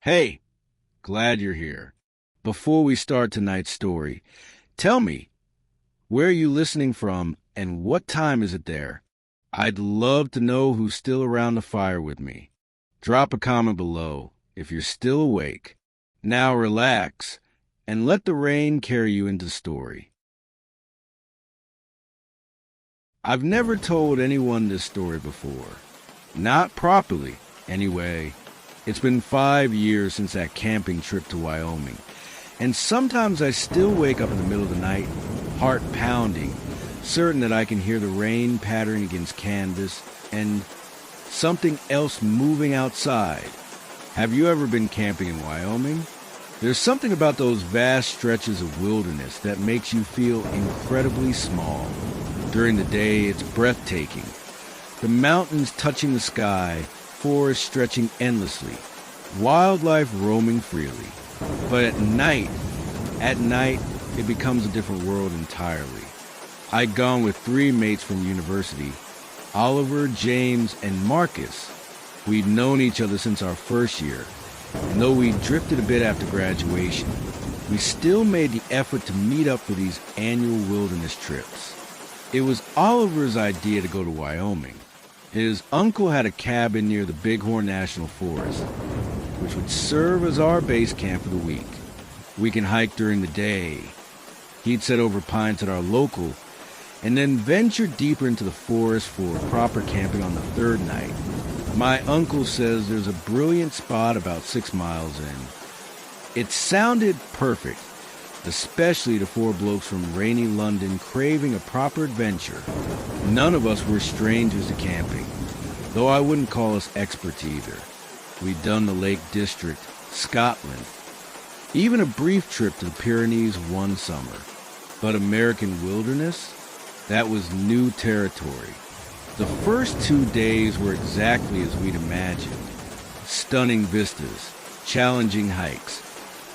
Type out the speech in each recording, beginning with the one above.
Hey, glad you're here. Before we start tonight's story, tell me, where are you listening from and what time is it there? I'd love to know who's still around the fire with me. Drop a comment below if you're still awake. Now relax and let the rain carry you into the story. I've never told anyone this story before. Not properly, anyway. It's been 5 years since that camping trip to Wyoming, and sometimes I still wake up in the middle of the night, heart pounding, certain that I can hear the rain pattering against canvas and something else moving outside. Have you ever been camping in Wyoming? There's something about those vast stretches of wilderness that makes you feel incredibly small. During the day, it's breathtaking. The mountains touching the sky, forests stretching endlessly, wildlife roaming freely. But at night, it becomes a different world entirely. I'd gone with 3 mates from university, Oliver, James, and Marcus. We'd known each other since our first year, and though we drifted a bit after graduation, we still made the effort to meet up for these annual wilderness trips. It was Oliver's idea to go to Wyoming. His uncle had a cabin near the Bighorn National Forest, which would serve as our base camp for the week. We can hike during the day. He'd set over pints at our local, and then venture deeper into the forest for proper camping on the 3rd night. My uncle says there's a brilliant spot about 6 miles in. It sounded perfect, especially to 4 blokes from rainy London craving a proper adventure. None of us were strangers to camping, though I wouldn't call us experts either. We'd done the Lake District, Scotland, even a brief trip to the Pyrenees one summer. But American wilderness? That was new territory. The first 2 days were exactly as we'd imagined. Stunning vistas, challenging hikes,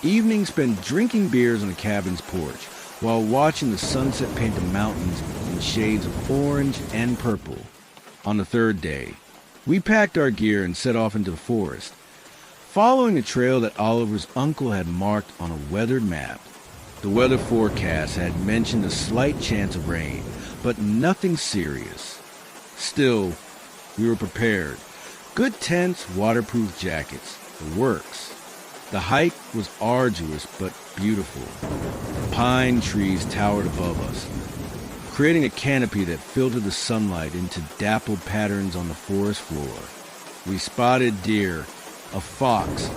evenings spent drinking beers on the cabin's porch while watching the sunset paint the mountains in shades of orange and purple. On the 3rd day, we packed our gear and set off into the forest, following a trail that Oliver's uncle had marked on a weathered map. The weather forecast had mentioned a slight chance of rain, but nothing serious. Still, we were prepared. Good tents, waterproof jackets, the works. The hike was arduous but beautiful. Pine trees towered above us, creating a canopy that filtered the sunlight into dappled patterns on the forest floor. We spotted deer, a fox,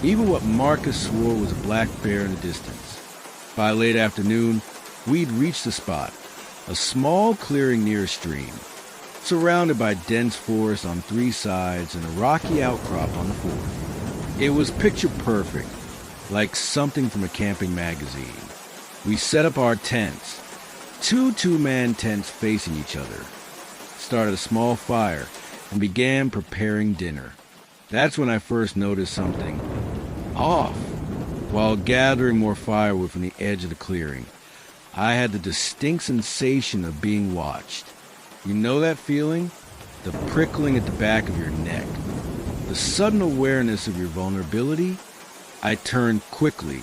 even what Marcus swore was a black bear in the distance. By late afternoon, we'd reached the spot, a small clearing near a stream, surrounded by dense forest on 3 sides and a rocky outcrop on the 4th. It was picture perfect, like something from a camping magazine. We set up our tents, 2 two-man tents facing each other, started a small fire, and began preparing dinner. That's when I first noticed something off. While gathering more firewood from the edge of the clearing, I had the distinct sensation of being watched. You know that feeling? The prickling at the back of your neck. The sudden awareness of your vulnerability. I turned quickly,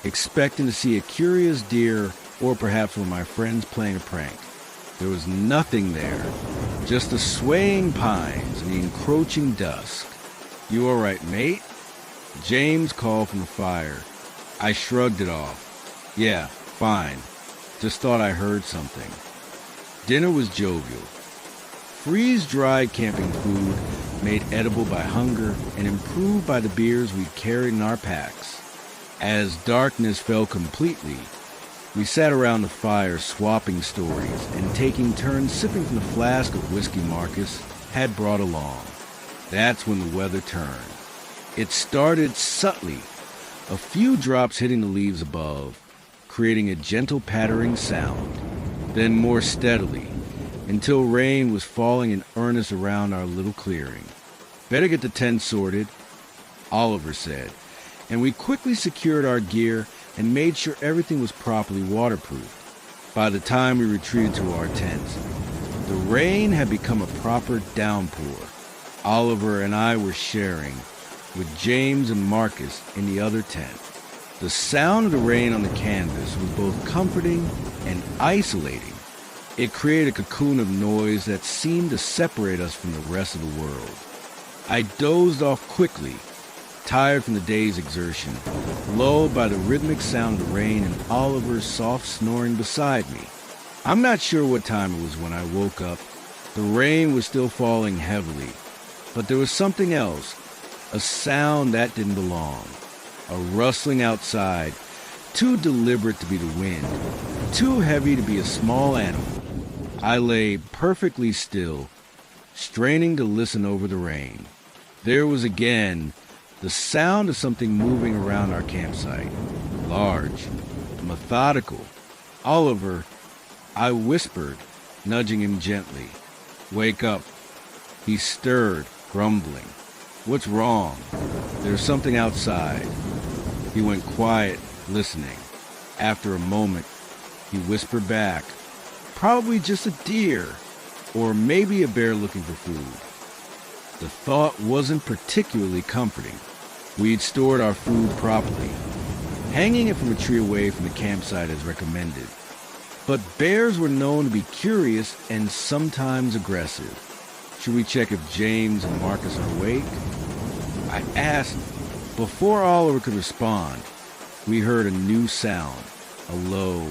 expecting to see a curious deer or perhaps one of my friends playing a prank. There was nothing there, just the swaying pines and the encroaching dusk. "You all right, mate?" James called from the fire. I shrugged it off. "Yeah, fine. Just thought I heard something." Dinner was jovial. Freeze-dried camping food made edible by hunger and improved by the beers we'd carried in our packs. As darkness fell completely, we sat around the fire swapping stories and taking turns sipping from the flask of whiskey Marcus had brought along. That's when the weather turned. It started subtly, a few drops hitting the leaves above, creating a gentle pattering sound, then more steadily, until rain was falling in earnest around our little clearing. "Better get the tent sorted," Oliver said, and we quickly secured our gear and made sure everything was properly waterproofed. By the time we retreated to our tents, the rain had become a proper downpour. Oliver and I were sharing, with James and Marcus in the other tent. The sound of the rain on the canvas was both comforting and isolating. It created a cocoon of noise that seemed to separate us from the rest of the world. I dozed off quickly, tired from the day's exertion, lulled by the rhythmic sound of the rain and Oliver's soft snoring beside me. I'm not sure what time it was when I woke up. The rain was still falling heavily, but there was something else, a sound that didn't belong. A rustling outside, too deliberate to be the wind, too heavy to be a small animal. I lay perfectly still, straining to listen over the rain. There was again the sound of something moving around our campsite. Large, methodical. Oliver, I whispered, nudging him gently. Wake up. He stirred, grumbling. What's wrong? There's something outside. He went quiet, listening. After a moment, he whispered back, probably just a deer, or maybe a bear looking for food. The thought wasn't particularly comforting. We'd stored our food properly, hanging it from a tree away from the campsite as recommended. But bears were known to be curious and sometimes aggressive. Should we check if James and Marcus are awake? I asked. Before Oliver could respond, we heard a new sound, a low,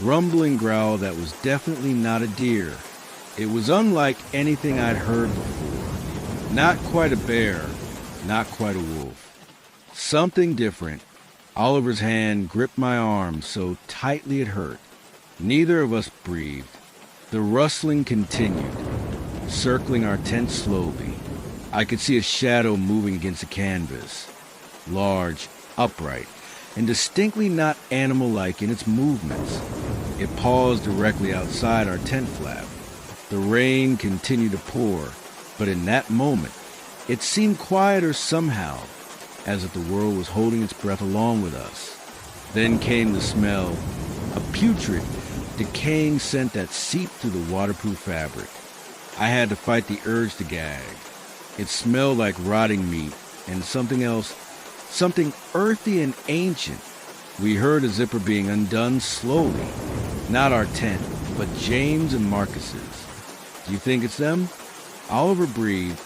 rumbling growl that was definitely not a deer. It was unlike anything I'd heard before. Not quite a bear, not quite a wolf. Something different. Oliver's hand gripped my arm so tightly it hurt. Neither of us breathed. The rustling continued, circling our tent slowly. I could see a shadow moving against the canvas. Large, upright, and distinctly not animal-like in its movements. It paused directly outside our tent flap. The rain continued to pour, but in that moment, it seemed quieter somehow, as if the world was holding its breath along with us. Then came the smell, a putrid, decaying scent that seeped through the waterproof fabric. I had to fight the urge to gag. It smelled like rotting meat and something else, something earthy and ancient. We heard a zipper being undone slowly. Not our tent, but James and Marcus's. Do you think it's them? Oliver breathed,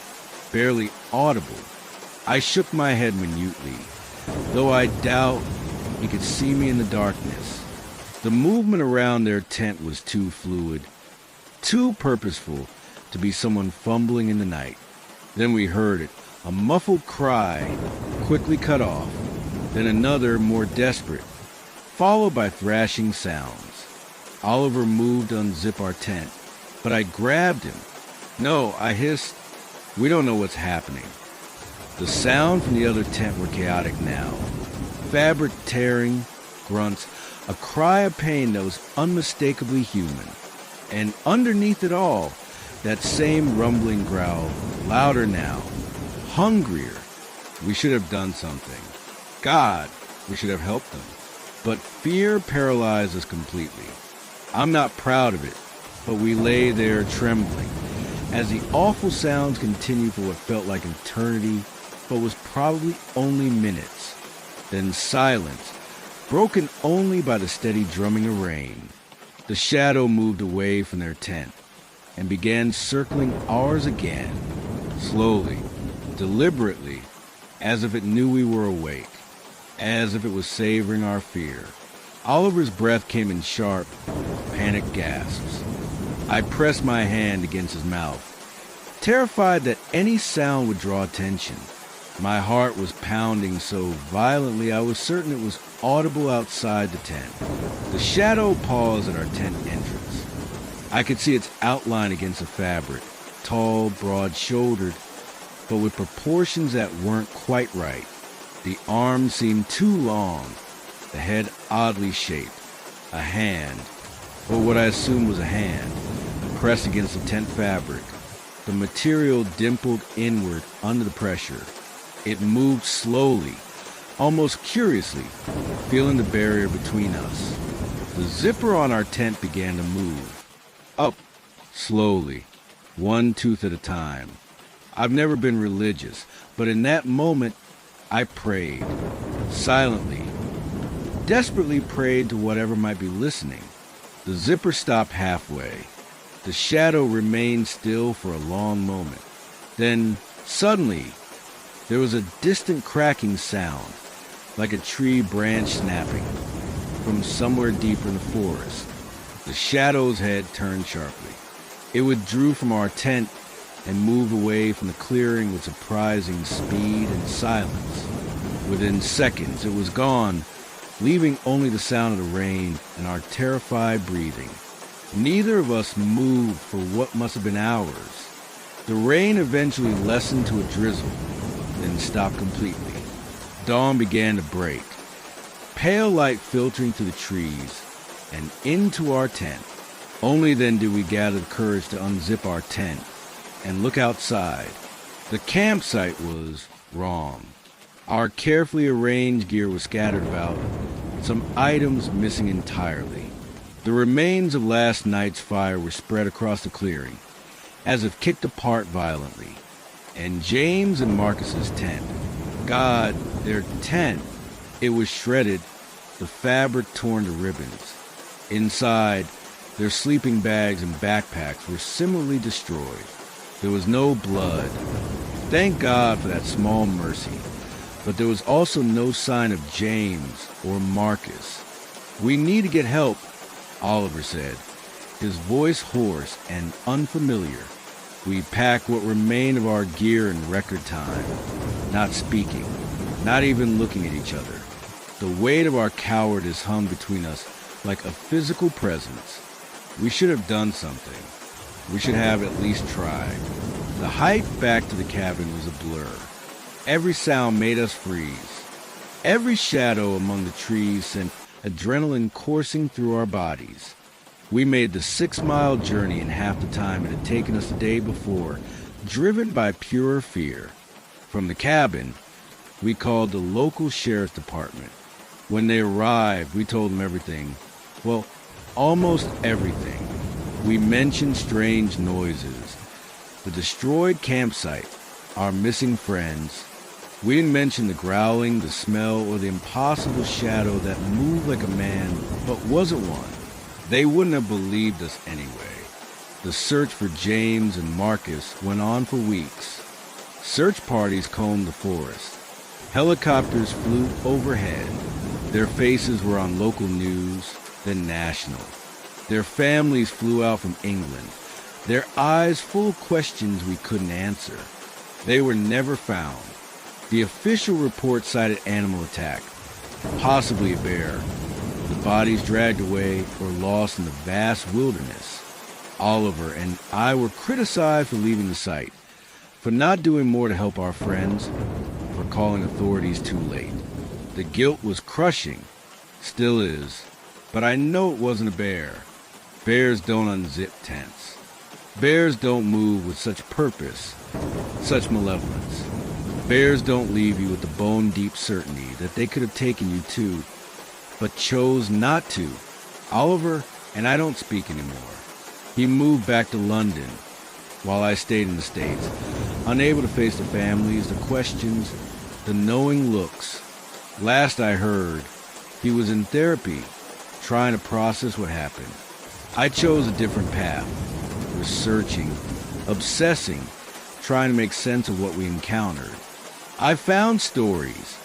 barely audible. I shook my head minutely, though I doubt he could see me in the darkness. The movement around their tent was too fluid, too purposeful to be someone fumbling in the night. Then we heard it, a muffled cry, quickly cut off, then another more desperate, followed by thrashing sounds. Oliver moved to unzip our tent, but I grabbed him. No, I hissed, we don't know what's happening. The sounds from the other tent were chaotic now. Fabric tearing, grunts, a cry of pain that was unmistakably human. And underneath it all, that same rumbling growl, louder now, hungrier. We should have done something. God, we should have helped them. But fear paralyzed us completely. I'm not proud of it, but we lay there trembling as the awful sounds continued for what felt like eternity, but was probably only minutes. Then silence, broken only by the steady drumming of rain. The shadow moved away from their tent and began circling ours again, slowly, deliberately, as if it knew we were awake, as if it was savoring our fear. Oliver's breath came in sharp, panicked gasps. I pressed my hand against his mouth, terrified that any sound would draw attention. My heart was pounding so violently I was certain it was audible outside the tent. The shadow paused at our tent entrance. I could see its outline against the fabric, tall, broad-shouldered, but with proportions that weren't quite right. The arms seemed too long, the head oddly shaped. A hand, or what I assumed was a hand, pressed against the tent fabric. The material dimpled inward under the pressure. It moved slowly, almost curiously, feeling the barrier between us. The zipper on our tent began to move. Up, slowly, one tooth at a time. I've never been religious, but in that moment, I prayed, silently, desperately prayed to whatever might be listening. The zipper stopped halfway. The shadow remained still for a long moment. Then, suddenly, there was a distant cracking sound, like a tree branch snapping, from somewhere deeper in the forest. The shadow's head turned sharply. It withdrew from our tent and moved away from the clearing with surprising speed and silence. Within seconds, it was gone, leaving only the sound of the rain and our terrified breathing. Neither of us moved for what must have been hours. The rain eventually lessened to a drizzle, then stopped completely. Dawn began to break, pale light filtering through the trees and into our tent. Only then did we gather the courage to unzip our tent and look outside. The campsite was wrong. Our carefully arranged gear was scattered about, some items missing entirely. The remains of last night's fire were spread across the clearing, as if kicked apart violently. And James and Marcus's tent, God, their tent, it was shredded, the fabric torn to ribbons. Inside, their sleeping bags and backpacks were similarly destroyed. There was no blood. Thank God for that small mercy. But there was also no sign of James or Marcus. "We need to get help," Oliver said, his voice hoarse and unfamiliar. We packed what remained of our gear in record time, not speaking, not even looking at each other. The weight of our cowardice hung between us like a physical presence. We should have done something. We should have at least tried. The hike back to the cabin was a blur. Every sound made us freeze. Every shadow among the trees sent adrenaline coursing through our bodies. We made the 6-mile journey in half the time it had taken us the day before, driven by pure fear. From the cabin, we called the local sheriff's department. When they arrived, we told them everything. Well, almost everything. We mentioned strange noises, the destroyed campsite, our missing friends. We didn't mention the growling, the smell, or the impossible shadow that moved like a man but wasn't one. They wouldn't have believed us anyway. The search for James and Marcus went on for weeks. Search parties combed the forest. Helicopters flew overhead. Their faces were on local news, then national. Their families flew out from England, their eyes full of questions we couldn't answer. They were never found. The official report cited animal attack, possibly a bear. The bodies dragged away or lost in the vast wilderness. Oliver and I were criticized for leaving the site, for not doing more to help our friends, for calling authorities too late. The guilt was crushing, still is, but I know it wasn't a bear. Bears don't unzip tents. Bears don't move with such purpose, such malevolence. Bears don't leave you with the bone-deep certainty that they could have taken you too, but chose not to. Oliver and I don't speak anymore. He moved back to London while I stayed in the States, unable to face the families, the questions, the knowing looks. Last I heard, he was in therapy, trying to process what happened. I chose a different path, researching, obsessing, trying to make sense of what we encountered. I found stories,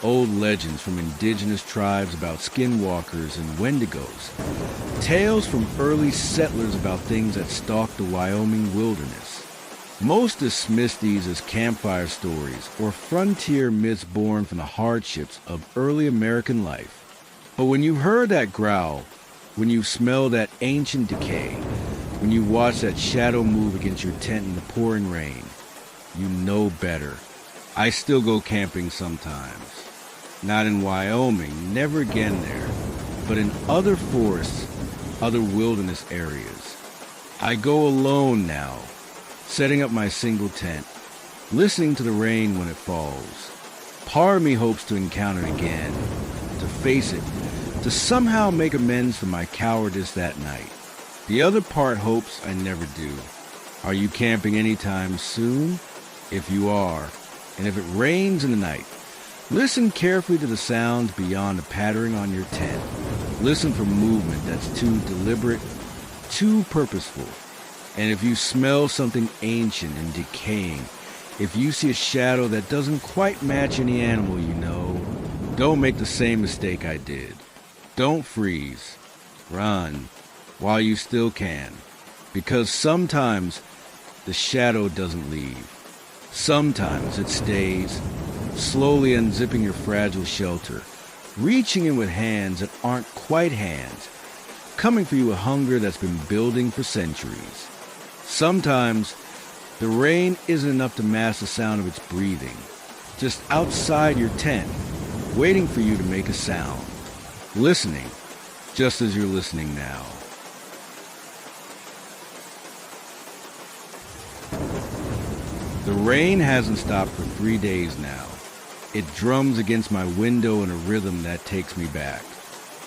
old legends from indigenous tribes about skinwalkers and wendigos, tales from early settlers about things that stalked the Wyoming wilderness. Most dismiss these as campfire stories or frontier myths born from the hardships of early American life. But when you heard that growl, when you smell that ancient decay, when you watch that shadow move against your tent in the pouring rain, you know better. I still go camping sometimes. Not in Wyoming, never again there, but in other forests, other wilderness areas. I go alone now, setting up my single tent, listening to the rain when it falls. Part of me hopes to encounter it again, to face it, to somehow make amends for my cowardice that night. The other part hopes I never do. Are you camping anytime soon? If you are, and if it rains in the night, Listen carefully to the sounds beyond the pattering on your tent. Listen for movement that's too deliberate, too purposeful. And if you smell something ancient and decaying, if you see a shadow that doesn't quite match any animal you know, don't make the same mistake I did. Don't freeze. Run while you still can. Because sometimes the shadow doesn't leave. Sometimes it stays, slowly unzipping your fragile shelter, reaching in with hands that aren't quite hands, coming for you with hunger that's been building for centuries. Sometimes the rain isn't enough to mask the sound of its breathing, just outside your tent, waiting for you to make a sound, listening, just as you're listening now. The rain hasn't stopped for 3 days now. It drums against my window in a rhythm that takes me back.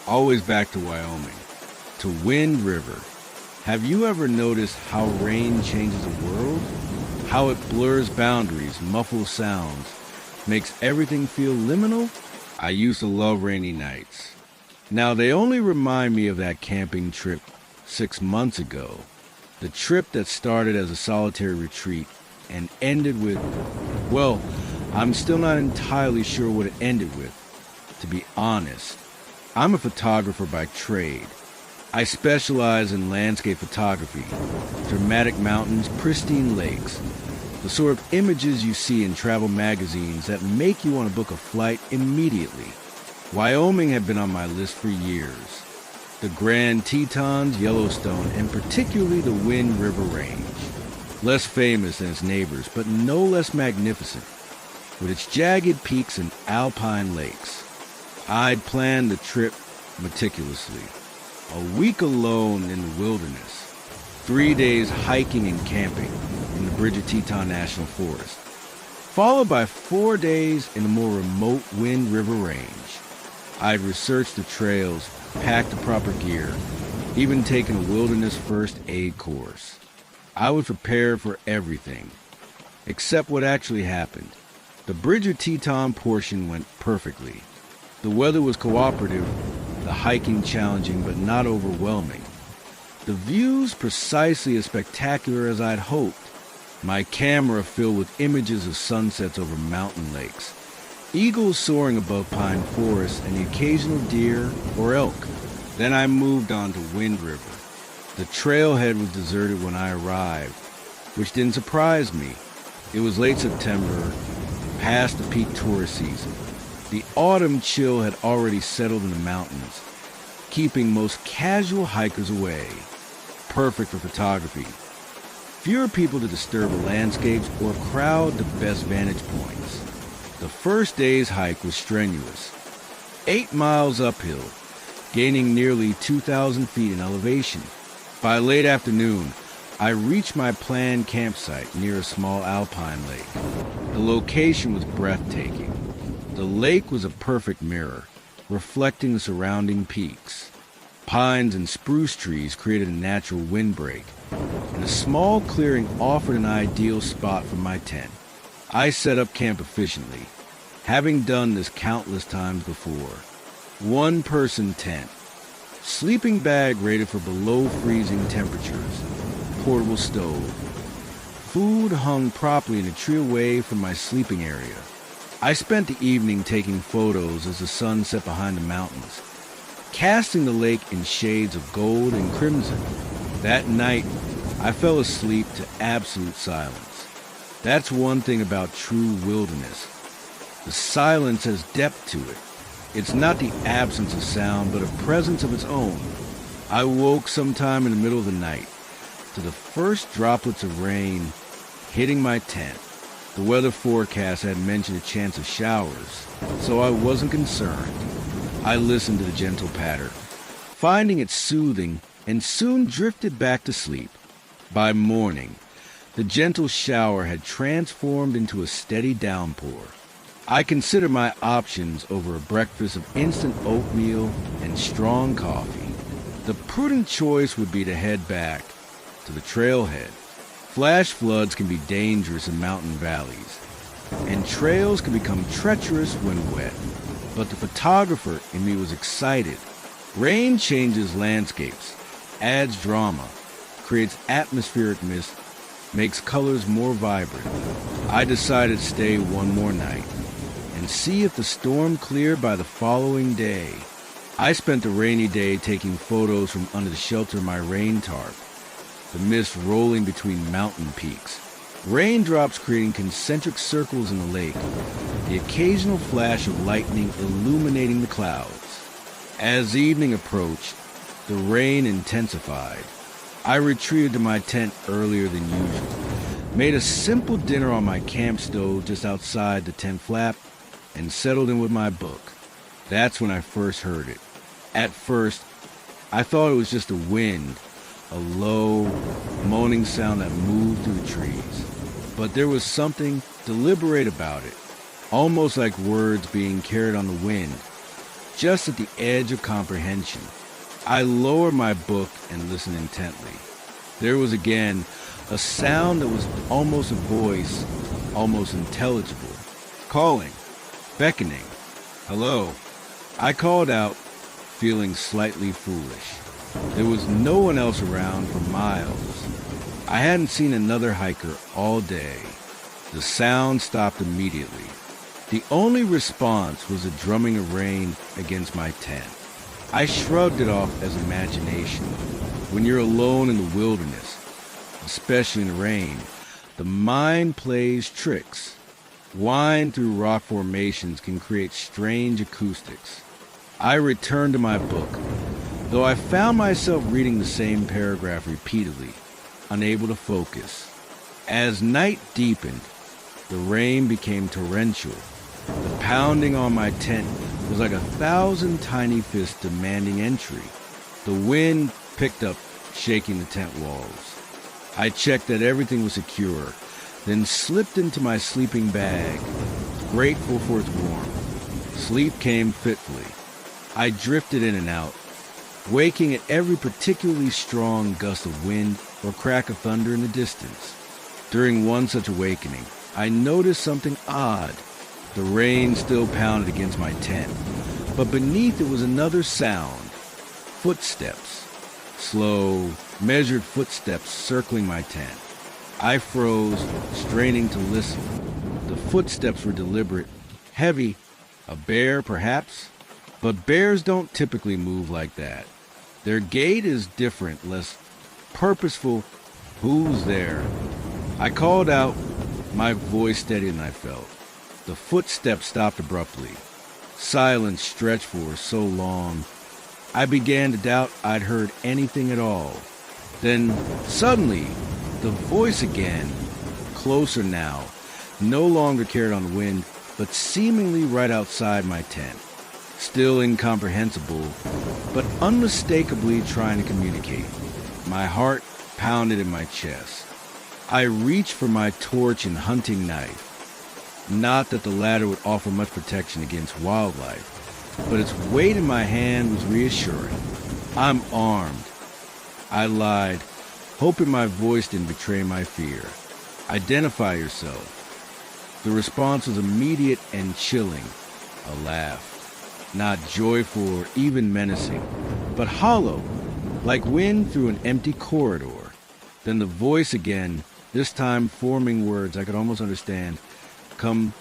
Always back to Wyoming, to Wind River. Have you ever noticed how rain changes the world? How it blurs boundaries, muffles sounds, makes everything feel liminal? I used to love rainy nights. Now they only remind me of that camping trip 6 months ago. The trip that started as a solitary retreat and ended with, well, I'm still not entirely sure what it ended with. To be honest, I'm a photographer by trade. I specialize in landscape photography, dramatic mountains, pristine lakes, the sort of images you see in travel magazines that make you want to book a flight immediately. Wyoming had been on my list for years. The Grand Tetons, Yellowstone, and particularly the Wind River Range. Less famous than its neighbors, but no less magnificent, with its jagged peaks and alpine lakes. I'd planned the trip meticulously. A week alone in the wilderness, 3 days hiking and camping in the Bridger Teton National Forest, followed by 4 days in the more remote Wind River Range. I'd researched the trails, packed the proper gear, even taken a wilderness first aid course. I was prepared for everything, except what actually happened. The Bridger Teton portion went perfectly. The weather was cooperative, the hiking challenging but not overwhelming. The views precisely as spectacular as I'd hoped. My camera filled with images of sunsets over mountain lakes, eagles soaring above pine forests, and the occasional deer or elk. Then I moved on to Wind River. The trailhead was deserted when I arrived, which didn't surprise me. It was late September, past the peak tourist season. The autumn chill had already settled in the mountains, keeping most casual hikers away. Perfect for photography. Fewer people to disturb the landscapes or crowd the best vantage points. The first day's hike was strenuous. 8 miles uphill, gaining nearly 2,000 feet in elevation. By late afternoon, I reached my planned campsite near a small alpine lake. The location was breathtaking. The lake was a perfect mirror, reflecting the surrounding peaks. Pines and spruce trees created a natural windbreak, and a small clearing offered an ideal spot for my tent. I set up camp efficiently, having done this countless times before. One-person tent, sleeping bag rated for below freezing temperatures, portable stove. Food hung properly in a tree away from my sleeping area. I spent the evening taking photos as the sun set behind the mountains, casting the lake in shades of gold and crimson. That night, I fell asleep to absolute silence. That's one thing about true wilderness. The silence has depth to it. It's not the absence of sound, but a presence of its own. I woke sometime in the middle of the night to the first droplets of rain hitting my tent. The weather forecast had mentioned a chance of showers, so I wasn't concerned. I listened to the gentle patter, finding it soothing, and soon drifted back to sleep. By morning, the gentle shower had transformed into a steady downpour. I considered my options over a breakfast of instant oatmeal and strong coffee. The prudent choice would be to head back to the trailhead. Flash floods can be dangerous in mountain valleys. and trails can become treacherous when wet. But the photographer in me was excited. Rain changes landscapes, adds drama, creates atmospheric mist, makes colors more vibrant. I decided to stay one more night and see if the storm cleared by the following day. I spent the rainy day taking photos from under the shelter of my rain tarp, the mist rolling between mountain peaks, raindrops creating concentric circles in the lake, the occasional flash of lightning illuminating the clouds. As evening approached, the rain intensified. I retreated to my tent earlier than usual, made a simple dinner on my camp stove just outside the tent flap, and settled in with my book. That's when I first heard it. At first, I thought it was just the wind, a low, moaning sound that moved through the trees. But there was something deliberate about it, almost like words being carried on the wind, just at the edge of comprehension. I lowered my book and listened intently. There was again a sound that was almost a voice, almost intelligible, calling, beckoning. Hello. I called out, feeling slightly foolish. There was no one else around for miles. I hadn't seen another hiker all day. The sound stopped immediately. The only response was the drumming of rain against my tent. I shrugged it off as imagination. When you're alone in the wilderness, especially in the rain, the mind plays tricks. Wind through rock formations can create strange acoustics. I returned to my book, though I found myself reading the same paragraph repeatedly, unable to focus. As night deepened, the rain became torrential. The pounding on my tent was like 1,000 tiny fists demanding entry. The wind picked up, shaking the tent walls. I checked that everything was secure, then slipped into my sleeping bag, grateful for its warmth. Sleep came fitfully. I drifted in and out, waking at every particularly strong gust of wind or crack of thunder in the distance. During one such awakening, I noticed something odd. The rain still pounded against my tent, but beneath it was another sound. Footsteps. Slow, measured footsteps circling my tent. I froze, straining to listen. The footsteps were deliberate, heavy. A bear, perhaps? But bears don't typically move like that. Their gait is different, less purposeful. Who's there? I called out, my voice steadier than I felt. The footsteps stopped abruptly. Silence stretched for so long, I began to doubt I'd heard anything at all. Then, suddenly, the voice again, closer now, no longer carried on the wind, but seemingly right outside my tent. Still incomprehensible, but unmistakably trying to communicate. My heart pounded in my chest. I reached for my torch and hunting knife. Not that the latter would offer much protection against wildlife, but its weight in my hand was reassuring. I'm armed. I lied, hoping my voice didn't betray my fear. Identify yourself. The response was immediate and chilling. A laugh. Not joyful or even menacing, but hollow, like wind through an empty corridor. Then the voice again, this time forming words I could almost understand. Come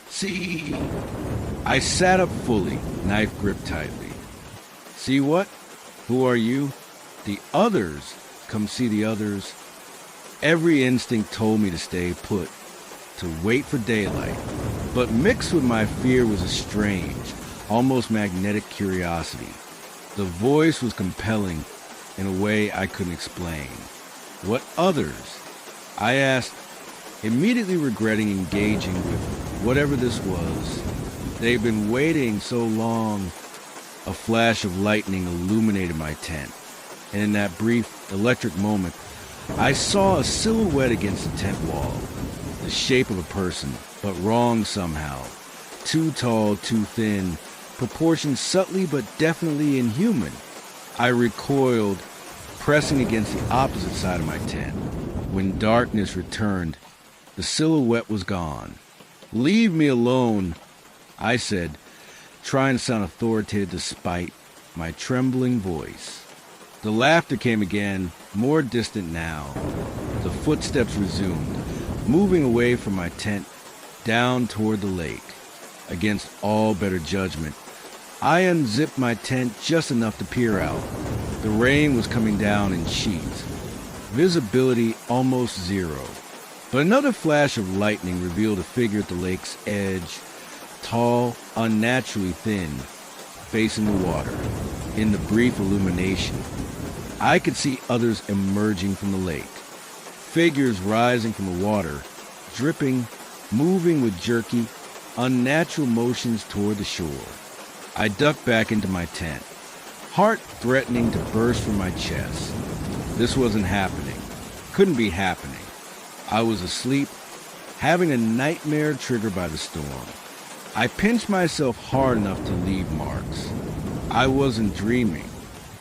see. I sat up fully, knife gripped tightly. See what? Who are you? The others. Come see the others. Every instinct told me to stay put, to wait for daylight. But mixed with my fear was a strange, almost magnetic curiosity. The voice was compelling in a way I couldn't explain. What others? I asked, immediately regretting engaging with whatever this was. They'd been waiting so long. A flash of lightning illuminated my tent, and in that brief electric moment, I saw a silhouette against the tent wall, the shape of a person, but wrong somehow. Too tall, too thin, proportioned subtly but definitely inhuman. I recoiled, pressing against the opposite side of my tent. When darkness returned, the silhouette was gone. "Leave me alone," I said, trying to sound authoritative despite my trembling voice. The laughter came again, more distant now. The footsteps resumed, moving away from my tent down toward the lake. Against all better judgment, I unzipped my tent just enough to peer out. The rain was coming down in sheets. Visibility almost zero. But another flash of lightning revealed a figure at the lake's edge, tall, unnaturally thin, facing the water. In the brief illumination, I could see others emerging from the lake. Figures rising from the water, dripping, moving with jerky, unnatural motions toward the shore. I ducked back into my tent, heart threatening to burst from my chest. This wasn't happening. Couldn't be happening. I was asleep, having a nightmare triggered by the storm. I pinched myself hard enough to leave marks. I wasn't dreaming.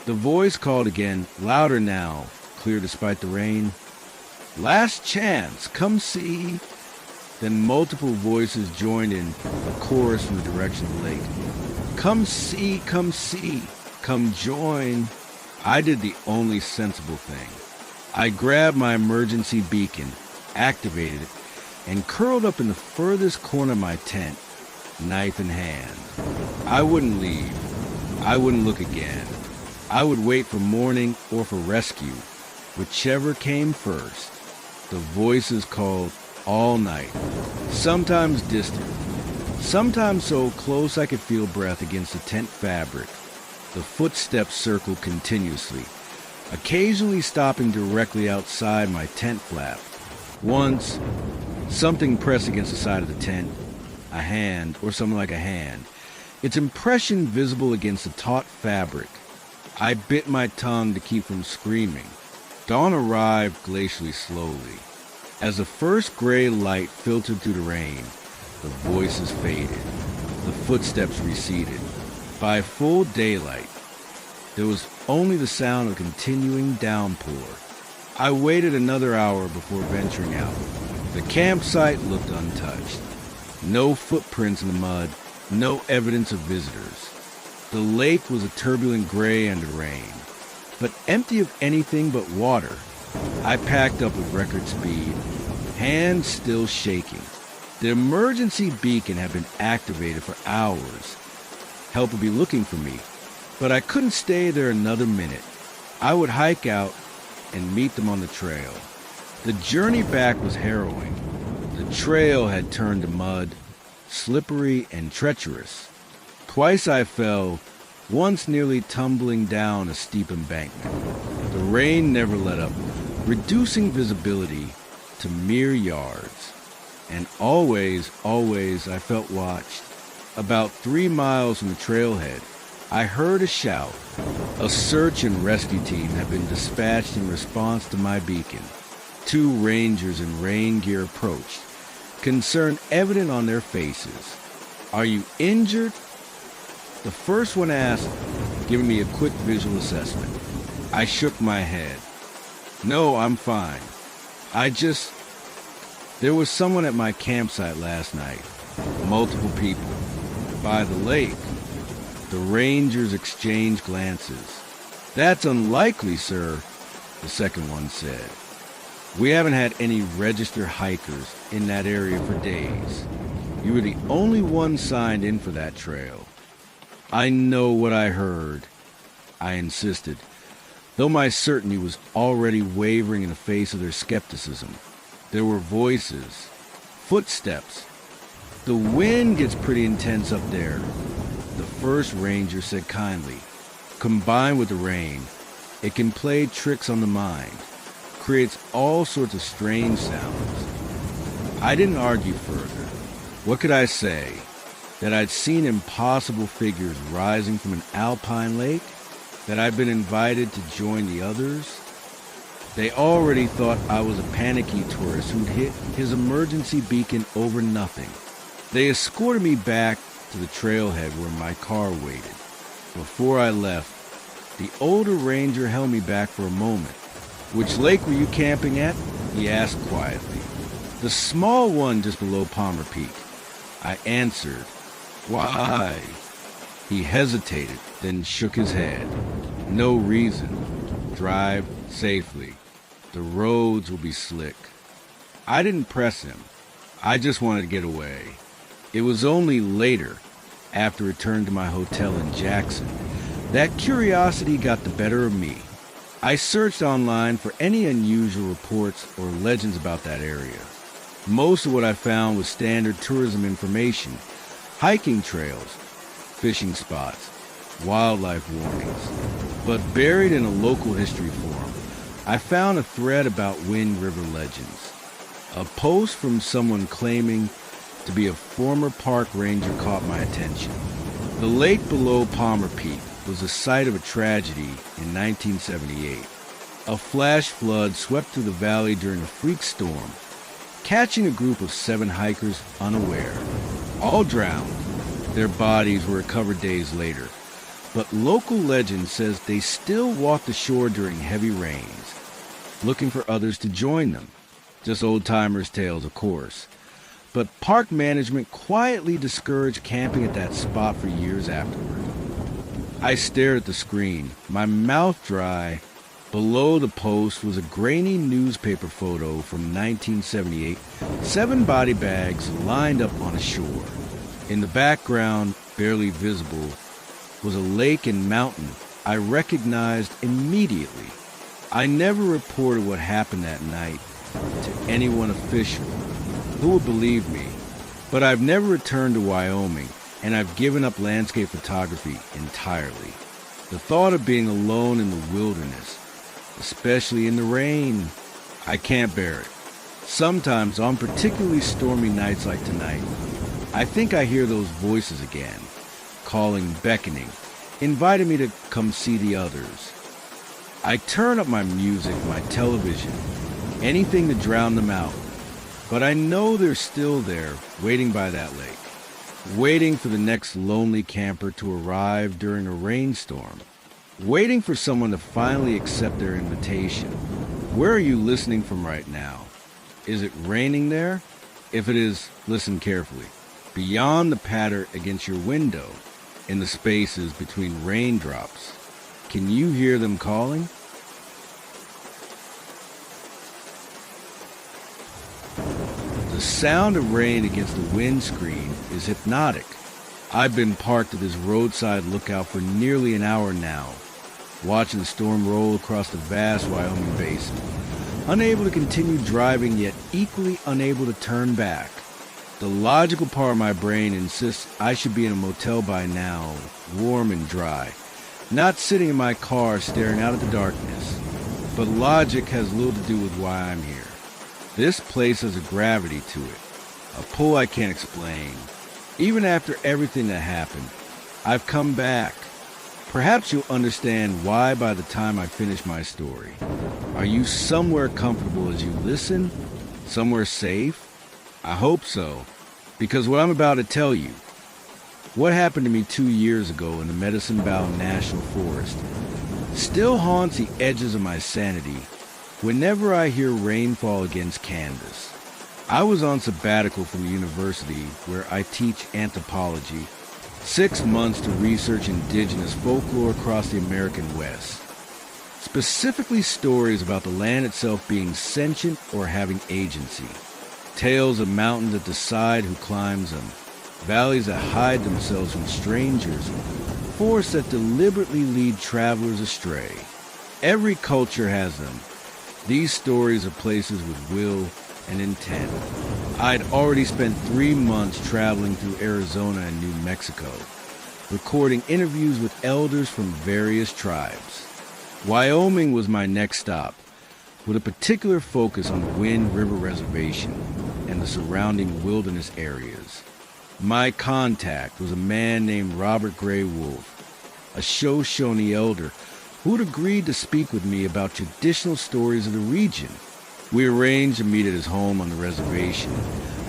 The voice called again, louder now, clear despite the rain. "Last chance, come see." Then multiple voices joined in a chorus from the direction of the lake. "Come see, come see, come join." I did the only sensible thing. I grabbed my emergency beacon, activated it, and curled up in the furthest corner of my tent, knife in hand. I wouldn't leave. I wouldn't look again. I would wait for morning or for rescue, whichever came first. The voices called all night, sometimes distant, sometimes so close I could feel breath against the tent fabric. The footsteps circled continuously, occasionally stopping directly outside my tent flap. Once, something pressed against the side of the tent, a hand or something like a hand, its impression visible against the taut fabric. I bit my tongue to keep from screaming. Dawn arrived glacially slowly. As the first gray light filtered through the rain, the voices faded. The footsteps receded. By full daylight, there was only the sound of continuing downpour. I waited another hour before venturing out. The campsite looked untouched. No footprints in the mud, no evidence of visitors. The lake was a turbulent gray under rain, but empty of anything but water. I packed up with record speed, hands still shaking. The emergency beacon had been activated for hours. Help would be looking for me, but I couldn't stay there another minute. I would hike out and meet them on the trail. The journey back was harrowing. The trail had turned to mud, slippery and treacherous. Twice I fell, once nearly tumbling down a steep embankment. The rain never let up, reducing visibility to mere yards. And always I felt watched. About 3 miles from the trailhead, I heard a shout. A search and rescue team had been dispatched in response to my beacon. 2 rangers in rain gear approached, concern evident on their faces. "Are you injured?" The first one asked, giving me a quick visual assessment. I shook my head. "No, I'm fine. There was someone at my campsite last night. Multiple people. By the lake." The rangers exchanged glances. "That's unlikely, sir," the second one said. "We haven't had any registered hikers in that area for days. You were the only one signed in for that trail." "I know what I heard," I insisted, though my certainty was already wavering in the face of their skepticism. There were voices, footsteps. "The wind gets pretty intense up there," the first ranger said kindly. "Combined with the rain, it can play tricks on the mind, creates all sorts of strange sounds." I didn't argue further. What could I say? That I'd seen impossible figures rising from an alpine lake? That I'd been invited to join the others? They already thought I was a panicky tourist who'd hit his emergency beacon over nothing. They escorted me back to the trailhead where my car waited. Before I left, the older ranger held me back for a moment. "Which lake were you camping at?" he asked quietly. "The small one just below Palmer Peak. I answered, "Why?" He hesitated, then shook his head. "No reason. Drive safely. The roads will be slick." I didn't press him. I just wanted to get away. It was only later, after returning to my hotel in Jackson, that curiosity got the better of me. I searched online for any unusual reports or legends about that area. Most of what I found was standard tourism information, hiking trails, fishing spots, wildlife warnings. But buried in a local history forum, I found a thread about Wind River legends. A post from someone claiming to be a former park ranger caught my attention. The lake below Palmer Peak was the site of a tragedy in 1978. A flash flood swept through the valley during a freak storm, catching a group of 7 hikers unaware. All drowned. Their bodies were recovered days later, but local legend says they still walked the shore during heavy rains, looking for others to join them. Just old-timers' tales, of course. But park management quietly discouraged camping at that spot for years afterward. I stared at the screen, my mouth dry. Below the post was a grainy newspaper photo from 1978, 7 body bags lined up on a shore. In the background, barely visible, was a lake and mountain I recognized immediately. I never reported what happened that night to anyone official who would believe me, but I've never returned to Wyoming, and I've given up landscape photography entirely. The thought of being alone in the wilderness, especially in the rain, I can't bear it. Sometimes on particularly stormy nights like tonight, I think I hear those voices again, calling, beckoning, inviting me to come see the others. I turn up my music, my television, anything to drown them out. But I know they're still there, waiting by that lake, waiting for the next lonely camper to arrive during a rainstorm, waiting for someone to finally accept their invitation. Where are you listening from right now? Is it raining there? If it is, listen carefully. Beyond the patter against your window, in the spaces between raindrops, can you hear them calling? The sound of rain against the windscreen is hypnotic. I've been parked at this roadside lookout for nearly an hour now, watching the storm roll across the vast Wyoming basin, unable to continue driving yet equally unable to turn back. The logical part of my brain insists I should be in a motel by now, warm and dry, not sitting in my car staring out at the darkness. But logic has little to do with why I'm here. This place has a gravity to it, a pull I can't explain. Even after everything that happened, I've come back. Perhaps you'll understand why by the time I finish my story. Are you somewhere comfortable as you listen? Somewhere safe? I hope so, because what I'm about to tell you, what happened to me 2 years ago in the Medicine Bow National Forest, still haunts the edges of my sanity whenever I hear rainfall against canvas. I was on sabbatical from the university where I teach anthropology, 6 months to research indigenous folklore across the American West, specifically stories about the land itself being sentient or having agency. Tales of mountains that decide who climbs them, valleys that hide themselves from strangers, forests that deliberately lead travelers astray. Every culture has them. These stories are places with will and intent. I'd already spent 3 months traveling through Arizona and New Mexico, recording interviews with elders from various tribes. Wyoming was my next stop, with a particular focus on the Wind River Reservation and the surrounding wilderness areas. My contact was a man named Robert Gray Wolf, a Shoshone elder who had agreed to speak with me about traditional stories of the region. We arranged to meet at his home on the reservation,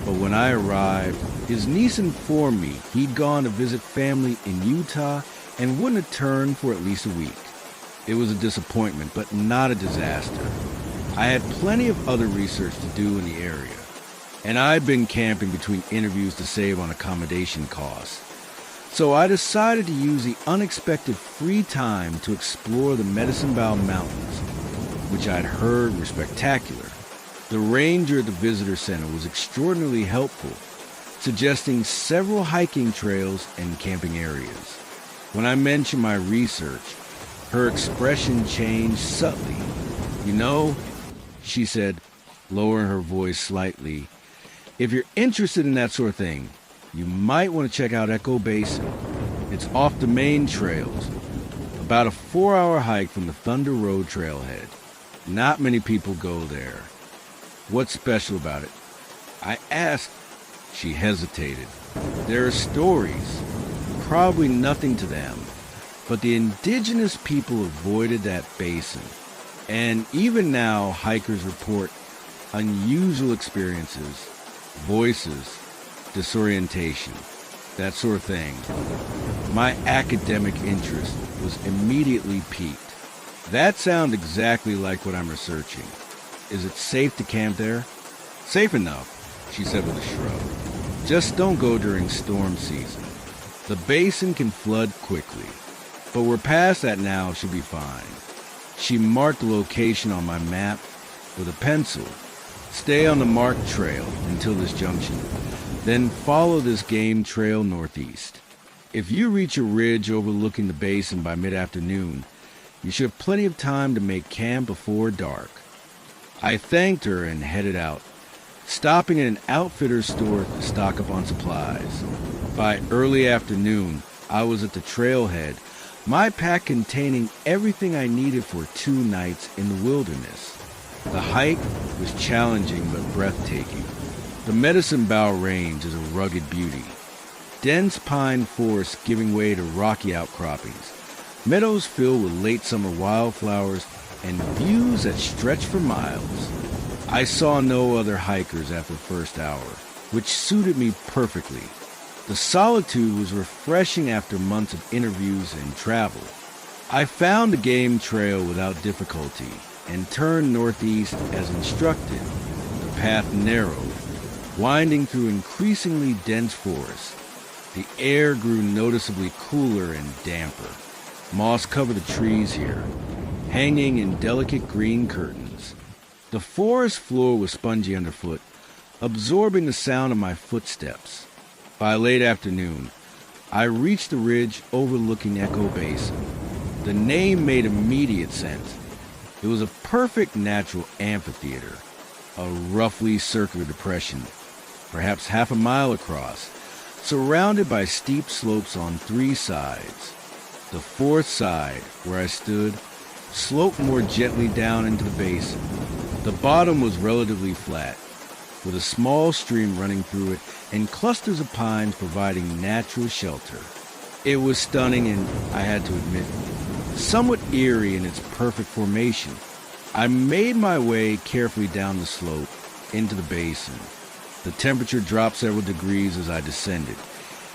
but when I arrived, his niece informed me he'd gone to visit family in Utah and wouldn't return for at least a week. It was a disappointment, but not a disaster. I had plenty of other research to do in the area. and I'd been camping between interviews to save on accommodation costs. So I decided to use the unexpected free time to explore the Medicine Bow Mountains, which I'd heard were spectacular. The ranger at the visitor center was extraordinarily helpful, suggesting several hiking trails and camping areas. When I mentioned my research, her expression changed subtly. "You know," she said, lowering her voice slightly, "if you're interested in that sort of thing, you might want to check out Echo Basin. It's off the main trails, about a 4-hour hike from the Thunder Road trailhead. Not many people go there." "What's special about it?" I asked. She hesitated. "There are stories, probably nothing to them, but the indigenous people avoided that basin. And even now, hikers report unusual experiences, voices, disorientation, that sort of thing." My academic interest was immediately piqued. "That sounds exactly like what I'm researching. Is it safe to camp there?" "Safe enough," she said with a shrug. "Just don't go during storm season. The basin can flood quickly, but we're past that now, should be fine." She marked the location on my map with a pencil. "Stay on the marked trail until this junction, then follow this game trail northeast. If you reach a ridge overlooking the basin by mid-afternoon, you should have plenty of time to make camp before dark." I thanked her and headed out, stopping at an outfitter's store to stock up on supplies. By early afternoon, I was at the trailhead, my pack containing everything I needed for 2 nights in the wilderness. The hike was challenging but breathtaking. The Medicine Bow Range is a rugged beauty. Dense pine forests giving way to rocky outcroppings, meadows filled with late summer wildflowers, and views that stretch for miles. I saw no other hikers after the first hour, which suited me perfectly. The solitude was refreshing after months of interviews and travel. I found the game trail without difficulty and turned northeast as instructed. The path narrowed, winding through increasingly dense forests. The air grew noticeably cooler and damper. Moss covered the trees here, hanging in delicate green curtains. The forest floor was spongy underfoot, absorbing the sound of my footsteps. By late afternoon, I reached the ridge overlooking Echo Basin. The name made immediate sense. It was a perfect natural amphitheater, a roughly circular depression, perhaps half a mile across, surrounded by steep slopes on 3 sides. The fourth side, where I stood, sloped more gently down into the basin. The bottom was relatively flat, with a small stream running through it and clusters of pines providing natural shelter. It was stunning and, I had to admit, somewhat eerie in its perfect formation. I made my way carefully down the slope into the basin. The temperature dropped several degrees as I descended,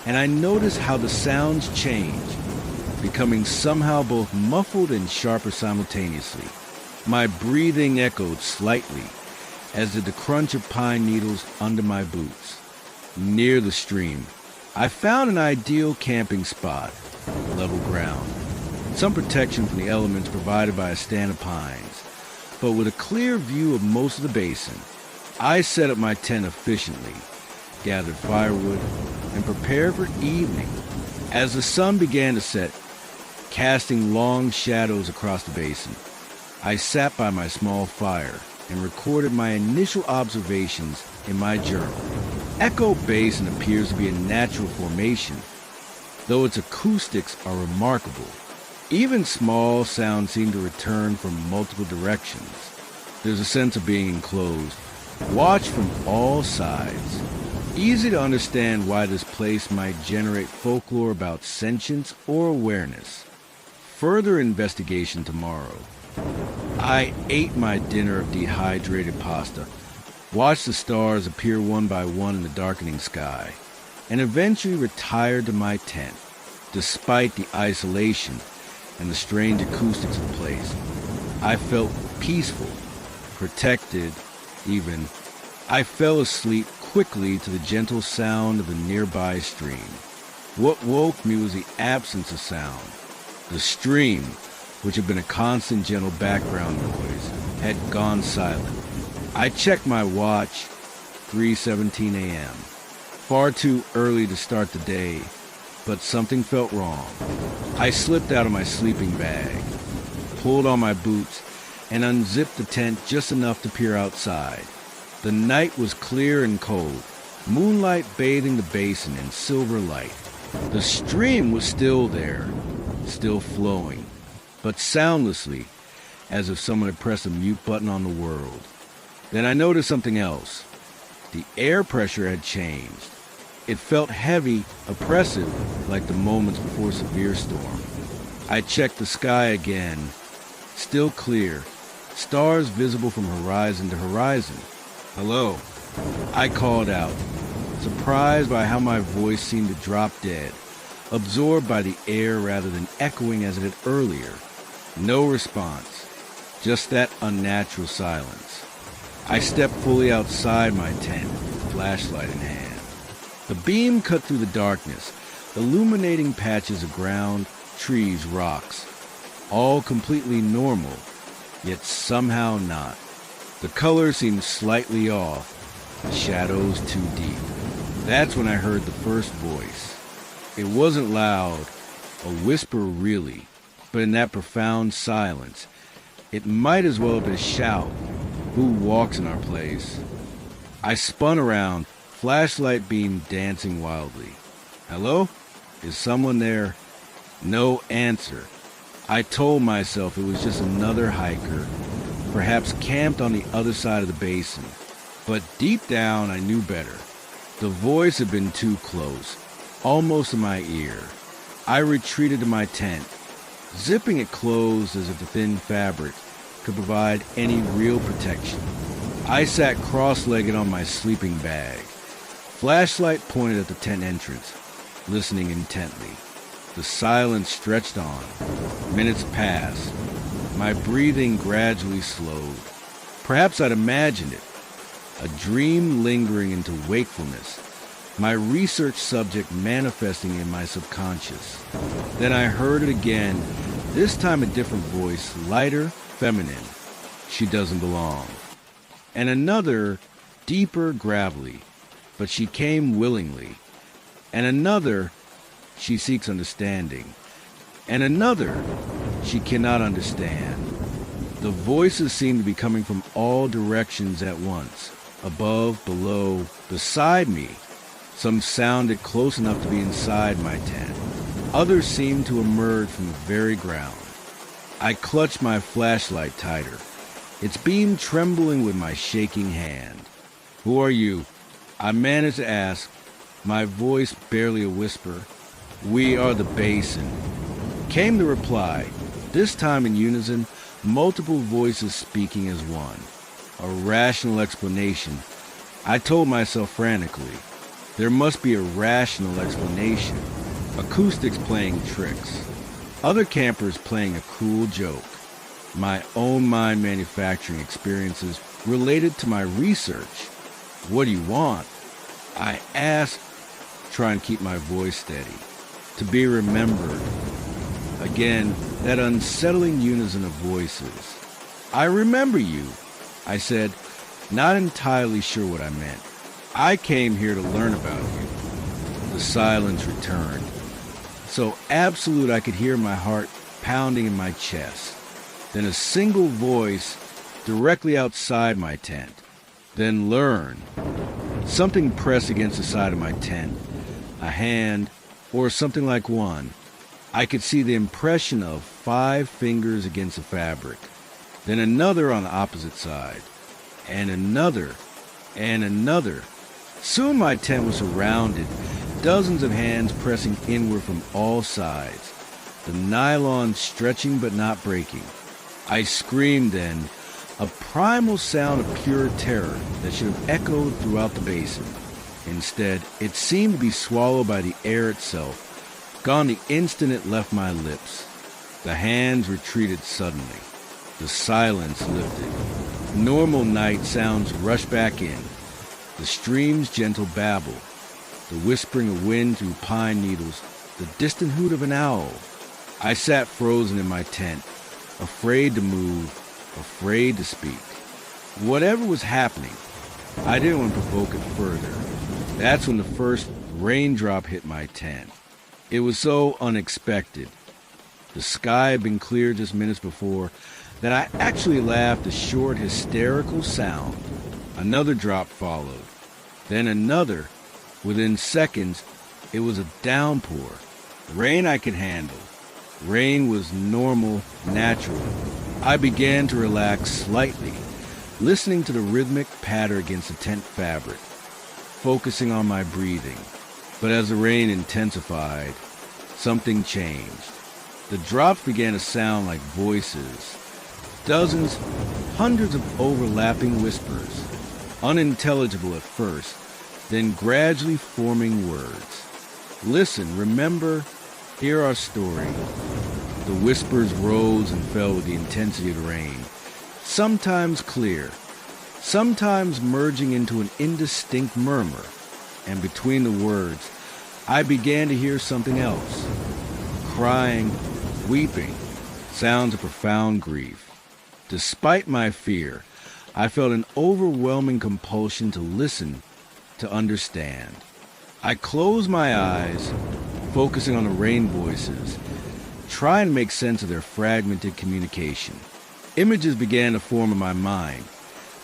and I noticed how the sounds changed, becoming somehow both muffled and sharper simultaneously. My breathing echoed slightly, as did the crunch of pine needles under my boots. Near the stream, I found an ideal camping spot, level ground, some protection from the elements provided by a stand of pines, but with a clear view of most of the basin. I set up my tent efficiently, gathered firewood, and prepared for evening. As the sun began to set, casting long shadows across the basin, I sat by my small fire and recorded my initial observations in my journal. Echo Basin appears to be a natural formation, though its acoustics are remarkable. Even small sounds seem to return from multiple directions. There's a sense of being enclosed, watched from all sides. Easy to understand why this place might generate folklore about sentience or awareness. Further investigation tomorrow. I ate my dinner of dehydrated pasta, watched the stars appear one by one in the darkening sky, and eventually retired to my tent, despite the isolation and the strange acoustics of the place. I felt peaceful, protected, even I fell asleep quickly to the gentle sound of a nearby stream. What woke me was the absence of sound. The stream, which had been a constant gentle background noise, had gone silent. I checked my watch, 3:17 a.m. Far too early to start the day, but something felt wrong. I slipped out of my sleeping bag, pulled on my boots, and unzipped the tent just enough to peer outside. The night was clear and cold, moonlight bathing the basin in silver light. The stream was still there, still flowing, but soundlessly, as if someone had pressed a mute button on the world. Then I noticed something else. The air pressure had changed. It felt heavy, oppressive, like the moments before a severe storm. I checked the sky again. Still clear, stars visible from horizon to horizon. "Hello," I called out, surprised by how my voice seemed to drop dead, absorbed by the air rather than echoing as it had earlier. No response, just that unnatural silence. I stepped fully outside my tent, flashlight in hand. The beam cut through the darkness, illuminating patches of ground, trees, rocks, all completely normal, yet somehow not. The color seemed slightly off, the shadows too deep. That's when I heard the first voice. It wasn't loud, a whisper really, but in that profound silence, it might as well have been a shout. Who walks in our place? I spun around, flashlight beam dancing wildly. "Hello? Is someone there?" No answer. I told myself it was just another hiker, perhaps camped on the other side of the basin. But deep down, I knew better. The voice had been too close, almost in my ear. I retreated to my tent, zipping it closed as if the thin fabric could provide any real protection. I sat cross-legged on my sleeping bag, flashlight pointed at the tent entrance, listening intently. The silence stretched on. Minutes passed. My breathing gradually slowed. Perhaps I'd imagined it. A dream lingering into wakefulness. My research subject manifesting in my subconscious. Then I heard it again, this time a different voice, lighter, feminine. "She doesn't belong." And another, deeper, gravelly. "But she came willingly." And another, "She seeks understanding." And another, "She cannot understand." The voices seemed to be coming from all directions at once, above, below, beside me. Some sounded close enough to be inside my tent. Others seemed to emerge from the very ground. I clutched my flashlight tighter, its beam trembling with my shaking hand. "Who are you?" I managed to ask, my voice barely a whisper. "We are the basin," came the reply, this time in unison, multiple voices speaking as one. A rational explanation. I told myself frantically, there must be a rational explanation. Acoustics playing tricks. Other campers playing a cruel joke. My own mind manufacturing experiences related to my research. "What do you want?" I asked, trying to keep my voice steady. To be remembered. Again, that unsettling unison of voices. "I remember you," I said, not entirely sure what I meant. "I came here to learn about you." The silence returned, so absolute I could hear my heart pounding in my chest. Then a single voice directly outside my tent. "Then learn." Something pressed against the side of my tent. A hand, or something like one. I could see the impression of 5 fingers against the fabric. Then another on the opposite side. And another. And another. Soon my tent was surrounded, dozens of hands pressing inward from all sides, the nylon stretching but not breaking. I screamed then, a primal sound of pure terror that should have echoed throughout the basin. Instead, it seemed to be swallowed by the air itself, gone the instant it left my lips. The hands retreated suddenly. The silence lifted. Normal night sounds rushed back in. the stream's gentle babble, the whispering of wind through pine needles, the distant hoot of an owl. I sat frozen in my tent, afraid to move, afraid to speak. Whatever was happening, I didn't want to provoke it further. That's when the first raindrop hit my tent. It was so unexpected. The sky had been clear just minutes before that I actually laughed a short, hysterical sound. Another drop followed, then another. Within seconds, it was a downpour. Rain I could handle. Rain was normal, natural. I began to relax slightly, listening to the rhythmic patter against the tent fabric, focusing on my breathing. But as the rain intensified, something changed. The drops began to sound like voices. Dozens, hundreds of overlapping whispers, unintelligible at first, then gradually forming words. Listen, remember, hear our story. The whispers rose and fell with the intensity of the rain, sometimes clear, sometimes merging into an indistinct murmur. And between the words, I began to hear something else. Crying, weeping, sounds of profound grief. Despite my fear, I felt an overwhelming compulsion to listen, to understand. I closed my eyes, focusing on the rain voices, trying to make sense of their fragmented communication. Images began to form in my mind,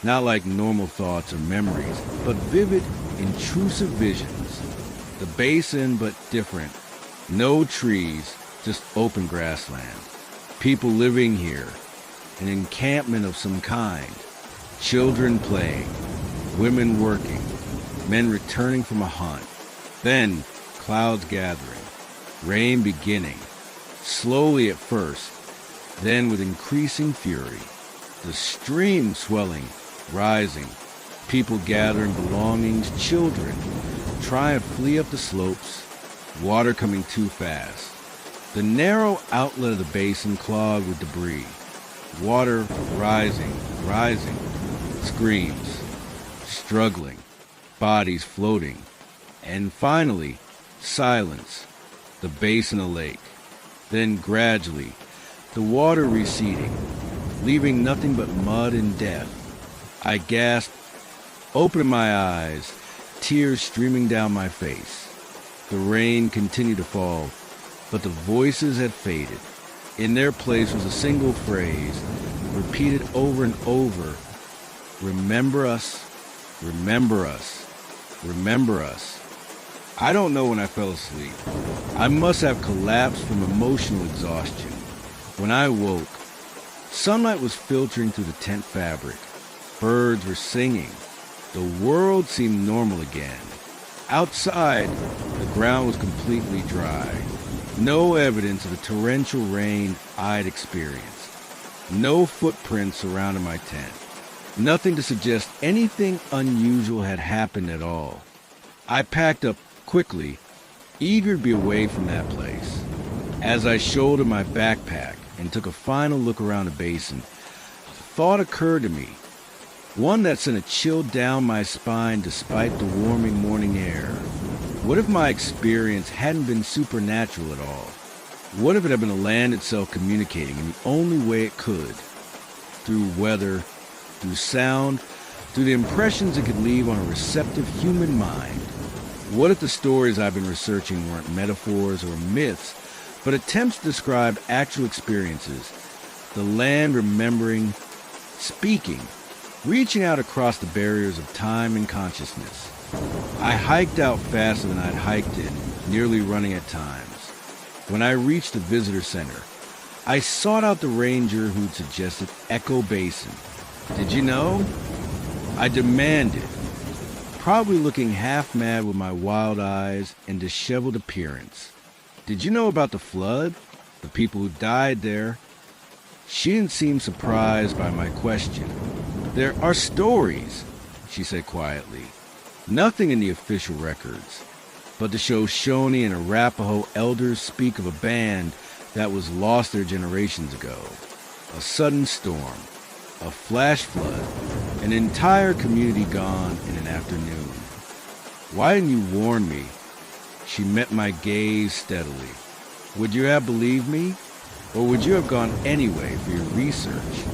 not like normal thoughts or memories, but vivid, intrusive visions. The basin, but different. No trees, just open grassland. People living here. An encampment of some kind. Children playing. Women working. Men returning from a hunt. Then, clouds gathering. Rain beginning. Slowly at first, then with increasing fury. The stream swelling, rising. People gathering belongings, children trying to flee up the slopes, water coming too fast. The narrow outlet of the basin clogged with debris. Water rising, rising. Screams, struggling, bodies floating. And finally, silence, the basin a lake. Then gradually, the water receding, leaving nothing but mud and death. I gasped, opening my eyes, tears streaming down my face. The rain continued to fall, but the voices had faded. In their place was a single phrase, repeated over and over. Remember us, remember us, remember us. I don't know when I fell asleep. I must have collapsed from emotional exhaustion. When I woke, sunlight was filtering through the tent fabric. Birds were singing. The world seemed normal again. Outside, the ground was completely dry. No evidence of the torrential rain I'd experienced. No footprints surrounding my tent. Nothing to suggest anything unusual had happened at all. I packed up quickly, eager to be away from that place. As I shouldered my backpack and took a final look around the basin, a thought occurred to me. One that sent a chill down my spine despite the warming morning air. What if my experience hadn't been supernatural at all? What if it had been the land itself communicating in the only way it could? Through weather, through sound, through the impressions it could leave on a receptive human mind. What if the stories I've been researching weren't metaphors or myths, but attempts to describe actual experiences? The land remembering, speaking, reaching out across the barriers of time and consciousness. I hiked out faster than I'd hiked in, nearly running at times. When I reached the visitor center, I sought out the ranger who'd suggested Echo Basin. Did you know? I demanded, probably looking half mad with my wild eyes and disheveled appearance. Did you know about the flood? The people who died there? She didn't seem surprised by my question. There are stories, she said quietly. Nothing in the official records, but the Shoshone and Arapaho elders speak of a band that was lost there generations ago. A sudden storm, A flash flood, an entire community gone in an afternoon. Why didn't you warn me? She met my gaze steadily. Would you have believed me? Or would you have gone anyway for your research?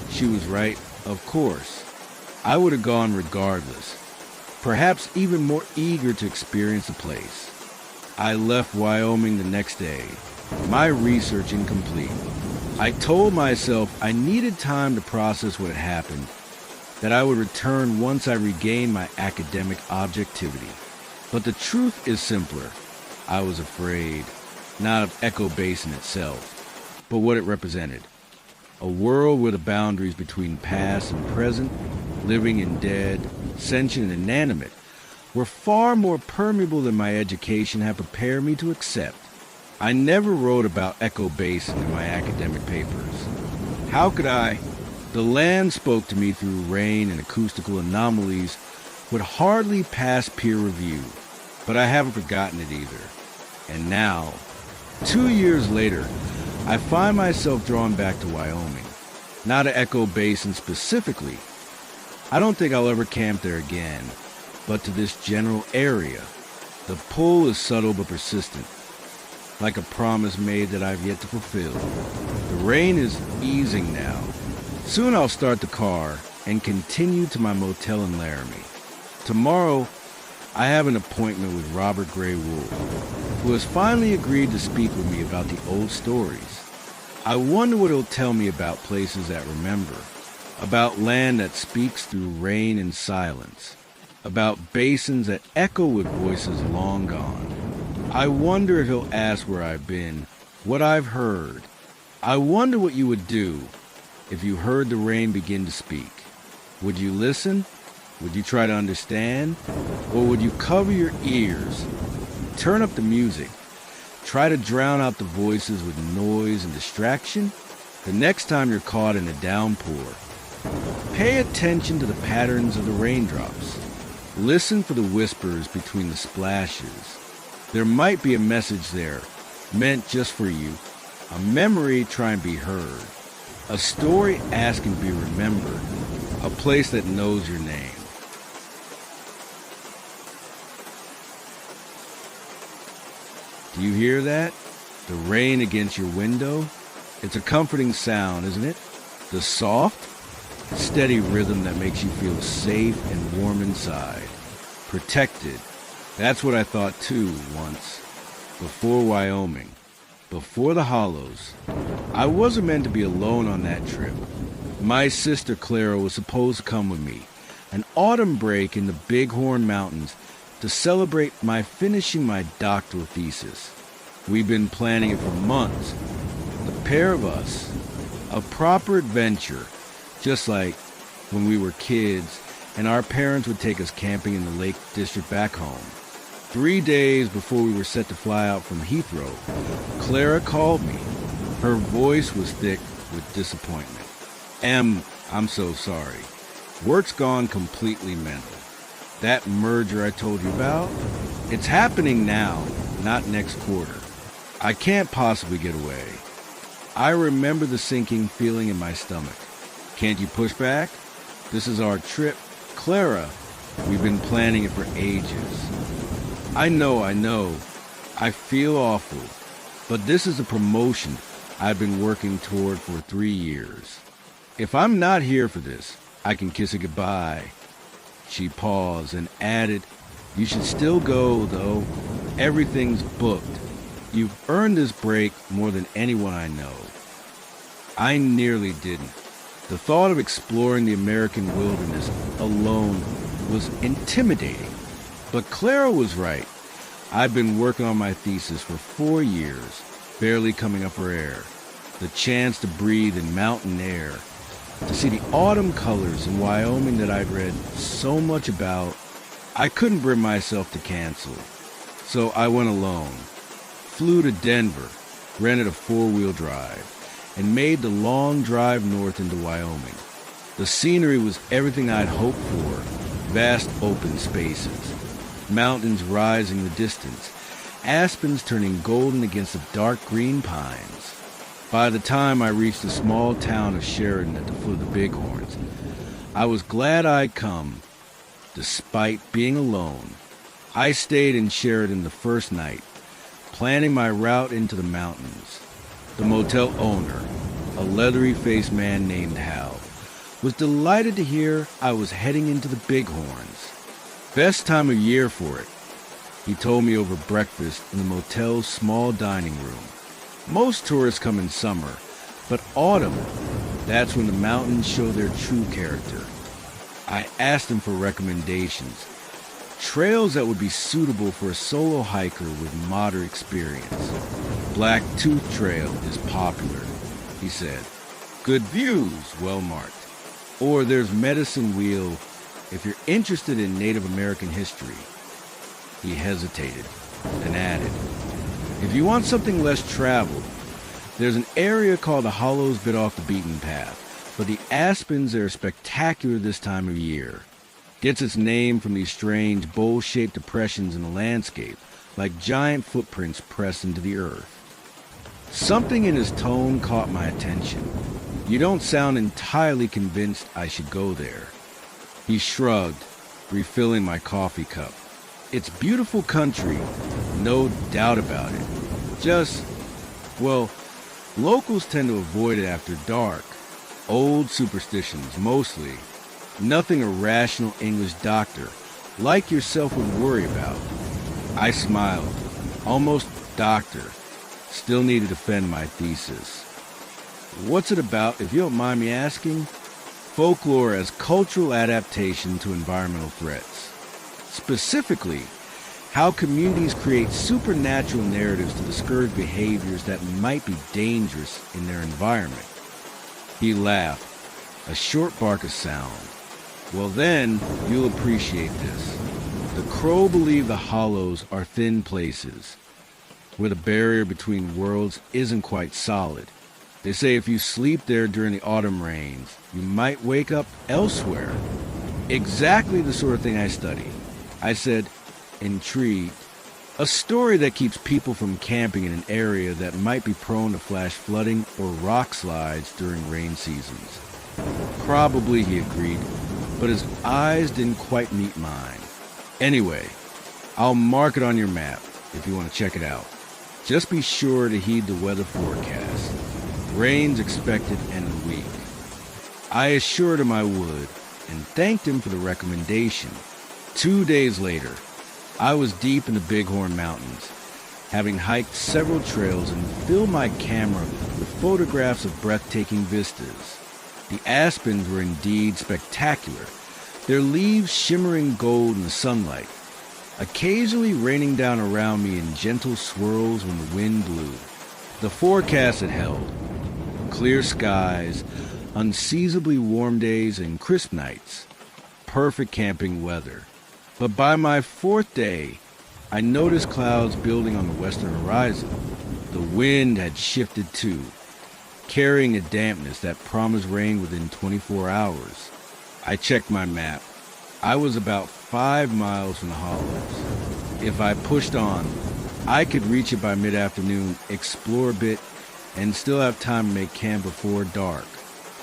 She was right, of course. I would have gone regardless, perhaps even more eager to experience the place. I left Wyoming the next day, my research incomplete. I told myself I needed time to process what had happened, that I would return once I regained my academic objectivity. But the truth is simpler. I was afraid, not of Echo Basin itself, but what it represented. A world where the boundaries between past and present, living and dead, sentient and inanimate, were far more permeable than my education had prepared me to accept. I never wrote about Echo Basin in my academic papers. How could I? The land spoke to me through rain and acoustical anomalies would hardly pass peer review, but I haven't forgotten it either. And now, 2 years later, I find myself drawn back to Wyoming, not to Echo Basin specifically. I don't think I'll ever camp there again, but to this general area. The pull is subtle but persistent, like a promise made that I've yet to fulfill. The rain is easing now. Soon I'll start the car and continue to my motel in Laramie. Tomorrow, I have an appointment with Robert Gray Wolf, who has finally agreed to speak with me about the old stories. I wonder what he'll tell me about places that remember, about land that speaks through rain and silence, about basins that echo with voices long gone. I wonder if he'll ask where I've been, what I've heard. I wonder what you would do if you heard the rain begin to speak. Would you listen? Would you try to understand? Or would you cover your ears, turn up the music, try to drown out the voices with noise and distraction? The next time you're caught in a downpour, pay attention to the patterns of the raindrops. Listen for the whispers between the splashes. There might be a message there, meant just for you, a memory trying to be heard, a story asking to be remembered, a place that knows your name. Do you hear that? The rain against your window? It's a comforting sound, isn't it? The soft, steady rhythm that makes you feel safe and warm inside. Protected. That's what I thought too once. Before Wyoming. Before the Hollows. I wasn't meant to be alone on that trip. My sister Clara was supposed to come with me. An autumn break in the Bighorn Mountains to celebrate my finishing my doctoral thesis. We've been planning it for months. The pair of us. A proper adventure. Just like when we were kids and our parents would take us camping in the Lake District back home. 3 days before we were set to fly out from Heathrow, Clara called me. Her voice was thick with disappointment. Em, I'm so sorry. Work's gone completely mental. That merger I told you about, it's happening now, not next quarter. I can't possibly get away. I remember the sinking feeling in my stomach. Can't you push back? This is our trip. Clara, we've been planning it for ages. I know. I feel awful. But this is a promotion I've been working toward for 3 years. If I'm not here for this, I can kiss it goodbye. She paused and added, you should still go, though. Everything's booked. You've earned this break more than anyone I know. I nearly didn't. The thought of exploring the American wilderness alone was intimidating. But Clara was right. I've been working on my thesis for 4 years, barely coming up for air. The chance to breathe in mountain air, to see the autumn colors in Wyoming that I'd read so much about, I couldn't bring myself to cancel. So I went alone, flew to Denver, rented a 4-wheel drive, and made the long drive north into Wyoming. The scenery was everything I'd hoped for, vast open spaces, mountains rising in the distance, aspens turning golden against the dark green pines. By the time I reached the small town of Sheridan at the foot of the Bighorns, I was glad I'd come, despite being alone. I stayed in Sheridan the first night, planning my route into the mountains. The motel owner, a leathery-faced man named Hal, was delighted to hear I was heading into the Bighorns. Best time of year for it, he told me over breakfast in the motel's small dining room. Most tourists come in summer, but autumn, that's when the mountains show their true character. I asked him for recommendations, trails that would be suitable for a solo hiker with moderate experience. Black Tooth Trail is popular, he said. Good views, well marked. Or there's Medicine Wheel if you're interested in Native American history. He hesitated, then added, if you want something less traveled, there's an area called the Hollows bit off the beaten path, but the aspens are spectacular this time of year. Gets its name from these strange bowl-shaped depressions in the landscape, like giant footprints pressed into the earth. Something in his tone caught my attention. You don't sound entirely convinced I should go there. He shrugged, refilling my coffee cup. It's beautiful country, no doubt about it. Just, well, locals tend to avoid it after dark. Old superstitions, mostly. Nothing a rational English doctor, like yourself, would worry about. I smiled. Almost doctor. Still need to defend my thesis. What's it about, if you don't mind me asking? Folklore as cultural adaptation to environmental threats. Specifically, how communities create supernatural narratives to discourage behaviors that might be dangerous in their environment. He laughed, a short bark of sound. Well then, you'll appreciate this. The Crow believe the hollows are thin places, where the barrier between worlds isn't quite solid. They say if you sleep there during the autumn rains, you might wake up elsewhere. Exactly the sort of thing I study. I said, intrigued. A story that keeps people from camping in an area that might be prone to flash flooding or rock slides during rain seasons. Probably, he agreed, but his eyes didn't quite meet mine. Anyway, I'll mark it on your map if you want to check it out. Just be sure to heed the weather forecast. Rain's expected in a week. I assured him I would, and thanked him for the recommendation. 2 days later, I was deep in the Bighorn Mountains, having hiked several trails and filled my camera with photographs of breathtaking vistas. The aspens were indeed spectacular, their leaves shimmering gold in the sunlight, occasionally raining down around me in gentle swirls when the wind blew. The forecast had held. Clear skies, unseasonably warm days, and crisp nights. Perfect camping weather. But by my 4th day, I noticed clouds building on the western horizon. The wind had shifted too, carrying a dampness that promised rain within 24 hours. I checked my map. I was about 5 miles from the hollows. If I pushed on, I could reach it by mid-afternoon, explore a bit, and still have time to make camp before dark.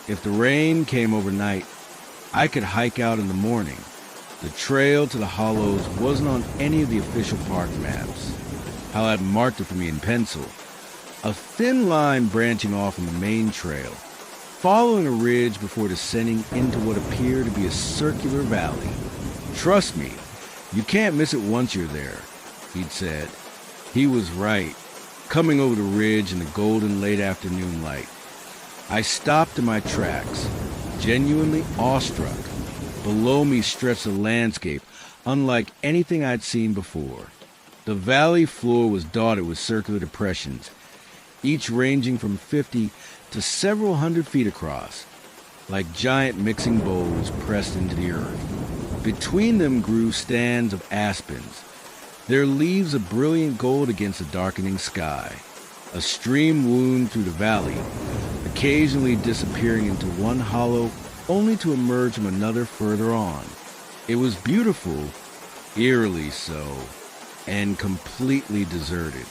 If the rain came overnight, I could hike out in the morning. The trail to the hollows wasn't on any of the official park maps. Hal had marked it for me in pencil. A thin line branching off from the main trail, following a ridge before descending into what appeared to be a circular valley. Trust me, you can't miss it once you're there, he'd said. He was right. Coming over the ridge in the golden late afternoon light, I stopped in my tracks, genuinely awestruck. Below me stretched a landscape unlike anything I'd seen before. The valley floor was dotted with circular depressions, each ranging from 50 to several hundred feet across, like giant mixing bowls pressed into the earth. Between them grew stands of aspens, their leaves a brilliant gold against the darkening sky. A stream wound through the valley, occasionally disappearing into one hollow only to emerge from another further on. It was beautiful, eerily so, and completely deserted.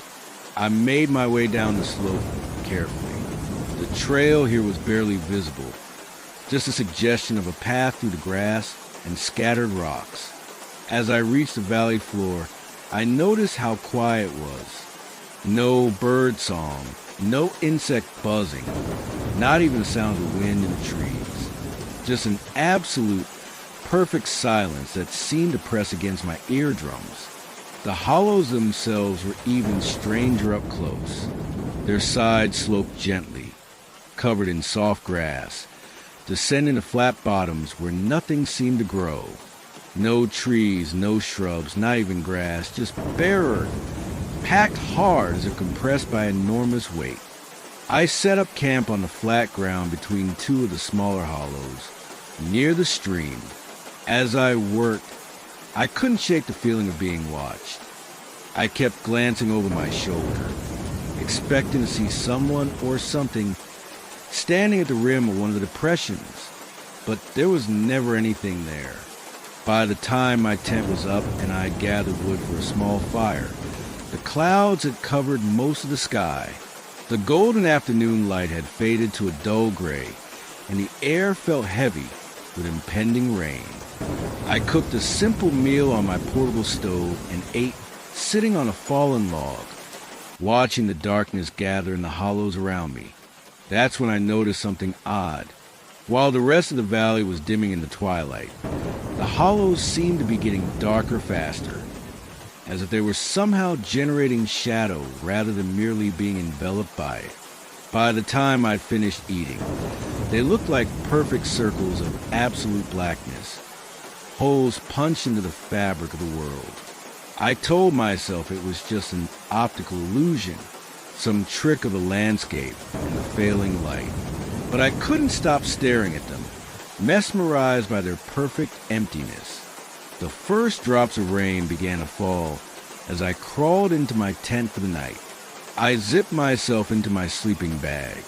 I made my way down the slope carefully. The trail here was barely visible, just a suggestion of a path through the grass and scattered rocks. As I reached the valley floor, I noticed how quiet it was. No bird song, no insect buzzing, not even the sound of the wind in the trees. Just an absolute, perfect silence that seemed to press against my eardrums. The hollows themselves were even stranger up close. Their sides sloped gently, covered in soft grass, descending to flat bottoms where nothing seemed to grow. No trees, no shrubs, not even grass, just bare earth, packed hard as if compressed by enormous weight. I set up camp on the flat ground between two of the smaller hollows, near the stream. As I worked, I couldn't shake the feeling of being watched. I kept glancing over my shoulder, expecting to see someone or something standing at the rim of one of the depressions, but there was never anything there. By the time my tent was up and I had gathered wood for a small fire, the clouds had covered most of the sky. The golden afternoon light had faded to a dull gray, and the air felt heavy with impending rain. I cooked a simple meal on my portable stove and ate sitting on a fallen log, watching the darkness gather in the hollows around me. That's when I noticed something odd. While the rest of the valley was dimming in the twilight, the hollows seemed to be getting darker faster, as if they were somehow generating shadow rather than merely being enveloped by it. By the time I'd finished eating, they looked like perfect circles of absolute blackness, holes punched into the fabric of the world. I told myself it was just an optical illusion, some trick of the landscape and the failing light. But I couldn't stop staring at them, mesmerized by their perfect emptiness. The first drops of rain began to fall as I crawled into my tent for the night. I zipped myself into my sleeping bag,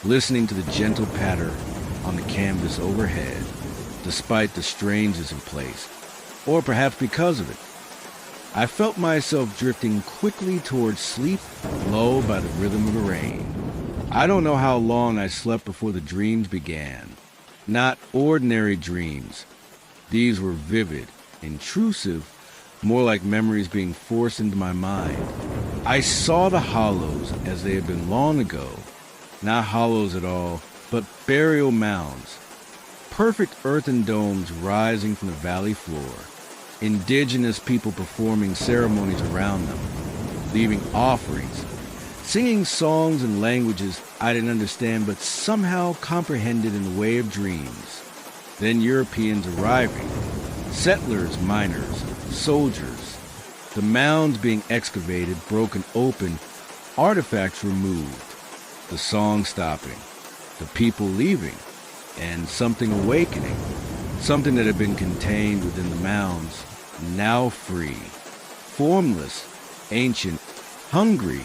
listening to the gentle patter on the canvas overhead, despite the strangeness of the place, or perhaps because of it. I felt myself drifting quickly towards sleep, lulled by the rhythm of the rain. I don't know how long I slept before the dreams began. Not ordinary dreams. These were vivid, intrusive, more like memories being forced into my mind. I saw the hollows as they had been long ago. Not hollows at all, but burial mounds. Perfect earthen domes rising from the valley floor. Indigenous people performing ceremonies around them, leaving offerings, singing songs in languages I didn't understand but somehow comprehended in the way of dreams. Then Europeans arriving, settlers, miners, soldiers, the mounds being excavated, broken open, artifacts removed, the song stopping, the people leaving, and something awakening, something that had been contained within the mounds, now free, formless, ancient, hungry.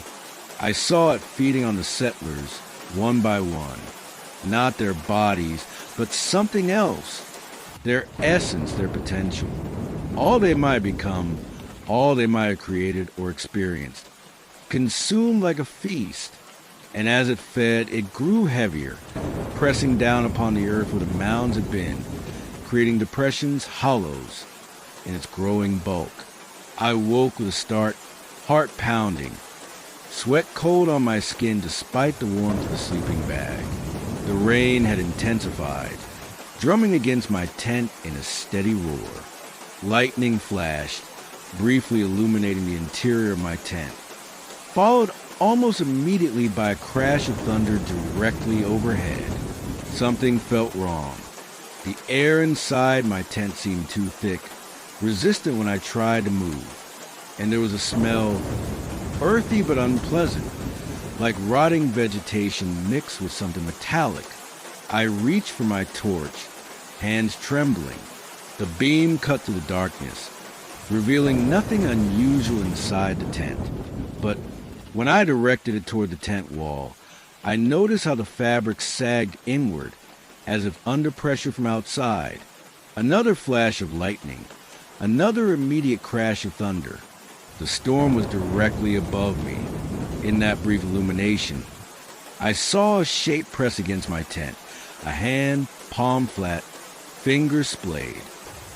I saw it feeding on the settlers, one by one. Not their bodies, but something else. Their essence, their potential. All they might become, all they might have created or experienced. Consumed like a feast. And as it fed, it grew heavier, pressing down upon the earth where the mounds had been, creating depressions, hollows, in its growing bulk. I woke with a start, heart pounding, sweat cold on my skin despite the warmth of the sleeping bag. The rain had intensified, drumming against my tent in a steady roar. Lightning flashed, briefly illuminating the interior of my tent, followed almost immediately by a crash of thunder directly overhead. Something felt wrong. The air inside my tent seemed too thick, resistant when I tried to move, and there was a smell, earthy but unpleasant, like rotting vegetation mixed with something metallic. I reached for my torch, hands trembling. The beam cut through the darkness, revealing nothing unusual inside the tent. But when I directed it toward the tent wall, I noticed how the fabric sagged inward, as if under pressure from outside. Another flash of lightning, another immediate crash of thunder. The storm was directly above me. In that brief illumination, I saw a shape press against my tent. A hand, palm flat, fingers splayed,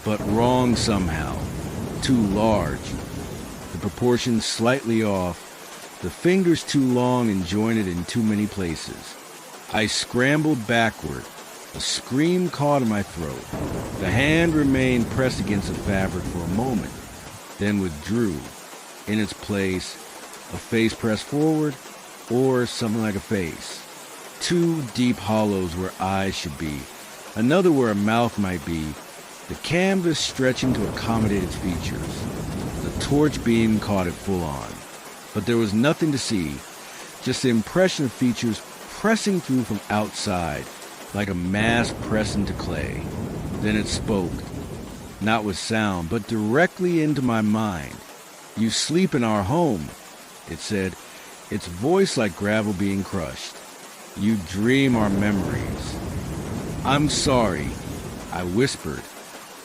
but wrong somehow. Too large. The proportions slightly off. The fingers too long and jointed in too many places. I scrambled backward. A scream caught in my throat. The hand remained pressed against the fabric for a moment, then withdrew. In its place, a face pressed forward, or something like a face. Two deep hollows where eyes should be, another where a mouth might be, the canvas stretching to accommodate its features. The torch beam caught it full on, but there was nothing to see, just the impression of features pressing through from outside, like a mass pressed into clay. Then it spoke, not with sound, but directly into my mind. "You sleep in our home," it said, its voice like gravel being crushed. "You dream our memories." "I'm sorry," I whispered,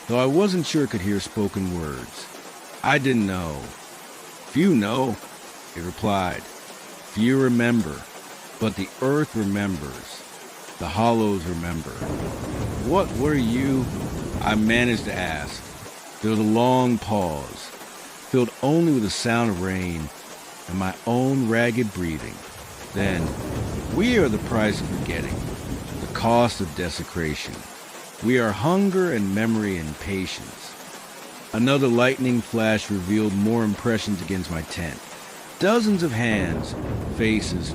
though I wasn't sure it could hear spoken words. "I didn't know." "Few know," it replied. "Few remember, but the earth remembers. The hollows remember." "What were you?" I managed to ask. There was a long pause, filled only with the sound of rain and my own ragged breathing. Then, "We are the price of forgetting, the cost of desecration. We are hunger and memory and patience." Another lightning flash revealed more impressions against my tent. Dozens of hands, faces,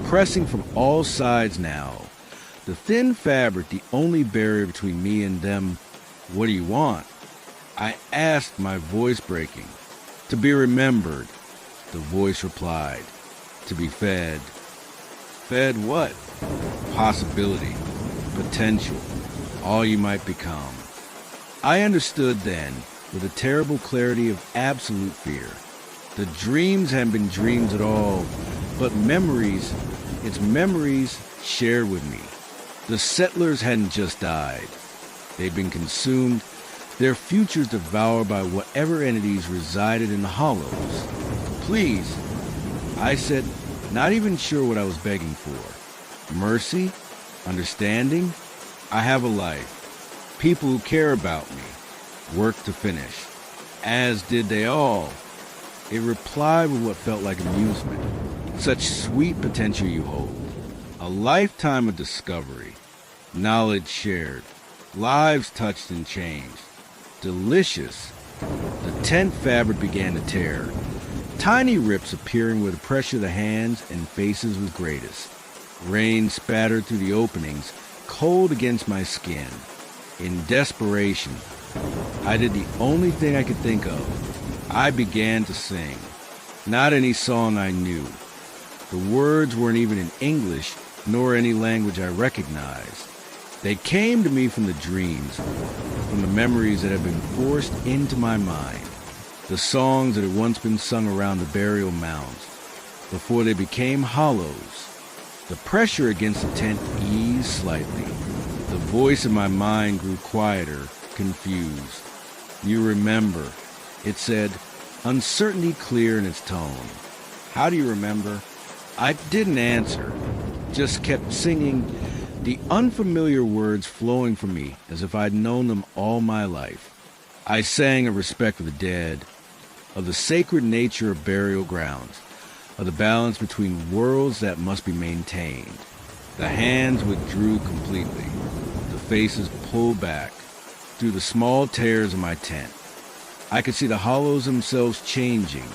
pressing from all sides now. The thin fabric, the only barrier between me and them. "What do you want?" I asked, my voice breaking. "To be remembered," the voice replied. "To be fed." "Fed what?" "Possibility, potential, all you might become." I understood then, with a terrible clarity of absolute fear. The dreams hadn't been dreams at all, but memories, its memories shared with me. The settlers hadn't just died. They'd been consumed, their futures devoured by whatever entities resided in the hollows. "Please," I said, not even sure what I was begging for. "Mercy? Understanding? I have a life. People who care about me. Work to finish." As did they all. It replied with what felt like amusement. "Such sweet potential you hold. A lifetime of discovery. Knowledge shared. Lives touched and changed. Delicious." The tent fabric began to tear. Tiny rips appearing where the pressure of the hands and faces was greatest. Rain spattered through the openings, cold against my skin. In desperation, I did the only thing I could think of. I began to sing. Not any song I knew. The words weren't even in English, nor any language I recognized. They came to me from the dreams, from the memories that had been forced into my mind. The songs that had once been sung around the burial mounds, before they became hollows. The pressure against the tent eased slightly. The voice in my mind grew quieter, confused. "You remember," it said, uncertainty clear in its tone. "How do you remember?" I didn't answer, just kept singing, the unfamiliar words flowing from me as if I'd known them all my life. I sang of respect for the dead, of the sacred nature of burial grounds, of the balance between worlds that must be maintained. The hands withdrew completely. The faces pulled back through the small tears of my tent. I could see the hollows themselves changing,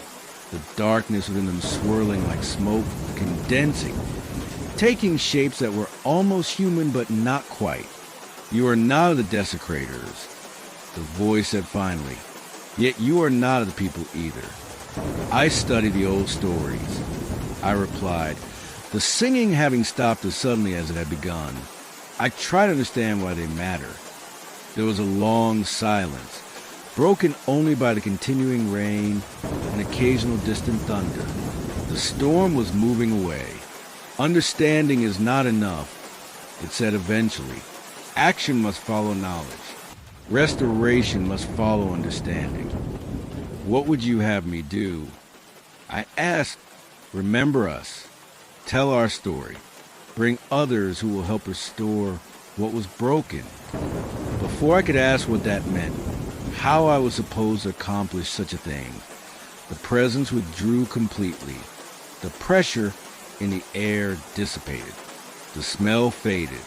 the darkness within them swirling like smoke, condensing, taking shapes that were almost human but not quite. "You are not of the desecrators," the voice said finally. "Yet you are not of the people either." "I study the old stories," I replied, the singing having stopped as suddenly as it had begun. "I try to understand why they matter." There was a long silence, broken only by the continuing rain and occasional distant thunder. The storm was moving away. "Understanding is not enough," it said eventually. "Action must follow knowledge. Restoration must follow understanding." "What would you have me do?" I asked. "Remember us. Tell our story. bring others who will help restore what was broken. Before I could ask what that meant, how I was supposed to accomplish such a thing, the presence withdrew completely. The pressure in the air dissipated. The smell faded.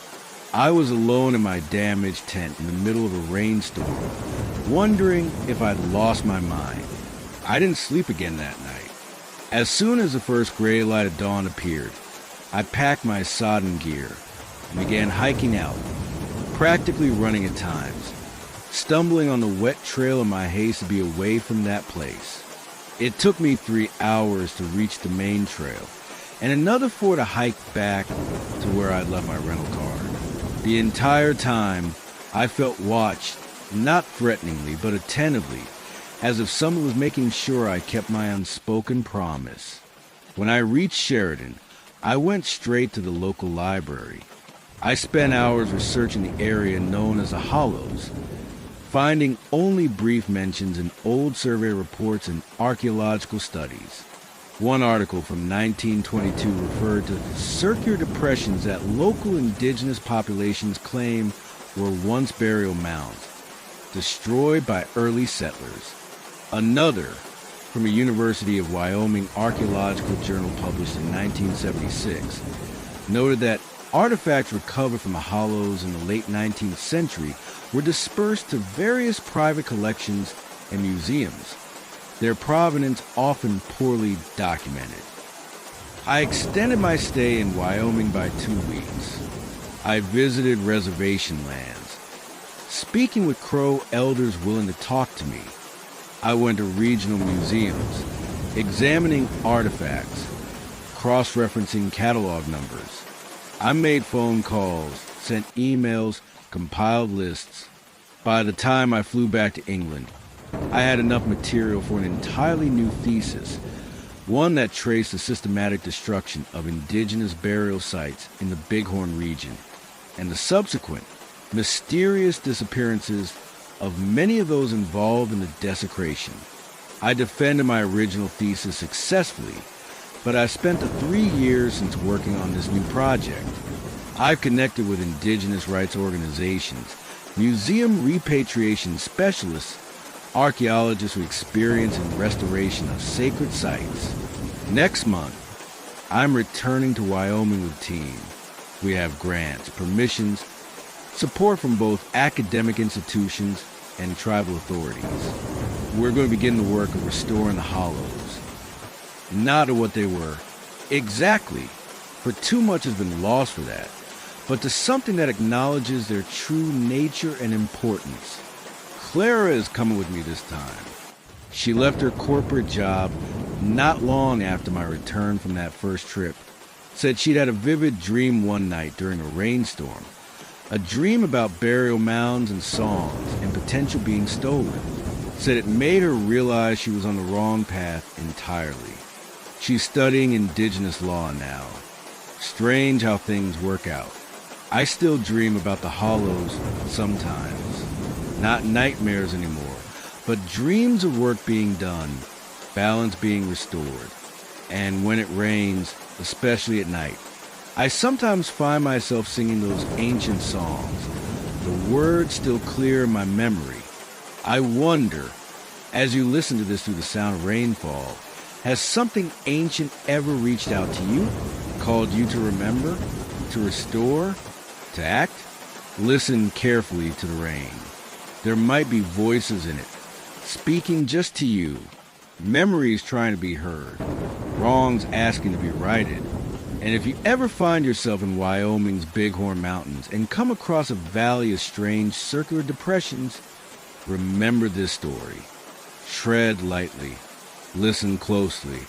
I was alone in my damaged tent in the middle of a rainstorm, wondering if I'd lost my mind. I didn't sleep again that night. As soon as the first gray light of dawn appeared, I packed my sodden gear and began hiking out, practically running at times, stumbling on the wet trail in my haste to be away from that place. It took me 3 hours to reach the main trail, and another 4 to hike back to where I'd left my rental car. The entire time, I felt watched, not threateningly, but attentively, as if someone was making sure I kept my unspoken promise. When I reached Sheridan, I went straight to the local library. I spent hours researching the area known as the Hollows, finding only brief mentions in old survey reports and archaeological studies. One article from 1922 referred to circular depressions that local indigenous populations claim were once burial mounds, destroyed by early settlers. Another, from a University of Wyoming archaeological journal published in 1976, noted that artifacts recovered from the hollows in the late 19th century were dispersed to various private collections and museums, their provenance often poorly documented. I extended my stay in Wyoming by 2 weeks. I visited reservation lands, speaking with Crow elders willing to talk to me. I went to regional museums, examining artifacts, cross-referencing catalog numbers. I made phone calls, sent emails, compiled lists. By the time I flew back to England, I had enough material for an entirely new thesis, one that traced the systematic destruction of indigenous burial sites in the Bighorn region and the subsequent mysterious disappearances of many of those involved in the desecration. I defended my original thesis successfully, but I spent the 3 years since working on this new project. I've connected with indigenous rights organizations, museum repatriation specialists, archaeologists with experience in restoration of sacred sites. Next month, I'm returning to Wyoming with a team. We have grants, permissions, support from both academic institutions and tribal authorities. We're going to begin the work of restoring the hollows. Not to what they were exactly, for too much has been lost for that, but to something that acknowledges their true nature and importance. Clara is coming with me this time. She left her corporate job not long after my return from that first trip. Said she'd had a vivid dream one night during a rainstorm. A dream about burial mounds and songs and potential being stolen. Said it made her realize she was on the wrong path entirely. She's studying indigenous law now. Strange how things work out. I still dream about the hollows sometimes. Not nightmares anymore, but dreams of work being done, balance being restored. And when it rains, especially at night, I sometimes find myself singing those ancient songs, the words still clear in my memory. I wonder, as you listen to this through the sound of rainfall, has something ancient ever reached out to you, called you to remember, to restore, to act? Listen carefully to the rain. There might be voices in it, speaking just to you, memories trying to be heard, wrongs asking to be righted. And if you ever find yourself in Wyoming's Bighorn Mountains and come across a valley of strange circular depressions, remember this story. Tread lightly. Listen closely.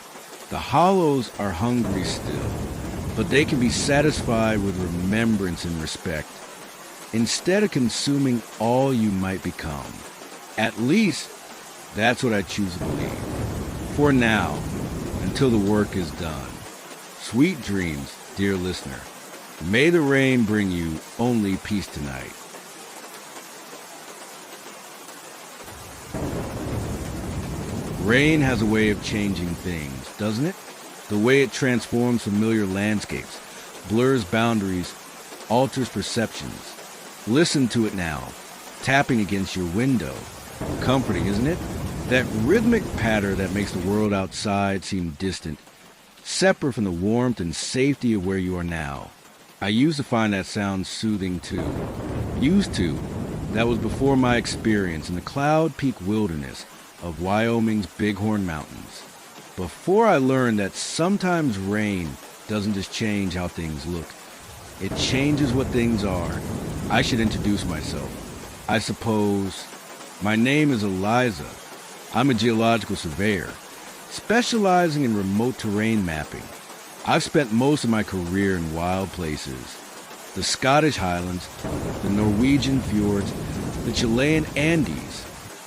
The hollows are hungry still, but they can be satisfied with remembrance and respect, instead of consuming all you might become. At least, that's what I choose to believe. For now, until the work is done. Sweet dreams, dear listener. May the rain bring you only peace tonight. Rain has a way of changing things, doesn't it? The way it transforms familiar landscapes, blurs boundaries, alters perceptions. Listen to it now, tapping against your window. Comforting, isn't it? That rhythmic patter that makes the world outside seem distant, separate from the warmth and safety of where you are now. I used to find that sound soothing too. Used to. That was before my experience in the Cloud Peak wilderness of Wyoming's Bighorn Mountains. Before I learned that sometimes rain doesn't just change how things look. It changes what things are. I should introduce myself. I suppose. My name is Eliza. I'm a geological surveyor, specializing in remote terrain mapping. I've spent most of my career in wild places. The Scottish Highlands, the Norwegian fjords, the Chilean Andes,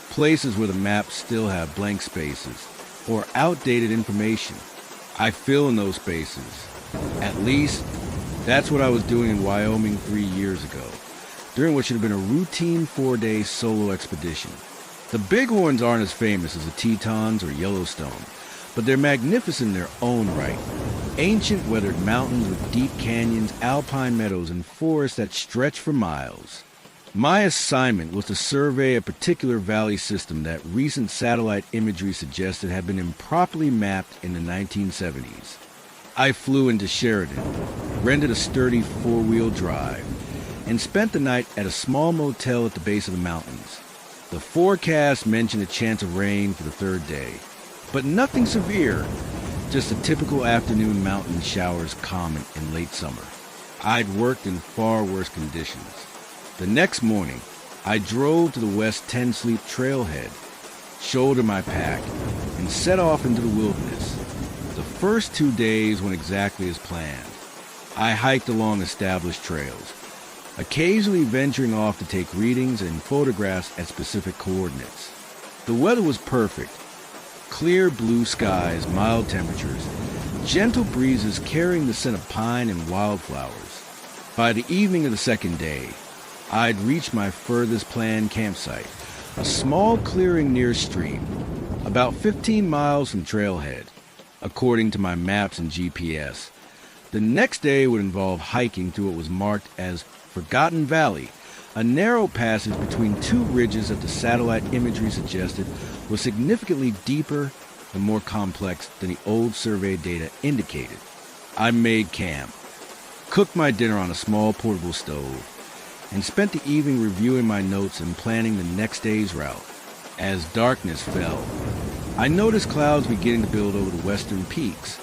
places where the maps still have blank spaces or outdated information. I fill in those spaces. At least, that's what I was doing in Wyoming 3 years ago, during what should have been a routine 4-day solo expedition. The Bighorns aren't as famous as the Tetons or Yellowstone, but they're magnificent in their own right. Ancient weathered mountains with deep canyons, alpine meadows, and forests that stretch for miles. My assignment was to survey a particular valley system that recent satellite imagery suggested had been improperly mapped in the 1970s. I flew into Sheridan, rented a sturdy 4-wheel drive, and spent the night at a small motel at the base of the mountains. The forecast mentioned a chance of rain for the 3rd day, but nothing severe, just a typical afternoon mountain showers common in late summer. I'd worked in far worse conditions. The next morning, I drove to the West 10 Sleep trailhead, shouldered my pack, and set off into the wilderness. The first 2 days went exactly as planned. I hiked along established trails, occasionally venturing off to take readings and photographs at specific coordinates. The weather was perfect. Clear blue skies, mild temperatures, gentle breezes carrying the scent of pine and wildflowers. By the evening of the 2nd day, I'd reached my furthest planned campsite, a small clearing near stream, about 15 miles from trailhead, according to my maps and GPS. The next day would involve hiking through what was marked as Forgotten Valley, a narrow passage between 2 ridges that the satellite imagery suggested was significantly deeper and more complex than the old survey data indicated. I made camp, cooked my dinner on a small portable stove, and spent the evening reviewing my notes and planning the next day's route. As darkness fell, I noticed clouds beginning to build over the western peaks,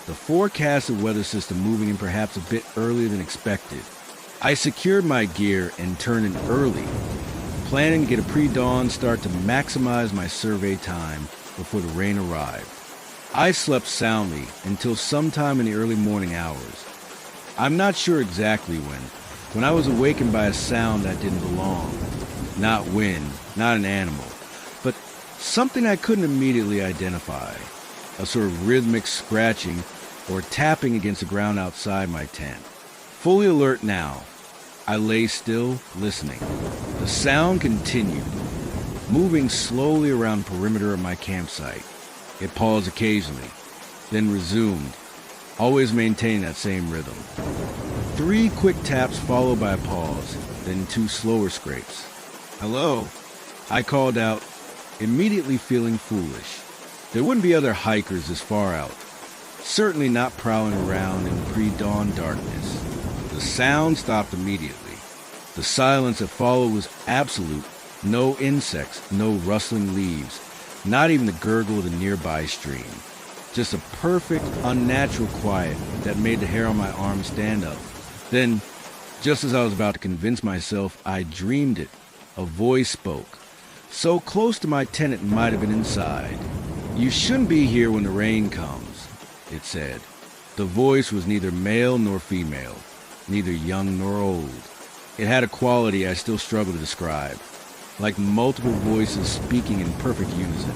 the forecasted weather system moving in perhaps a bit earlier than expected. I secured my gear and turned in early, planning to get a pre-dawn start to maximize my survey time before the rain arrived. I slept soundly until sometime in the early morning hours. I'm not sure exactly when I was awakened by a sound that didn't belong. Not wind, not an animal, but something I couldn't immediately identify. A sort of rhythmic scratching or tapping against the ground outside my tent. Fully alert now, I lay still, listening. The sound continued, moving slowly around the perimeter of my campsite. It paused occasionally, then resumed, always maintaining that same rhythm. 3 quick taps followed by a pause, then 2 slower scrapes. "Hello," I called out, immediately feeling foolish. There wouldn't be other hikers this far out, certainly not prowling around in pre-dawn darkness. The sound stopped immediately. The silence that followed was absolute. No insects, no rustling leaves, not even the gurgle of the nearby stream. Just a perfect, unnatural quiet that made the hair on my arm stand up. Then, just as I was about to convince myself I dreamed it, a voice spoke. So close to my tent it might have been inside. "You shouldn't be here when the rain comes," it said. The voice was neither male nor female, neither young nor old. It had a quality I still struggle to describe, like multiple voices speaking in perfect unison,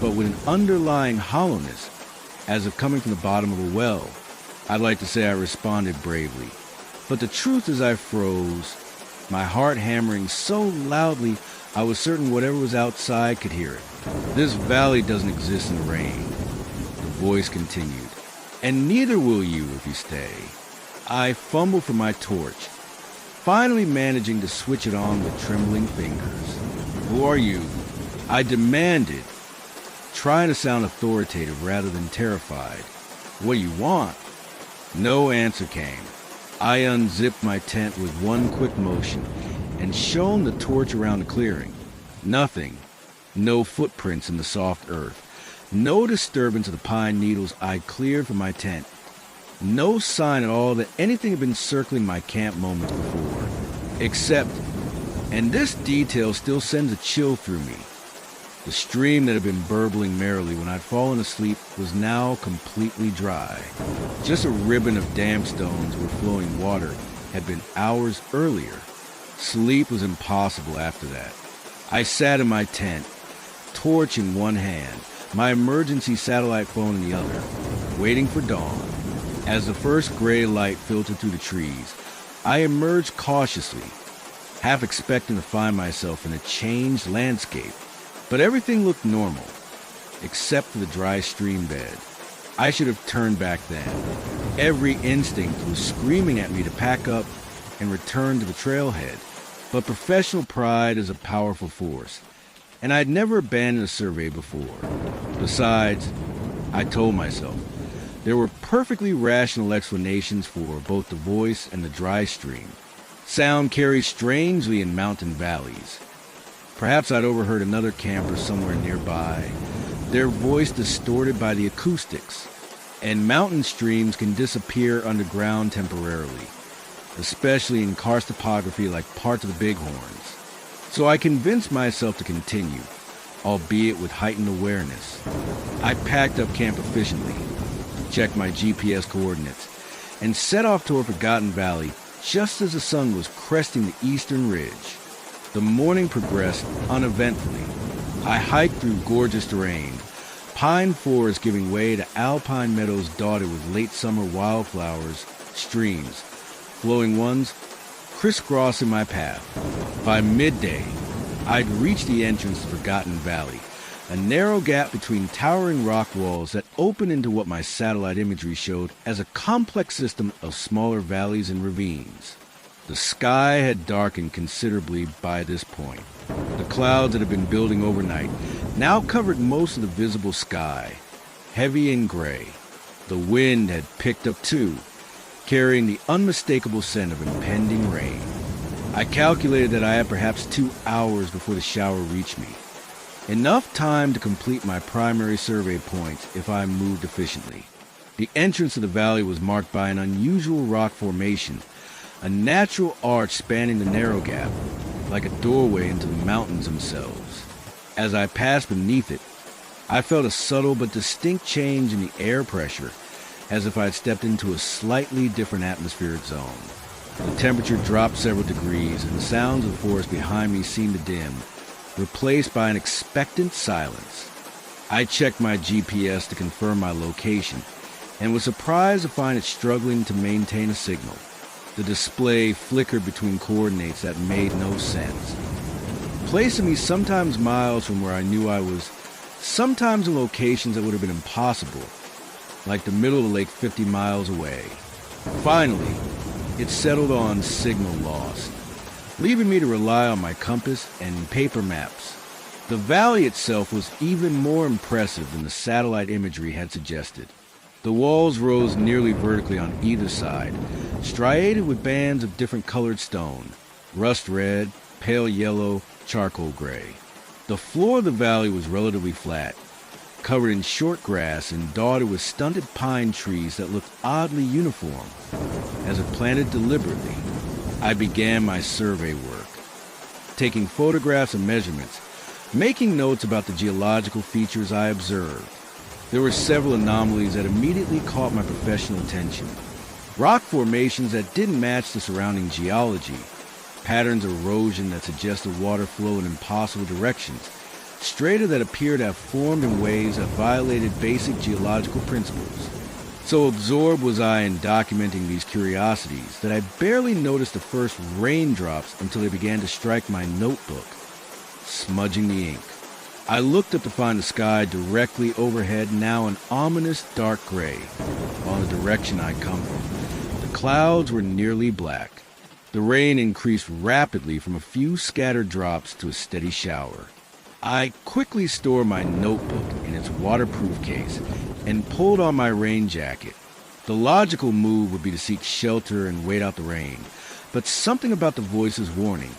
but with an underlying hollowness, as if coming from the bottom of a well. I'd like to say I responded bravely, but the truth is I froze, my heart hammering so loudly I was certain whatever was outside could hear it. "This valley doesn't exist in the rain," the voice continued, "and neither will you if you stay. I fumbled for my torch, finally managing to switch it on with trembling fingers. "Who are you?" I demanded, trying to sound authoritative rather than terrified. "What do you want?" No answer came. I unzipped my tent with one quick motion and shone the torch around the clearing. Nothing. No footprints in the soft earth. No disturbance of the pine needles I'd cleared from my tent. No sign at all that anything had been circling my camp moments before. Except, and this detail still sends a chill through me, the stream that had been burbling merrily when I'd fallen asleep was now completely dry. Just a ribbon of damp stones where flowing water had been hours earlier. Sleep was impossible after that. I sat in my tent, torch in one hand, my emergency satellite phone in the other, waiting for dawn. As the first gray light filtered through the trees, I emerged cautiously, half expecting to find myself in a changed landscape. But everything looked normal, except for the dry stream bed. I should have turned back then. Every instinct was screaming at me to pack up and return to the trailhead. But professional pride is a powerful force, and I'd never abandoned a survey before. Besides, I told myself, there were perfectly rational explanations for both the voice and the dry stream. Sound carries strangely in mountain valleys. Perhaps I'd overheard another camper somewhere nearby, their voice distorted by the acoustics. And mountain streams can disappear underground temporarily, especially in karst topography like parts of the Bighorns. So I convinced myself to continue, albeit with heightened awareness. I packed up camp efficiently, checked my GPS coordinates, and set off toward Forgotten Valley just as the sun was cresting the eastern ridge. The morning progressed uneventfully. I hiked through gorgeous terrain, pine forests giving way to alpine meadows dotted with late summer wildflowers, streams, flowing ones, crisscrossing my path. By midday, I'd reached the entrance to Forgotten Valley, a narrow gap between towering rock walls that opened into what my satellite imagery showed as a complex system of smaller valleys and ravines. The sky had darkened considerably by this point. The clouds that had been building overnight now covered most of the visible sky, heavy and gray. The wind had picked up too, carrying the unmistakable scent of impending rain. I calculated that I had perhaps 2 hours before the shower reached me. Enough time to complete my primary survey points if I moved efficiently. The entrance to the valley was marked by an unusual rock formation, a natural arch spanning the narrow gap, like a doorway into the mountains themselves. As I passed beneath it, I felt a subtle but distinct change in the air pressure, as if I had stepped into a slightly different atmospheric zone. The temperature dropped several degrees, and the sounds of the forest behind me seemed to dim, replaced by an expectant silence. I checked my GPS to confirm my location, and was surprised to find it struggling to maintain a signal. The display flickered between coordinates that made no sense, placing me sometimes miles from where I knew I was, sometimes in locations that would have been impossible, like the middle of the lake 50 miles away. Finally, it settled on signal lost, leaving me to rely on my compass and paper maps. The valley itself was even more impressive than the satellite imagery had suggested. The walls rose nearly vertically on either side, striated with bands of different colored stone, rust red, pale yellow, charcoal gray. The floor of the valley was relatively flat, covered in short grass and dotted with stunted pine trees that looked oddly uniform, as if planted deliberately. I began my survey work, taking photographs and measurements, making notes about the geological features I observed. There were several anomalies that immediately caught my professional attention. Rock formations that didn't match the surrounding geology, patterns of erosion that suggested water flow in impossible directions, strata that appeared to have formed in ways that violated basic geological principles. So absorbed was I in documenting these curiosities that I barely noticed the first raindrops until they began to strike my notebook, smudging the ink. I looked up to find the sky directly overhead, now an ominous dark gray, while in the direction I'd come from. The clouds were nearly black. The rain increased rapidly from a few scattered drops to a steady shower. I quickly stored my notebook in its waterproof case and pulled on my rain jacket. The logical move would be to seek shelter and wait out the rain, but something about the voice's warning,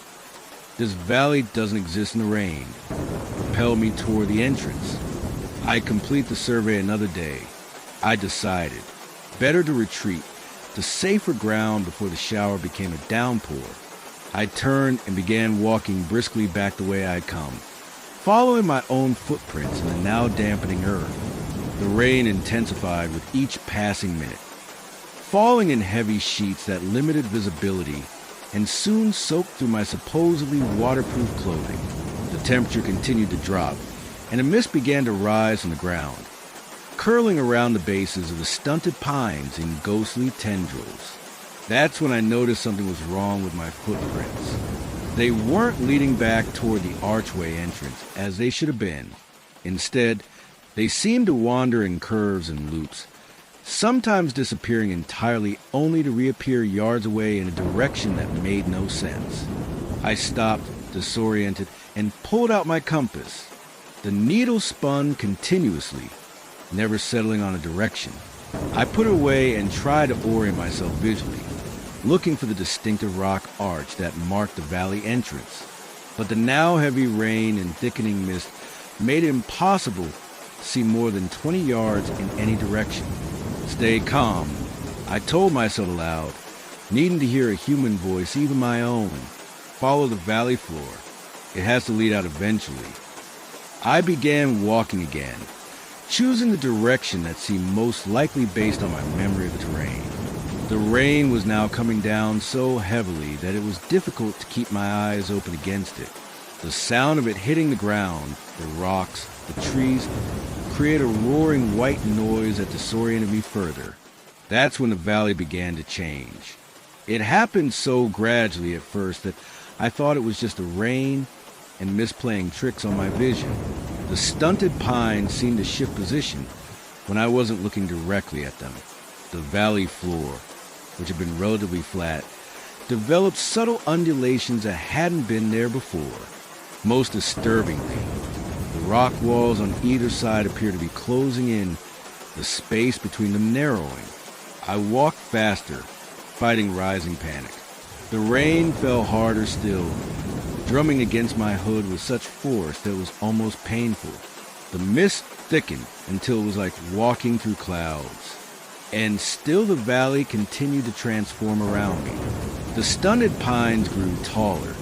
"This valley doesn't exist in the rain," propelled me toward the entrance. I'd complete the survey another day. I decided, better to retreat to safer ground before the shower became a downpour. I turned and began walking briskly back the way I'd come, following my own footprints in the now dampening earth. The rain intensified with each passing minute, falling in heavy sheets that limited visibility and soon soaked through my supposedly waterproof clothing. The temperature continued to drop, and a mist began to rise from the ground, curling around the bases of the stunted pines in ghostly tendrils. That's when I noticed something was wrong with my footprints. They weren't leading back toward the archway entrance as they should have been. Instead, they seemed to wander in curves and loops, sometimes disappearing entirely only to reappear yards away in a direction that made no sense. I stopped, disoriented, and pulled out my compass. The needle spun continuously, never settling on a direction. I put it away and tried to orient myself visually, looking for the distinctive rock arch that marked the valley entrance. But the now heavy rain and thickening mist made it impossible to see more than 20 yards in any direction. Stay calm, I told myself aloud, needing to hear a human voice, even my own. Follow the valley floor. It has to lead out eventually. I began walking again, choosing the direction that seemed most likely based on my memory of the terrain. The rain was now coming down so heavily that it was difficult to keep my eyes open against it. The sound of it hitting the ground, the rocks, the trees, created a roaring white noise that disoriented me further. That's when the valley began to change. It happened so gradually at first that I thought it was just the rain and mist playing tricks on my vision. The stunted pines seemed to shift position when I wasn't looking directly at them. The valley floor, which had been relatively flat, developed subtle undulations that hadn't been there before. Most disturbingly, the rock walls on either side appeared to be closing in, the space between them narrowing. I walked faster, fighting rising panic. The rain fell harder still, drumming against my hood with such force that it was almost painful. The mist thickened until it was like walking through clouds. And still the valley continued to transform around me. The stunted pines grew taller,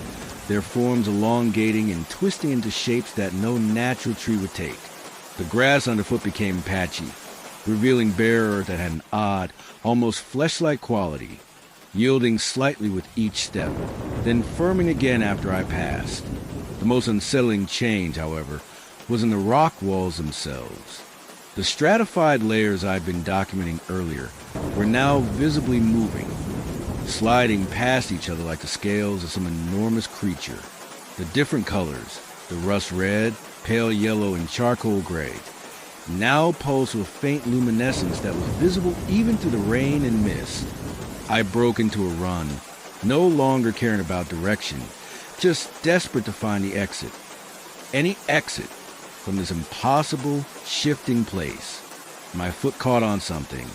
their forms elongating and twisting into shapes that no natural tree would take. The grass underfoot became patchy, revealing bare earth that had an odd, almost flesh-like quality, yielding slightly with each step, then firming again after I passed. The most unsettling change, however, was in the rock walls themselves. The stratified layers I'd been documenting earlier were now visibly moving, sliding past each other like the scales of some enormous creature. The different colors, the rust red, pale yellow, and charcoal gray, now pulsed with faint luminescence that was visible even through the rain and mist. I broke into a run, no longer caring about direction, just desperate to find the exit. Any exit from this impossible, shifting place. My foot caught on something,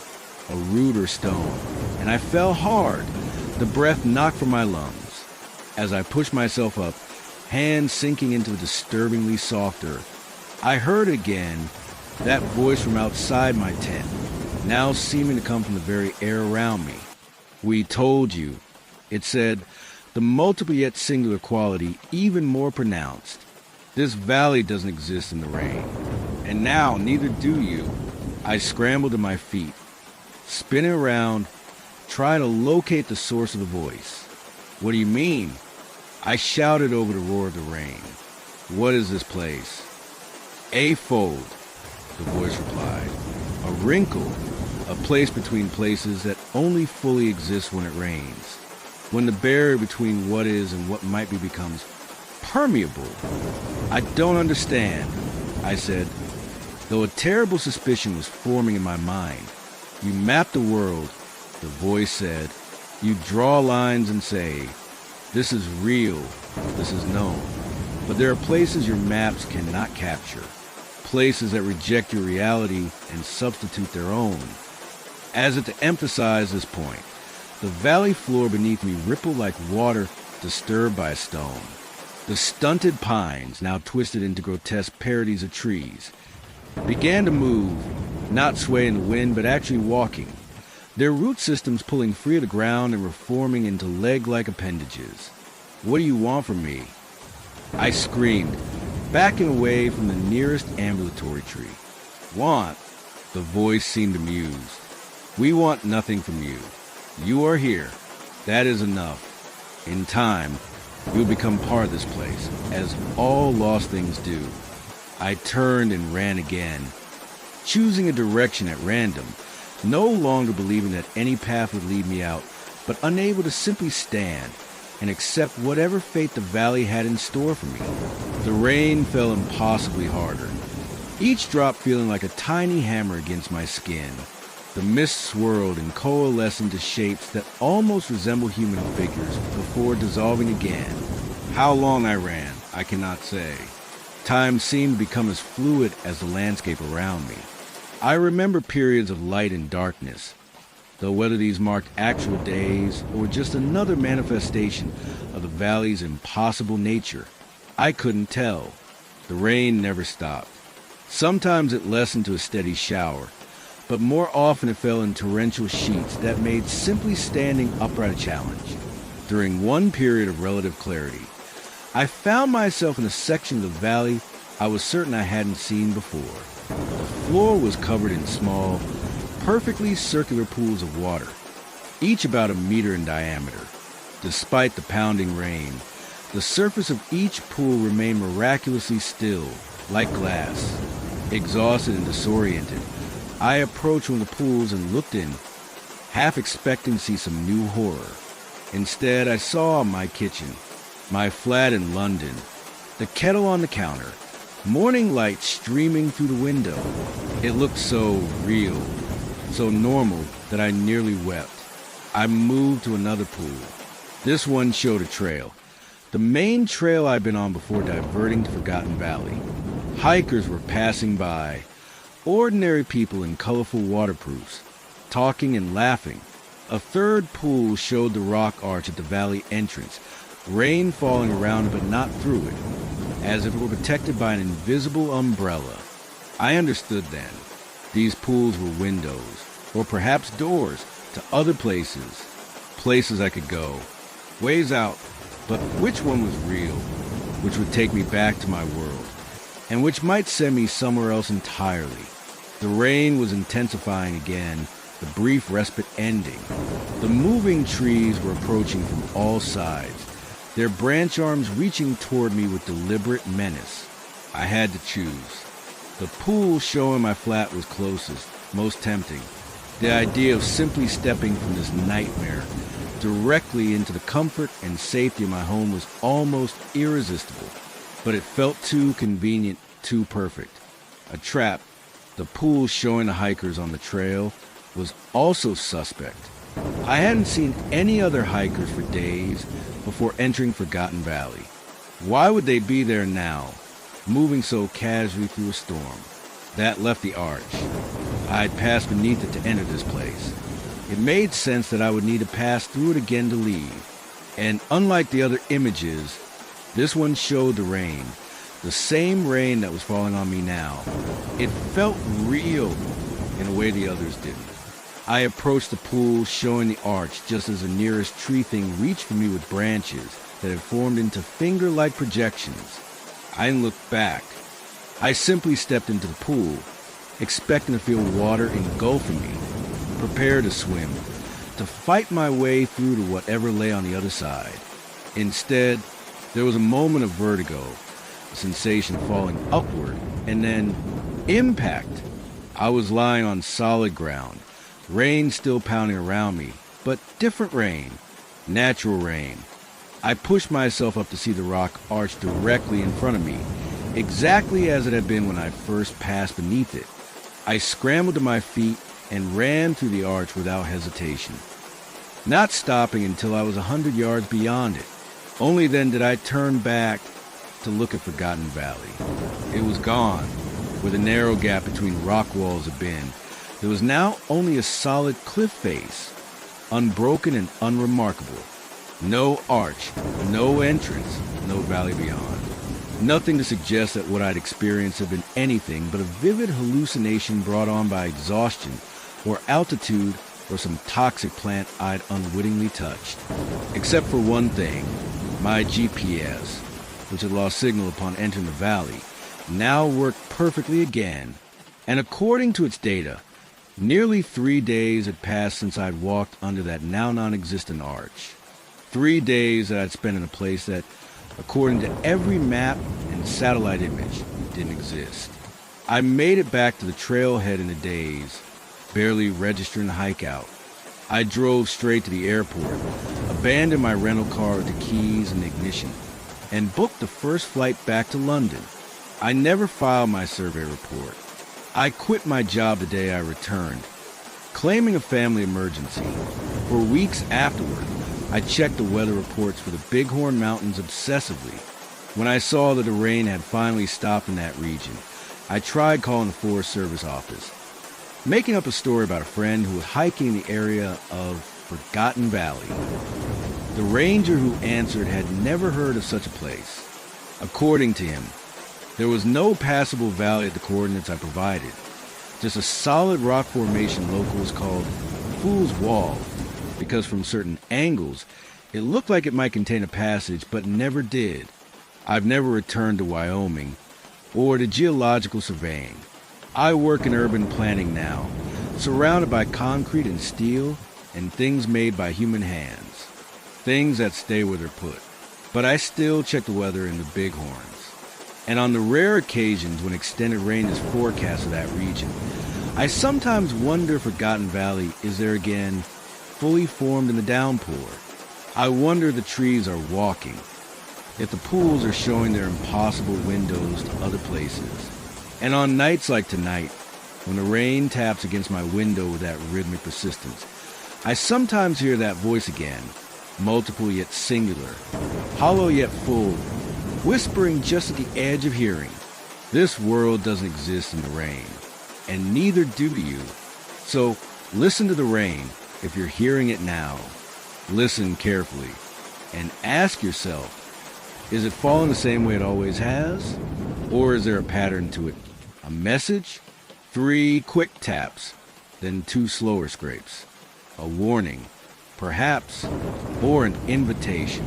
a root or stone, and I fell hard, the breath knocked from my lungs. As I pushed myself up, hands sinking into a disturbingly soft earth, I heard again that voice from outside my tent, now seeming to come from the very air around me. "We told you," it said, the multiple yet singular quality even more pronounced. "This valley doesn't exist in the rain. And now neither do you." I scrambled to my feet, spinning around, trying to locate the source of the voice. "What do you mean?" I shouted over the roar of the rain. "What is this place?" "A fold," the voice replied. "A wrinkle, a place between places that only fully exists when it rains. When the barrier between what is and what might be becomes permeable." "I don't understand," I said, though a terrible suspicion was forming in my mind. "You map the world, The voice said, "You draw lines and say, this is real, this is known. But there are places your maps cannot capture, places that reject your reality and substitute their own." As if to emphasize this point, the valley floor beneath me rippled like water disturbed by a stone. The stunted pines, now twisted into grotesque parodies of trees, began to move, not sway in the wind, but actually walking, their root systems pulling free of the ground and reforming into leg-like appendages. "What do you want from me?" I screamed, backing away from the nearest ambulatory tree. "Want?" The voice seemed amused. "We want nothing from you. You are here. That is enough. In time, you'll become part of this place, as all lost things do." I turned and ran again, choosing a direction at random, no longer believing that any path would lead me out, but unable to simply stand and accept whatever fate the valley had in store for me. The rain fell impossibly harder, each drop feeling like a tiny hammer against my skin. The mist swirled and coalesced into shapes that almost resembled human figures before dissolving again. How long I ran, I cannot say. Time seemed to become as fluid as the landscape around me. I remember periods of light and darkness, though whether these marked actual days or just another manifestation of the valley's impossible nature, I couldn't tell. The rain never stopped. Sometimes it lessened to a steady shower, but more often it fell in torrential sheets that made simply standing upright a challenge. During one period of relative clarity, I found myself in a section of the valley I was certain I hadn't seen before. The floor was covered in small, perfectly circular pools of water, each about a meter in diameter. Despite the pounding rain, the surface of each pool remained miraculously still, like glass. Exhausted and disoriented, I approached one of the pools and looked in, half expecting to see some new horror. Instead, I saw my kitchen, my flat in London, the kettle on the counter, morning light streaming through the window. It looked so real, so normal that I nearly wept. I moved to another pool. This one showed a trail, the main trail I'd been on before diverting to Forgotten Valley. Hikers were passing by, ordinary people in colorful waterproofs, talking and laughing. A third pool showed the rock arch at the valley entrance, rain falling around it but not through it, as if it were protected by an invisible umbrella. I understood then. These pools were windows, or perhaps doors, to other places. Places I could go. Ways out. But which one was real? Which would take me back to my world? And which might send me somewhere else entirely? The rain was intensifying again, the brief respite ending. The moving trees were approaching from all sides, their branch arms reaching toward me with deliberate menace. I had to choose. The pool showing my flat was closest, most tempting. The idea of simply stepping from this nightmare directly into the comfort and safety of my home was almost irresistible. But it felt too convenient, too perfect. A trap. The pool showing the hikers on the trail was also suspect. I hadn't seen any other hikers for days before entering Forgotten Valley. Why would they be there now, moving so casually through a storm? That left the arch. I'd passed beneath it to enter this place. It made sense that I would need to pass through it again to leave. And unlike the other images, this one showed the rain, the same rain that was falling on me now. It felt real in a way the others didn't. I approached the pool, showing the arch just as the nearest tree thing reached for me with branches that had formed into finger-like projections. I didn't look back. I simply stepped into the pool, expecting to feel water engulfing me, prepared to swim, to fight my way through to whatever lay on the other side. Instead, there was a moment of vertigo, a sensation of falling upward, and then impact. I was lying on solid ground, rain still pounding around me, but different rain, natural rain. I pushed myself up to see the rock arch directly in front of me, exactly as it had been when I first passed beneath it. I scrambled to my feet and ran through the arch without hesitation, not stopping until I was 100 yards beyond it. Only then did I turn back to look at Forgotten Valley. It was gone, where the narrow gap between rock walls had been. There was now only a solid cliff face, unbroken and unremarkable. No arch, no entrance, no valley beyond. Nothing to suggest that what I'd experienced had been anything but a vivid hallucination brought on by exhaustion or altitude or some toxic plant I'd unwittingly touched. Except for one thing, my GPS, which had lost signal upon entering the valley, now worked perfectly again. And according to its data, nearly 3 days had passed since I'd walked under that now non-existent arch. 3 days that I'd spent in a place that, according to every map and satellite image, didn't exist. I made it back to the trailhead in a daze, barely registering the hike out. I drove straight to the airport, abandoned my rental car with the keys and ignition, and booked the first flight back to London. I never filed my survey report. I quit my job the day I returned, claiming a family emergency. For weeks afterward, I checked the weather reports for the Bighorn Mountains obsessively. When I saw that the rain had finally stopped in that region, I tried calling the Forest Service office, making up a story about a friend who was hiking in the area of Forgotten Valley. The ranger who answered had never heard of such a place. According to him, there was no passable valley at the coordinates I provided, just a solid rock formation locals called Fool's Wall, because from certain angles, it looked like it might contain a passage, but never did. I've never returned to Wyoming or to geological surveying. I work in urban planning now, surrounded by concrete and steel and things made by human hands, things that stay where they're put. But I still check the weather in the Bighorns. And on the rare occasions when extended rain is forecast for that region, I sometimes wonder if Forgotten Valley is there again, fully formed in the downpour. I wonder if the trees are walking, if the pools are showing their impossible windows to other places. And on nights like tonight, when the rain taps against my window with that rhythmic persistence, I sometimes hear that voice again, multiple yet singular, hollow yet full, whispering just at the edge of hearing. This world doesn't exist in the rain, and neither do you. So listen to the rain if you're hearing it now. Listen carefully and ask yourself, is it falling the same way it always has? Or is there a pattern to it? A message? 3 quick taps, then 2 slower scrapes. A warning, perhaps, or an invitation.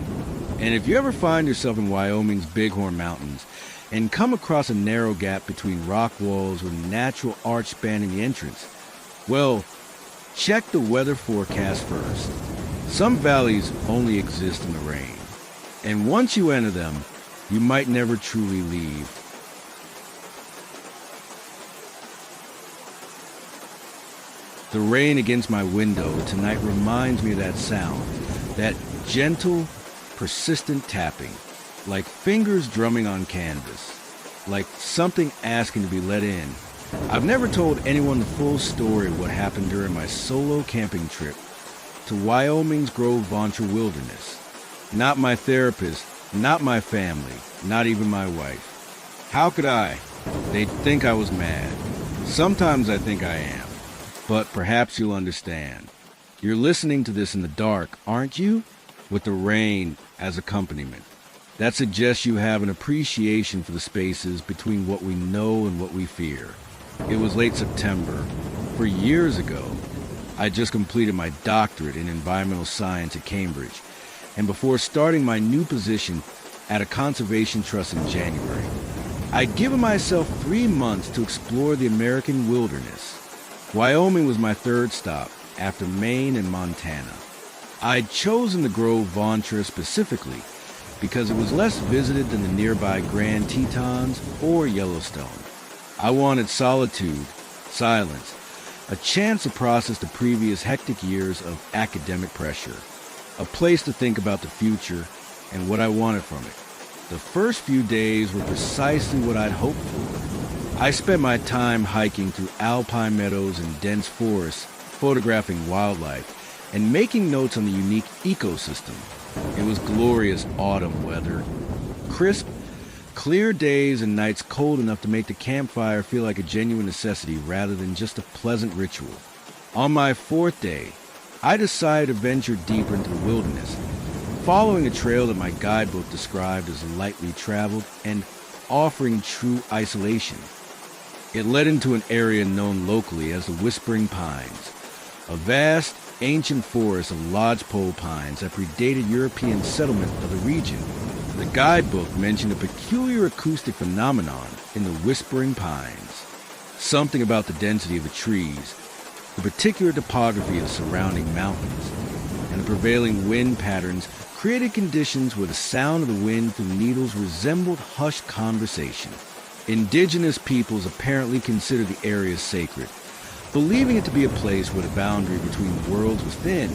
And if you ever find yourself in Wyoming's Bighorn Mountains and come across a narrow gap between rock walls with a natural arch spanning the entrance, well, check the weather forecast first. Some valleys only exist in the rain, and once you enter them, you might never truly leave. The rain against my window tonight reminds me of that sound, that gentle, persistent tapping, like fingers drumming on canvas, like something asking to be let in. I've never told anyone the full story of what happened during my solo camping trip to Wyoming's Grove Venture Wilderness. Not my therapist, not my family, not even my wife. How could I? They'd think I was mad. Sometimes I think I am, but perhaps you'll understand. You're listening to this in the dark, aren't you? With the rain as accompaniment. That suggests you have an appreciation for the spaces between what we know and what we fear. It was late September. For years ago, I just completed my doctorate in environmental science at Cambridge, and before starting my new position at a conservation trust in January, I'd given myself 3 months to explore the American wilderness. Wyoming was my third stop, after Maine and Montana. I'd chosen the Grove Venture specifically because it was less visited than the nearby Grand Tetons or Yellowstone. I wanted solitude, silence, a chance to process the previous hectic years of academic pressure, a place to think about the future and what I wanted from it. The first few days were precisely what I'd hoped for. I spent my time hiking through alpine meadows and dense forests, photographing wildlife, and making notes on the unique ecosystem. It was glorious autumn weather. Crisp, clear days and nights cold enough to make the campfire feel like a genuine necessity rather than just a pleasant ritual. On my fourth day, I decided to venture deeper into the wilderness, following a trail that my guidebook described as lightly traveled and offering true isolation. It led into an area known locally as the Whispering Pines, a vast, ancient forest of lodgepole pines that predated European settlement of the region. The guidebook mentioned a peculiar acoustic phenomenon in the Whispering Pines. Something about the density of the trees, the particular topography of the surrounding mountains, and the prevailing wind patterns created conditions where the sound of the wind through needles resembled hushed conversation. Indigenous peoples apparently consider the area sacred, believing it to be a place where the boundary between worlds was thin,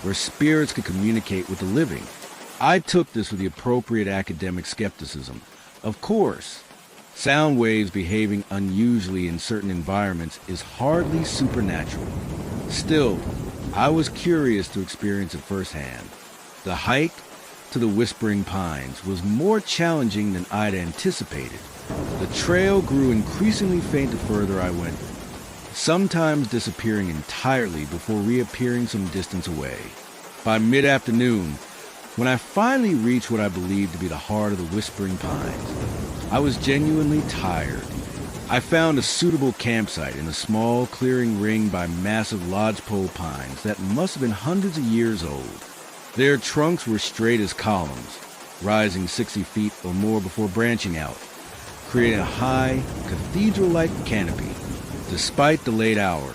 where spirits could communicate with the living. I took this with the appropriate academic skepticism. Of course, sound waves behaving unusually in certain environments is hardly supernatural. Still, I was curious to experience it firsthand. The hike to the Whispering Pines was more challenging than I'd anticipated. The trail grew increasingly faint the further I went, sometimes disappearing entirely before reappearing some distance away. By mid-afternoon, when I finally reached what I believed to be the heart of the Whispering Pines, I was genuinely tired. I found a suitable campsite in a small clearing ringed by massive lodgepole pines that must have been hundreds of years old. Their trunks were straight as columns, rising 60 feet or more before branching out, creating a high, cathedral-like canopy. Despite the late hour,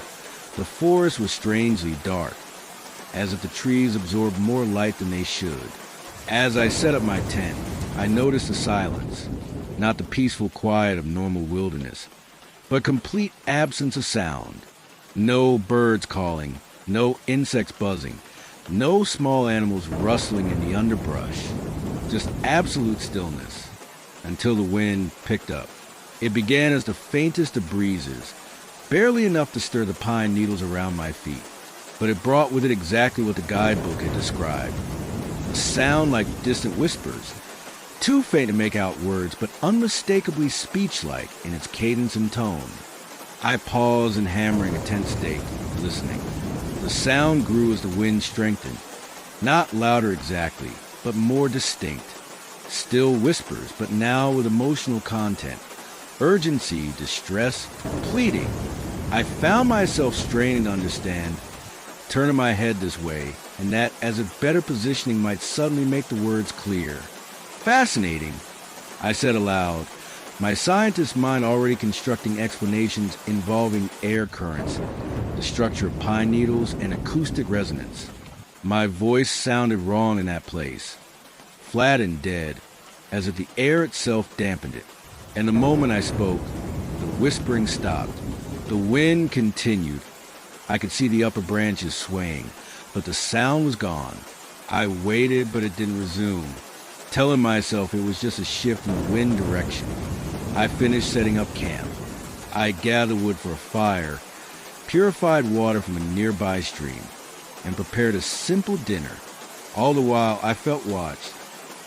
the forest was strangely dark, as if the trees absorbed more light than they should. As I set up my tent, I noticed the silence, not the peaceful quiet of normal wilderness, but complete absence of sound. No birds calling, no insects buzzing, no small animals rustling in the underbrush, just absolute stillness, until the wind picked up. It began as the faintest of breezes, barely enough to stir the pine needles around my feet, but it brought with it exactly what the guidebook had described. A sound like distant whispers, too faint to make out words, but unmistakably speech-like in its cadence and tone. I paused in hammering a tense stake, listening. The sound grew as the wind strengthened, not louder exactly, but more distinct. Still whispers, but now with emotional content. Urgency, distress, pleading. I found myself straining to understand, turning my head this way and that as if better positioning might suddenly make the words clear. Fascinating, I said aloud, my scientist mind already constructing explanations involving air currents, the structure of pine needles, and acoustic resonance. My voice sounded wrong in that place, flat and dead, as if the air itself dampened it. And the moment I spoke, the whispering stopped. The wind continued. I could see the upper branches swaying, but the sound was gone. I waited, but it didn't resume, telling myself it was just a shift in the wind direction. I finished setting up camp. I gathered wood for a fire, purified water from a nearby stream, and prepared a simple dinner. All the while, I felt watched,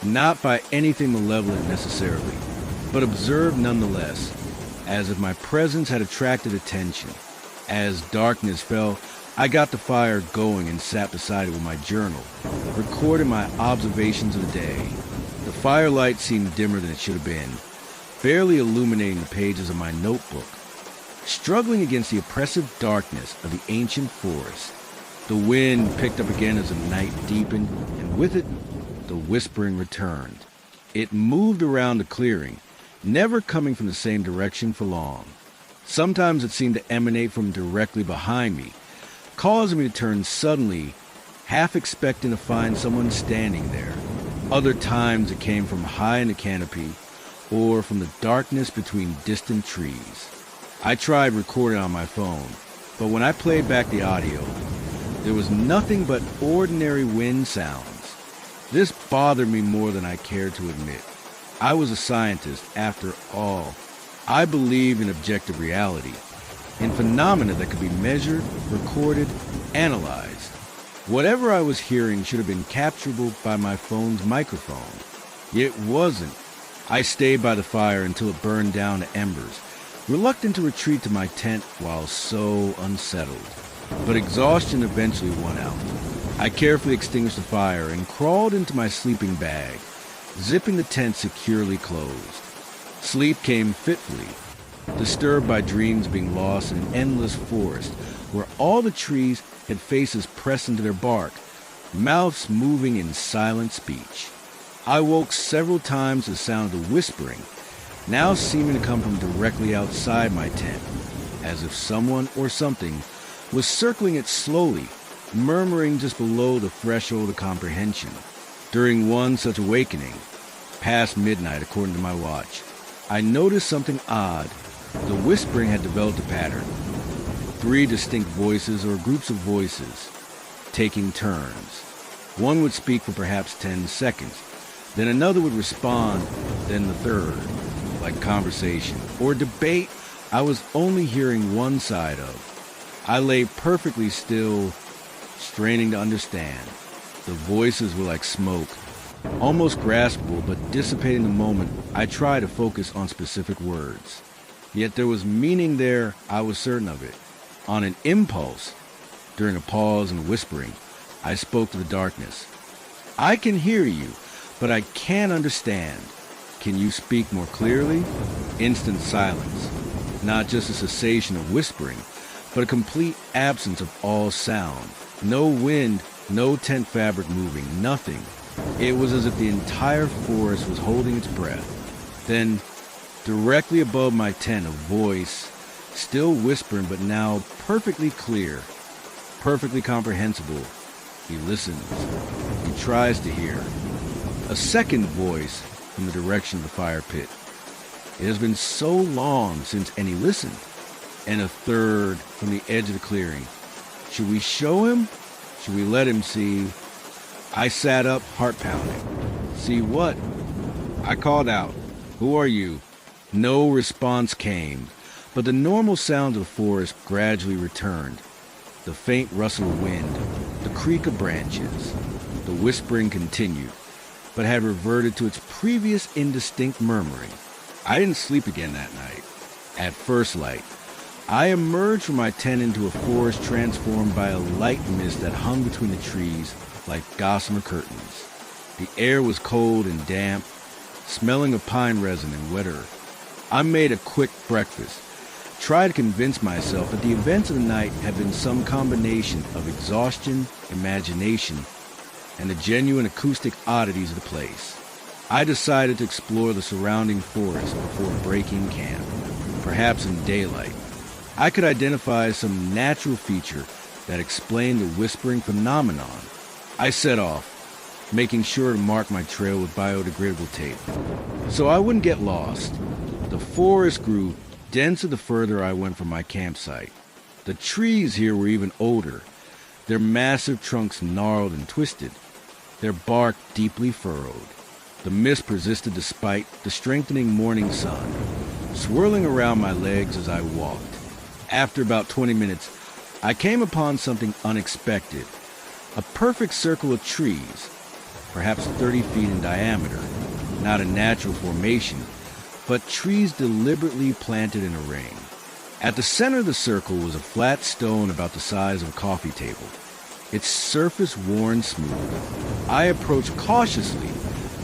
not by anything malevolent necessarily, but observed nonetheless, as if my presence had attracted attention. As darkness fell, I got the fire going and sat beside it with my journal, recording my observations of the day. The firelight seemed dimmer than it should have been, barely illuminating the pages of my notebook, struggling against the oppressive darkness of the ancient forest. The wind picked up again as the night deepened, and with it, the whispering returned. It moved around the clearing, never coming from the same direction for long. Sometimes it seemed to emanate from directly behind me, causing me to turn suddenly, half expecting to find someone standing there. Other times it came from high in the canopy, or from the darkness between distant trees. I tried recording on my phone, but when I played back the audio, there was nothing but ordinary wind sounds. This bothered me more than I cared to admit. I was a scientist, after all, I believe in objective reality, in phenomena that could be measured, recorded, analyzed. Whatever I was hearing should have been capturable by my phone's microphone. It wasn't. I stayed by the fire until it burned down to embers, reluctant to retreat to my tent while so unsettled. But exhaustion eventually won out. I carefully extinguished the fire and crawled into my sleeping bag, zipping the tent securely closed. Sleep came fitfully, disturbed by dreams being lost in an endless forest where all the trees had faces pressed into their bark, mouths moving in silent speech. I woke several times to the sound of whispering, now seeming to come from directly outside my tent, as if someone or something was circling it slowly, murmuring just below the threshold of comprehension. During one such awakening, past midnight according to my watch, I noticed something odd. The whispering had developed a pattern. 3 distinct voices or groups of voices, taking turns. One would speak for perhaps 10 seconds, then another would respond, then the third. Like conversation or debate I was only hearing one side of. I lay perfectly still, straining to understand. The voices were like smoke, almost graspable but dissipating the moment I tried to focus on specific words. Yet there was meaning there, I was certain of it. On an impulse, during a pause and whispering, I spoke to the darkness. I can hear you, but I can't understand. Can you speak more clearly? Instant silence. Not just a cessation of whispering, but a complete absence of all sound. No wind, no tent fabric moving, nothing. It was as if the entire forest was holding its breath. Then, directly above my tent, a voice, still whispering but now perfectly clear, perfectly comprehensible. He listens. He tries to hear. A second voice from the direction of the fire pit. It has been so long since any listened. And a third from the edge of the clearing. Should we show him? Should we let him see? I sat up, heart pounding. See what? I called out. Who are you? No response came, but the normal sounds of the forest gradually returned. The faint rustle of wind, the creak of branches. The whispering continued, but had reverted to its previous indistinct murmuring. I didn't sleep again that night. At first light, I emerged from my tent into a forest transformed by a light mist that hung between the trees like gossamer curtains. The air was cold and damp, smelling of pine resin and wet earth. I made a quick breakfast, tried to convince myself that the events of the night had been some combination of exhaustion, imagination, and the genuine acoustic oddities of the place. I decided to explore the surrounding forest before breaking camp, perhaps in daylight. I could identify some natural feature that explained the whispering phenomenon. I set off, making sure to mark my trail with biodegradable tape, so I wouldn't get lost. The forest grew denser the further I went from my campsite. The trees here were even older, their massive trunks gnarled and twisted, their bark deeply furrowed. The mist persisted despite the strengthening morning sun, swirling around my legs as I walked. After about 20 minutes, I came upon something unexpected. A perfect circle of trees, perhaps 30 feet in diameter, not a natural formation, but trees deliberately planted in a ring. At the center of the circle was a flat stone about the size of a coffee table, its surface worn smooth. I approached cautiously,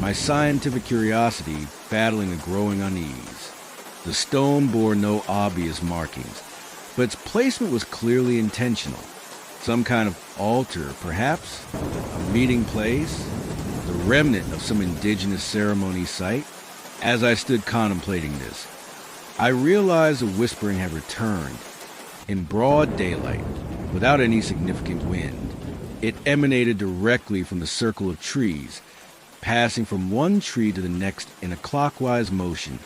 my scientific curiosity battling a growing unease. The stone bore no obvious markings, but its placement was clearly intentional. Some kind of altar, perhaps? A meeting place? The remnant of some indigenous ceremony site? As I stood contemplating this, I realized the whispering had returned. In broad daylight, without any significant wind, it emanated directly from the circle of trees, passing from one tree to the next in a clockwise motion,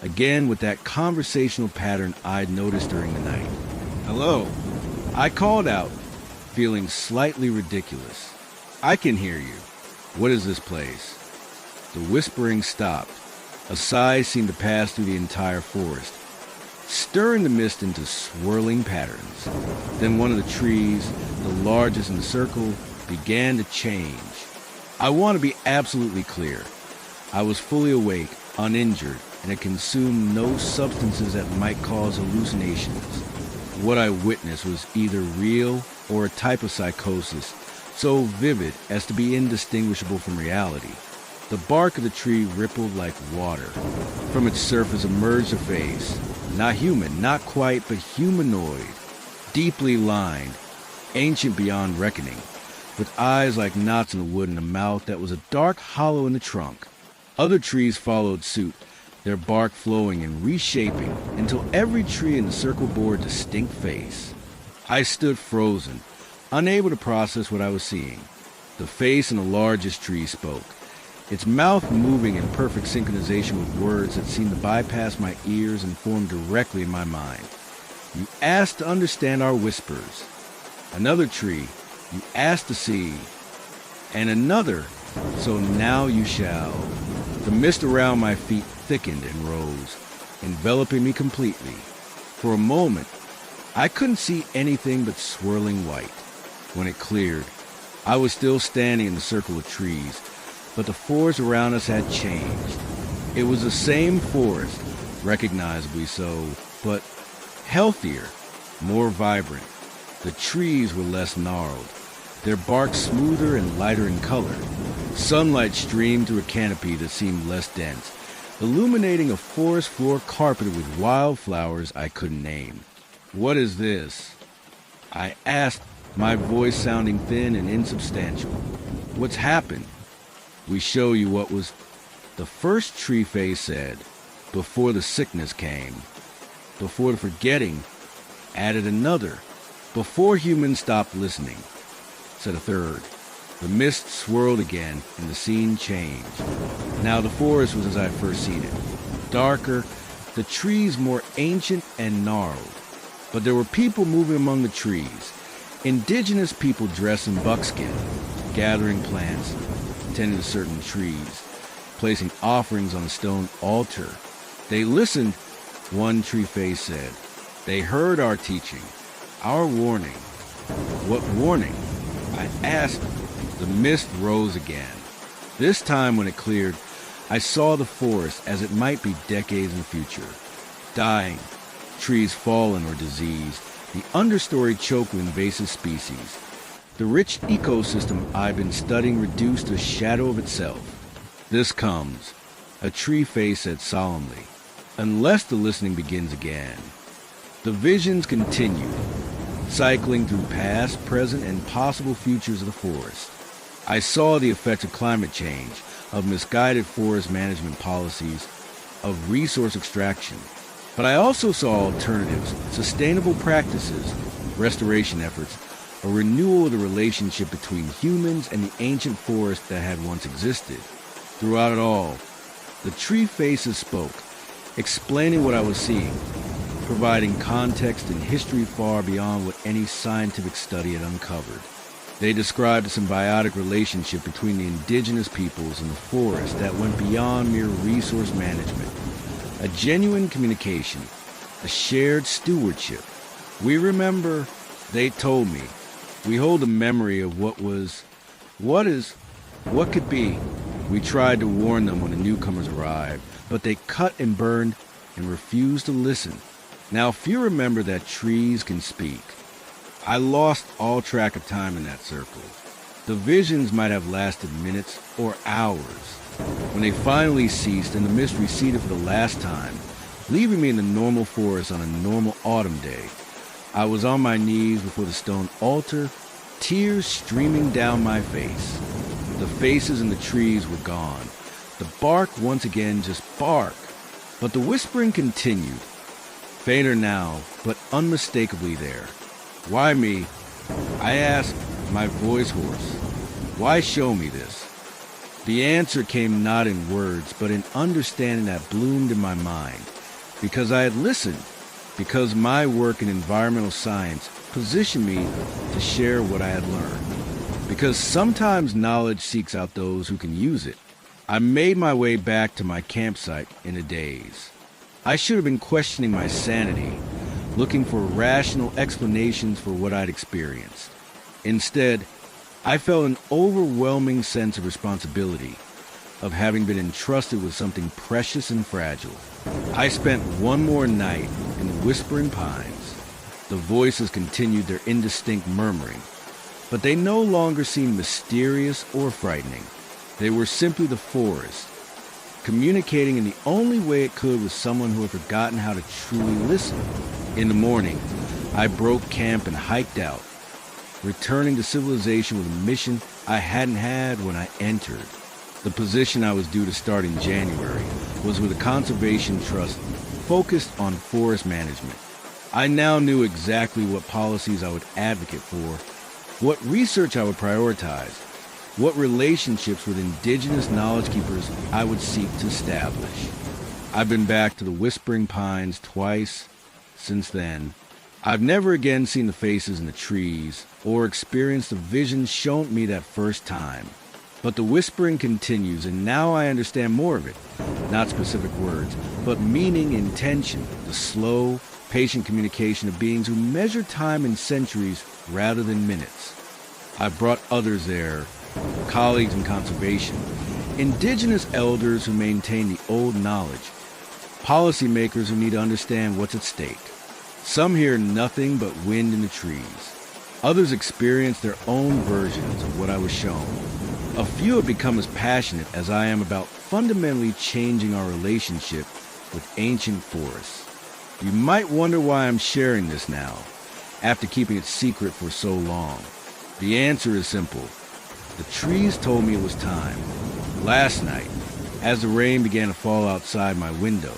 again with that conversational pattern I'd noticed during the night. Hello, I called out, feeling slightly ridiculous. I can hear you. What is this place? The whispering stopped. A sigh seemed to pass through the entire forest, stirring the mist into swirling patterns. Then one of the trees, the largest in the circle, began to change. I want to be absolutely clear. I was fully awake, uninjured, and had consumed no substances that might cause hallucinations. What I witnessed was either real or a type of psychosis so vivid as to be indistinguishable from reality. The bark of the tree rippled like water. From its surface emerged a face, not human, not quite, but humanoid, deeply lined, ancient beyond reckoning, with eyes like knots in the wood and a mouth that was a dark hollow in the trunk. Other trees followed suit, their bark flowing and reshaping until every tree in the circle bore a distinct face. I stood frozen, unable to process what I was seeing. The face in the largest tree spoke, its mouth moving in perfect synchronization with words that seemed to bypass my ears and form directly in my mind. You asked to understand our whispers. Another tree, you asked to see. And another, so now you shall. The mist around my feet thickened and rose, enveloping me completely. For a moment, I couldn't see anything but swirling white. When it cleared, I was still standing in the circle of trees, but the forest around us had changed. It was the same forest, recognizably so, but healthier, more vibrant. The trees were less gnarled, their bark smoother and lighter in color. Sunlight streamed through a canopy that seemed less dense, illuminating a forest floor carpeted with wildflowers I couldn't name. "What is this?" I asked, my voice sounding thin and insubstantial. "What's happened?" "We show you what was," the first tree face said, "before the sickness came. Before the forgetting," added another. "Before humans stopped listening," said a third. The mist swirled again, and the scene changed. Now the forest was as I first seen it. Darker, the trees more ancient and gnarled. But there were people moving among the trees. Indigenous people dressed in buckskin, gathering plants, tending to certain trees, placing offerings on a stone altar. They listened, one tree face said. They heard our teaching, our warning. What warning? I asked. The mist rose again. This time when it cleared, I saw the forest as it might be decades in the future. Dying, trees fallen or diseased, the understory choked with invasive species. The rich ecosystem I've been studying reduced to a shadow of itself. This comes, a tree face said solemnly, unless the listening begins again. The visions continued, cycling through past, present, and possible futures of the forest. I saw the effects of climate change, of misguided forest management policies, of resource extraction. But I also saw alternatives, sustainable practices, restoration efforts, a renewal of the relationship between humans and the ancient forest that had once existed. Throughout it all, the tree faces spoke, explaining what I was seeing, providing context and history far beyond what any scientific study had uncovered. They described a symbiotic relationship between the indigenous peoples and the forest that went beyond mere resource management. A genuine communication, a shared stewardship. We remember, they told me. We hold the memory of what was, what is, what could be. We tried to warn them when the newcomers arrived, but they cut and burned and refused to listen. Now few remember that trees can speak. I lost all track of time in that circle. The visions might have lasted minutes or hours. When they finally ceased and the mist receded for the last time, leaving me in the normal forest on a normal autumn day, I was on my knees before the stone altar, tears streaming down my face. The faces in the trees were gone. The bark once again just barked. But the whispering continued, fainter now, but unmistakably there. Why me? I asked, my voice hoarse. Why show me this? The answer came not in words, but in understanding that bloomed in my mind. Because I had listened. Because my work in environmental science positioned me to share what I had learned. Because sometimes knowledge seeks out those who can use it. I made my way back to my campsite in a daze. I should have been questioning my sanity, looking for rational explanations for what I'd experienced. Instead, I felt an overwhelming sense of responsibility, of having been entrusted with something precious and fragile. I spent one more night in the whispering pines. The voices continued their indistinct murmuring, but they no longer seemed mysterious or frightening. They were simply the forest, communicating in the only way it could with someone who had forgotten how to truly listen. In the morning, I broke camp and hiked out, returning to civilization with a mission I hadn't had when I entered. The position I was due to start in January was with a conservation trust focused on forest management. I now knew exactly what policies I would advocate for, what research I would prioritize, what relationships with indigenous knowledge keepers I would seek to establish. I've been back to the Whispering Pines twice since then. I've never again seen the faces in the trees or experienced the visions shown me that first time. But the whispering continues, and now I understand more of it. Not specific words, but meaning, intention, the slow, patient communication of beings who measure time in centuries rather than minutes. I've brought others there, colleagues in conservation, indigenous elders who maintain the old knowledge, policymakers who need to understand what's at stake. Some hear nothing but wind in the trees. Others experience their own versions of what I was shown. A few have become as passionate as I am about fundamentally changing our relationship with ancient forests. You might wonder why I'm sharing this now, after keeping it secret for so long. The answer is simple. The trees told me it was time. Last night, as the rain began to fall outside my window,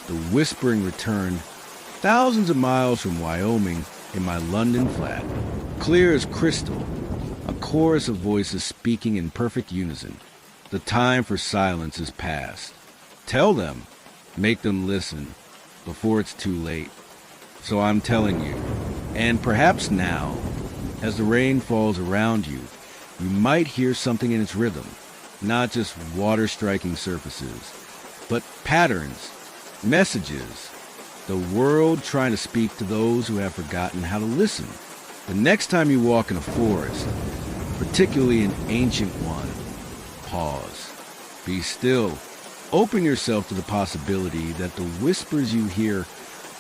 the whispering returned thousands of miles from Wyoming in my London flat, clear as crystal. A chorus of voices speaking in perfect unison. The time for silence is past. Tell them, make them listen, before it's too late. So I'm telling you, and perhaps now, as the rain falls around you, you might hear something in its rhythm, not just water striking surfaces, but patterns, messages, the world trying to speak to those who have forgotten how to listen. The next time you walk in a forest, particularly an ancient one, pause. Be still. Open yourself to the possibility that the whispers you hear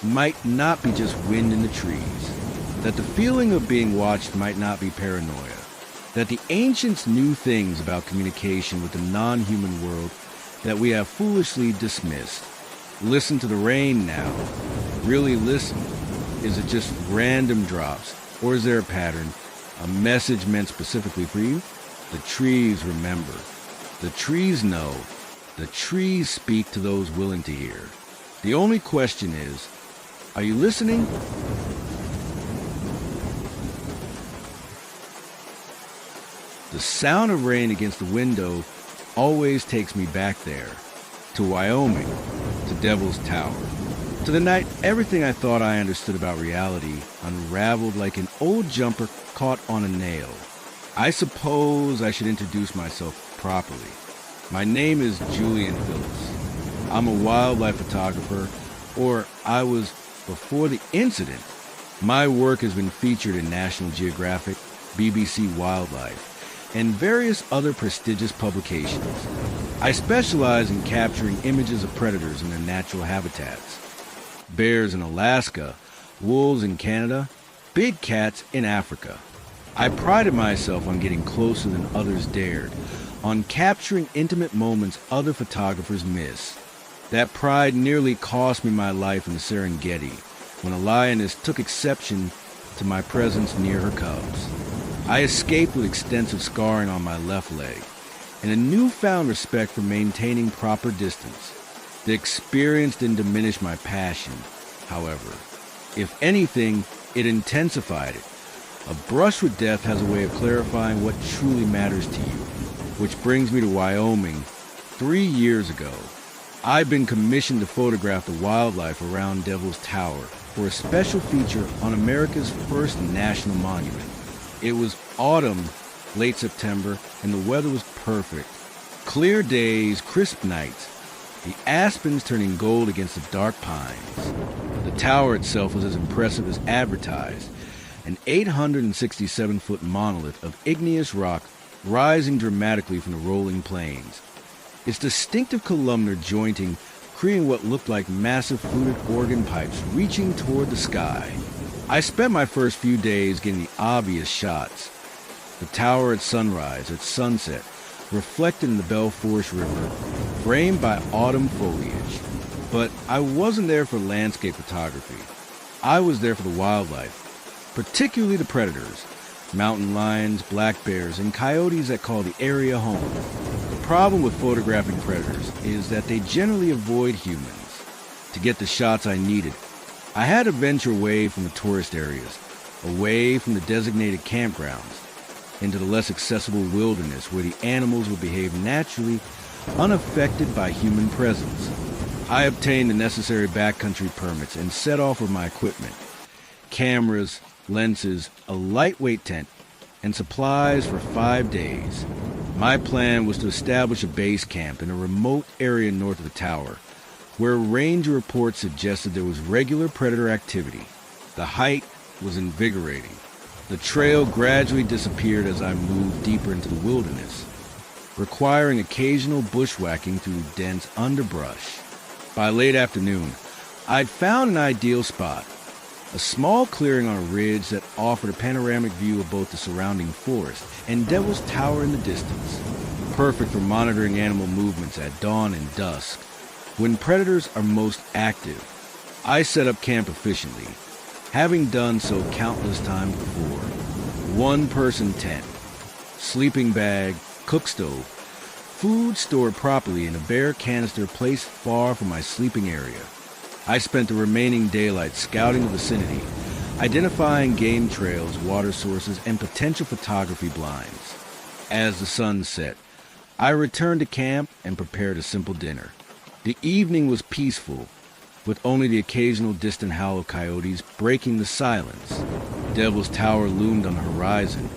might not be just wind in the trees, that the feeling of being watched might not be paranoia, that the ancients knew things about communication with the non-human world that we have foolishly dismissed. Listen to the rain now. Really listen. Is it just random drops? Or is there a pattern, a message meant specifically for you? The trees remember. The trees know. The trees speak to those willing to hear. The only question is, are you listening? The sound of rain against the window always takes me back there, to Wyoming, to Devil's Tower. To the night, everything I thought I understood about reality unraveled like an old jumper caught on a nail. I suppose I should introduce myself properly. My name is Julian Phillips. I'm a wildlife photographer, or I was before the incident. My work has been featured in National Geographic, BBC Wildlife, and various other prestigious publications. I specialize in capturing images of predators in their natural habitats. Bears in Alaska, wolves in Canada, big cats in Africa. I prided myself on getting closer than others dared, on capturing intimate moments other photographers miss. That pride nearly cost me my life in the Serengeti, when a lioness took exception to my presence near her cubs. I escaped with extensive scarring on my left leg, and a newfound respect for maintaining proper distance. The experience didn't diminish my passion, however. If anything, it intensified it. A brush with death has a way of clarifying what truly matters to you. Which brings me to Wyoming. 3 years ago, I've been commissioned to photograph the wildlife around Devil's Tower for a special feature on America's first national monument. It was autumn, late September, and the weather was perfect. Clear days, crisp nights, the aspens turning gold against the dark pines. The tower itself was as impressive as advertised, an 867-foot monolith of igneous rock rising dramatically from the rolling plains. Its distinctive columnar jointing creating what looked like massive fluted organ pipes reaching toward the sky. I spent my first few days getting the obvious shots. The tower at sunrise, at sunset, reflected in the Belforche River, framed by autumn foliage. But I wasn't there for landscape photography. I was there for the wildlife, particularly the predators, mountain lions, black bears, and coyotes that call the area home. The problem with photographing predators is that they generally avoid humans. To get the shots I needed, I had to venture away from the tourist areas, away from the designated campgrounds, into the less accessible wilderness where the animals would behave naturally, unaffected by human presence. I obtained the necessary backcountry permits and set off with my equipment: cameras, lenses, a lightweight tent, and supplies for 5 days. My plan was to establish a base camp in a remote area north of the tower, where ranger reports suggested there was regular predator activity. The hike was invigorating. The trail gradually disappeared as I moved deeper into the wilderness, requiring occasional bushwhacking through dense underbrush. By late afternoon, I'd found an ideal spot, a small clearing on a ridge that offered a panoramic view of both the surrounding forest and Devil's Tower in the distance, perfect for monitoring animal movements at dawn and dusk, when predators are most active. I set up camp efficiently, having done so countless times before. One-person tent, sleeping bag, cook stove, food stored properly in a bare canister placed far from my sleeping area. I spent the remaining daylight scouting the vicinity, identifying game trails, water sources, and potential photography blinds. As the sun set, I returned to camp and prepared a simple dinner. The evening was peaceful, with only the occasional distant howl of coyotes breaking the silence. Devil's Tower loomed on the horizon,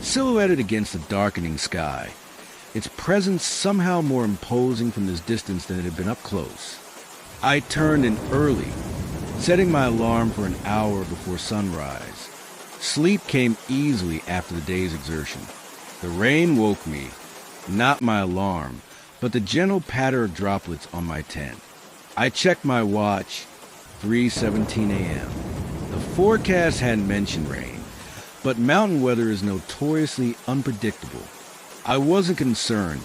silhouetted against the darkening sky, its presence somehow more imposing from this distance than it had been up close. I turned in early, setting my alarm for an hour before sunrise. Sleep came easily after the day's exertion. The rain woke me, not my alarm, but the gentle patter of droplets on my tent. I checked my watch, 3:17 a.m. The forecast hadn't mentioned rain, but mountain weather is notoriously unpredictable. I wasn't concerned.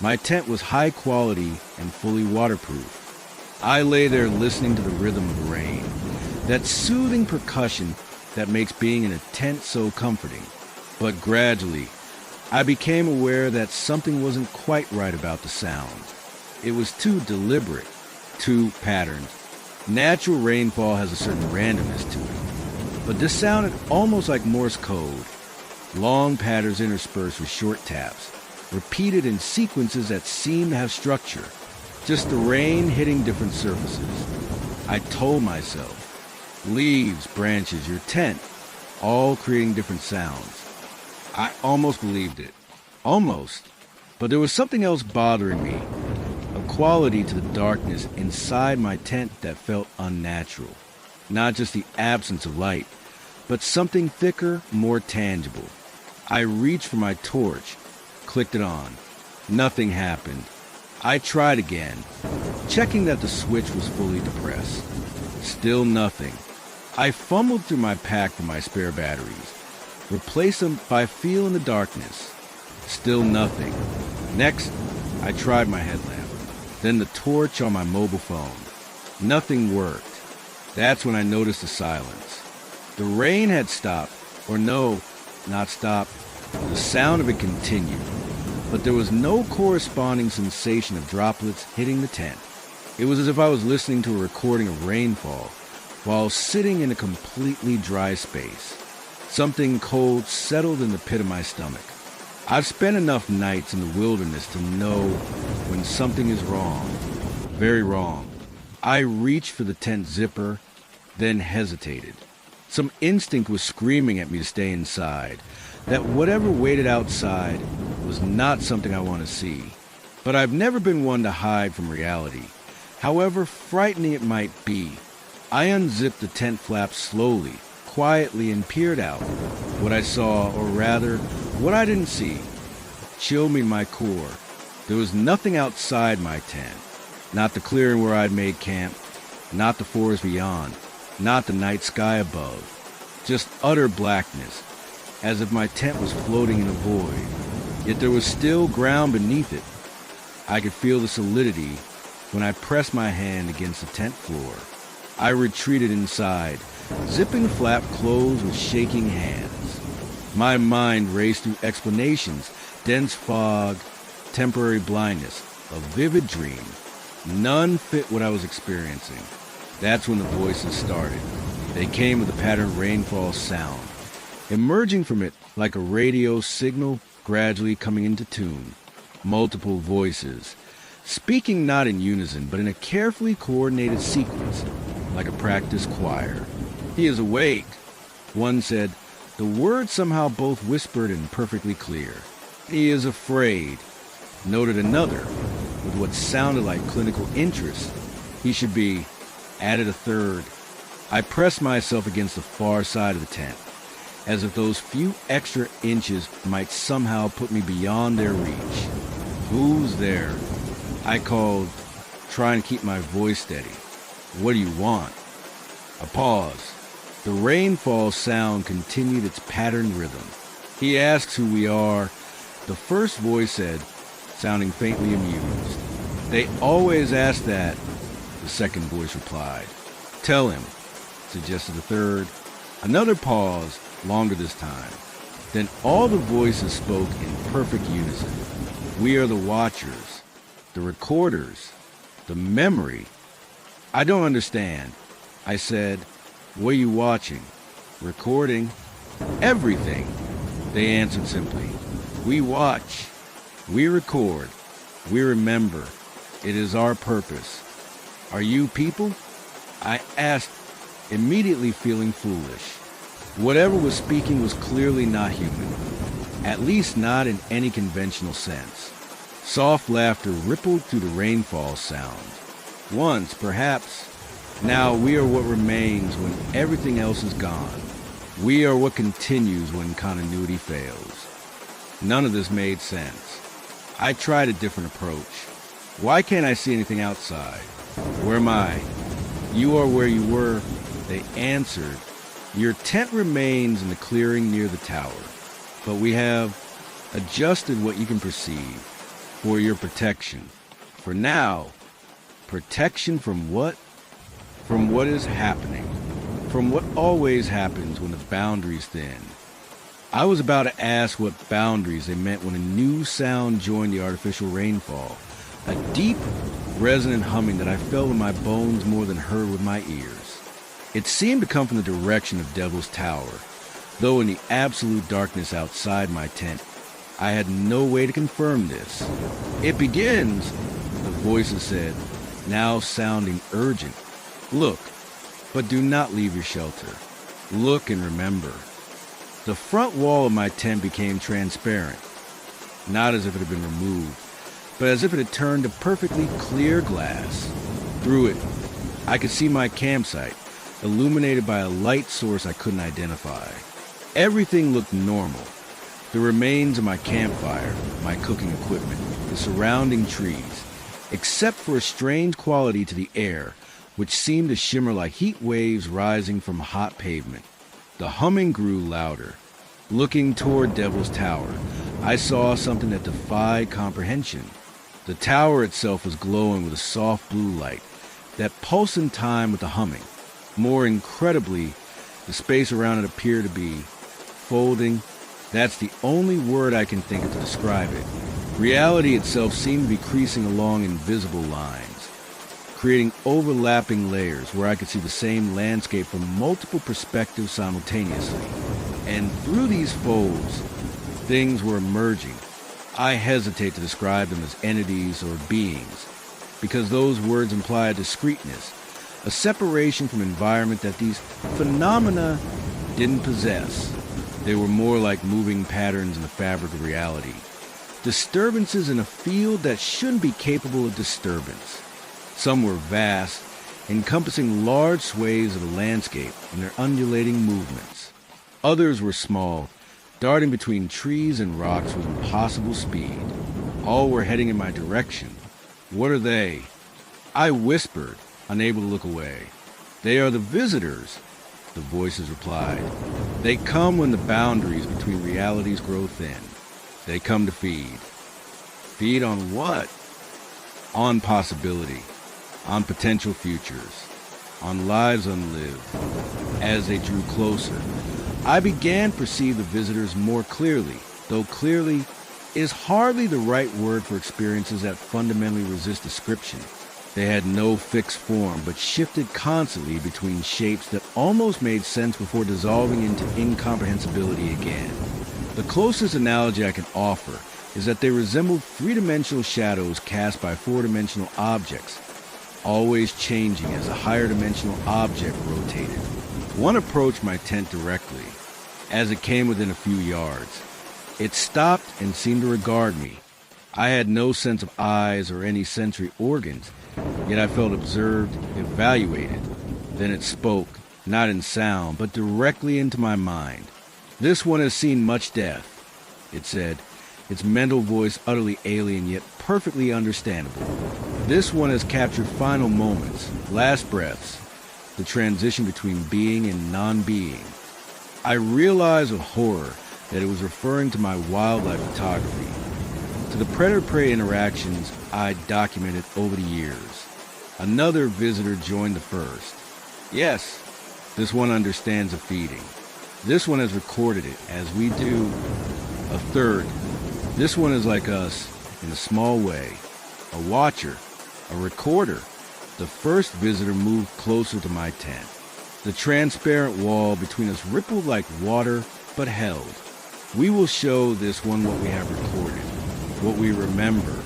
My tent was high quality and fully waterproof. I lay there listening to the rhythm of the rain, that soothing percussion that makes being in a tent so comforting. But gradually, I became aware that something wasn't quite right about the sound. It was too deliberate, too patterned. Natural rainfall has a certain randomness to it, but this sounded almost like Morse code. Long patterns interspersed with short taps, repeated in sequences that seemed to have structure. Just the rain hitting different surfaces. I told myself, leaves, branches, your tent, all creating different sounds. I almost believed it. Almost. But there was something else bothering me. A quality to the darkness inside my tent that felt unnatural. Not just the absence of light, but something thicker, more tangible. I reached for my torch, clicked it on. Nothing happened. I tried again, checking that the switch was fully depressed. Still nothing. I fumbled through my pack for my spare batteries, replaced them by feel in the darkness. Still nothing. Next, I tried my headlamp, then the torch on my mobile phone. Nothing worked. That's when I noticed the silence. The rain had stopped, or no, not stopped. The sound of it continued, but there was no corresponding sensation of droplets hitting the tent. It was as if I was listening to a recording of rainfall while sitting in a completely dry space. Something cold settled in the pit of my stomach. I've spent enough nights in the wilderness to know when something is wrong, very wrong. I reached for the tent zipper, then hesitated. Some instinct was screaming at me to stay inside, that whatever waited outside was not something I want to see. But I've never been one to hide from reality. However frightening it might be, I unzipped the tent flap slowly, quietly, and peered out. What I saw, or rather, what I didn't see, chilled me to my core. There was nothing outside my tent. Not the clearing where I'd made camp, not the forest beyond, not the night sky above. Just utter blackness, as if my tent was floating in a void. Yet there was still ground beneath it. I could feel the solidity when I pressed my hand against the tent floor. I retreated inside, zipping the flap closed with shaking hands. My mind raced through explanations, dense fog, temporary blindness, a vivid dream. None fit what I was experiencing. That's when the voices started. They came with a patterned rainfall sound, emerging from it like a radio signal gradually coming into tune. Multiple voices, speaking not in unison, but in a carefully coordinated sequence, like a practiced choir. "He is awake," one said, the words somehow both whispered and perfectly clear. "He is afraid," noted another, with what sounded like clinical interest. "He should be," added a third. I pressed myself against the far side of the tent, as if those few extra inches might somehow put me beyond their reach. "Who's there?" I called, trying to keep my voice steady. "What do you want?" A pause. The rainfall sound continued its patterned rhythm. "He asks who we are," the first voice said, sounding faintly amused. "They always ask that," the second voice replied. "Tell him," suggested the third. Another pause, longer this time. Then all the voices spoke in perfect unison. "We are the watchers, the recorders, the memory." "I don't understand," I said. "What are you watching?" "Recording." "Everything," they answered simply. "We watch, we record, we remember. It is our purpose." "Are you people?" I asked, immediately feeling foolish. Whatever was speaking was clearly not human, at least not in any conventional sense. Soft laughter rippled through the rainfall sound. "Once, perhaps. Now we are what remains when everything else is gone. We are what continues when continuity fails." None of this made sense. I tried a different approach. "Why can't I see anything outside?" "Where am I?" "You are where you were," they answered. "Your tent remains in the clearing near the tower, but we have adjusted what you can perceive for your protection. For now." Protection from what? From what is happening. From what always happens when the boundaries thin. I was about to ask what boundaries they meant when a new sound joined the artificial rainfall. A deep, resonant humming that I felt in my bones more than heard with my ears. It seemed to come from the direction of Devil's Tower, though in the absolute darkness outside my tent, I had no way to confirm this. "It begins," the voices said, now sounding urgent. "Look, but do not leave your shelter. Look and remember." The front wall of my tent became transparent, not as if it had been removed, but as if it had turned to perfectly clear glass. Through it, I could see my campsite, illuminated by a light source I couldn't identify. Everything looked normal. The remains of my campfire, my cooking equipment, the surrounding trees, except for a strange quality to the air, which seemed to shimmer like heat waves rising from hot pavement. The humming grew louder. Looking toward Devil's Tower, I saw something that defied comprehension. The tower itself was glowing with a soft blue light that pulsed in time with the humming. More incredibly, the space around it appeared to be folding. That's the only word I can think of to describe it. Reality itself seemed to be creasing along invisible lines, creating overlapping layers where I could see the same landscape from multiple perspectives simultaneously. And through these folds, things were emerging. I hesitate to describe them as entities or beings, because those words imply a discreteness, a separation from environment that these phenomena didn't possess. They were more like moving patterns in the fabric of reality, Disturbances in a field that shouldn't be capable of disturbance. Some were vast, encompassing large swathes of the landscape in their undulating movements. Others were small, darting between trees and rocks with impossible speed. All were heading in my direction. What are they? I whispered, unable to look away. They are the visitors, the voices replied. They come when the boundaries between realities grow thin. They come to feed. Feed on what? On possibility, on potential futures, on lives unlived. As they drew closer, I began to perceive the visitors more clearly, though clearly is hardly the right word for experiences that fundamentally resist description. They had no fixed form, but shifted constantly between shapes that almost made sense before dissolving into incomprehensibility again. The closest analogy I can offer is that they resembled three-dimensional shadows cast by four-dimensional objects, always changing as a higher-dimensional object rotated. One approached my tent directly. As it came within a few yards, it stopped and seemed to regard me. I had no sense of eyes or any sensory organs, yet I felt observed, evaluated. Then it spoke, not in sound, but directly into my mind. This one has seen much death, it said, its mental voice utterly alien yet perfectly understandable. This one has captured final moments, last breaths, the transition between being and non-being. I realized with horror that it was referring to my wildlife photography, to the predator-prey interactions I'd documented over the years. Another visitor joined the first. Yes, this one understands the feeding. This one has recorded it, as we do. A third. This one is like us, in a small way. A watcher, a recorder. The first visitor moved closer to my tent. The transparent wall between us rippled like water, but held. We will show this one what we have recorded, what we remember.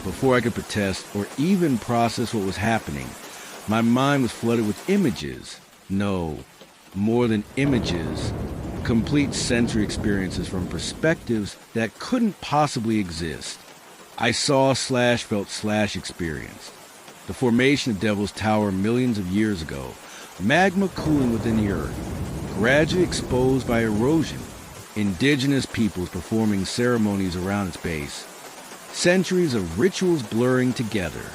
Before I could protest or even process what was happening, my mind was flooded with images. No, more than images. Complete sensory experiences from perspectives that couldn't possibly exist. I saw/felt/experienced. The formation of Devil's Tower millions of years ago, magma cooling within the earth, gradually exposed by erosion, indigenous peoples performing ceremonies around its base, centuries of rituals blurring together,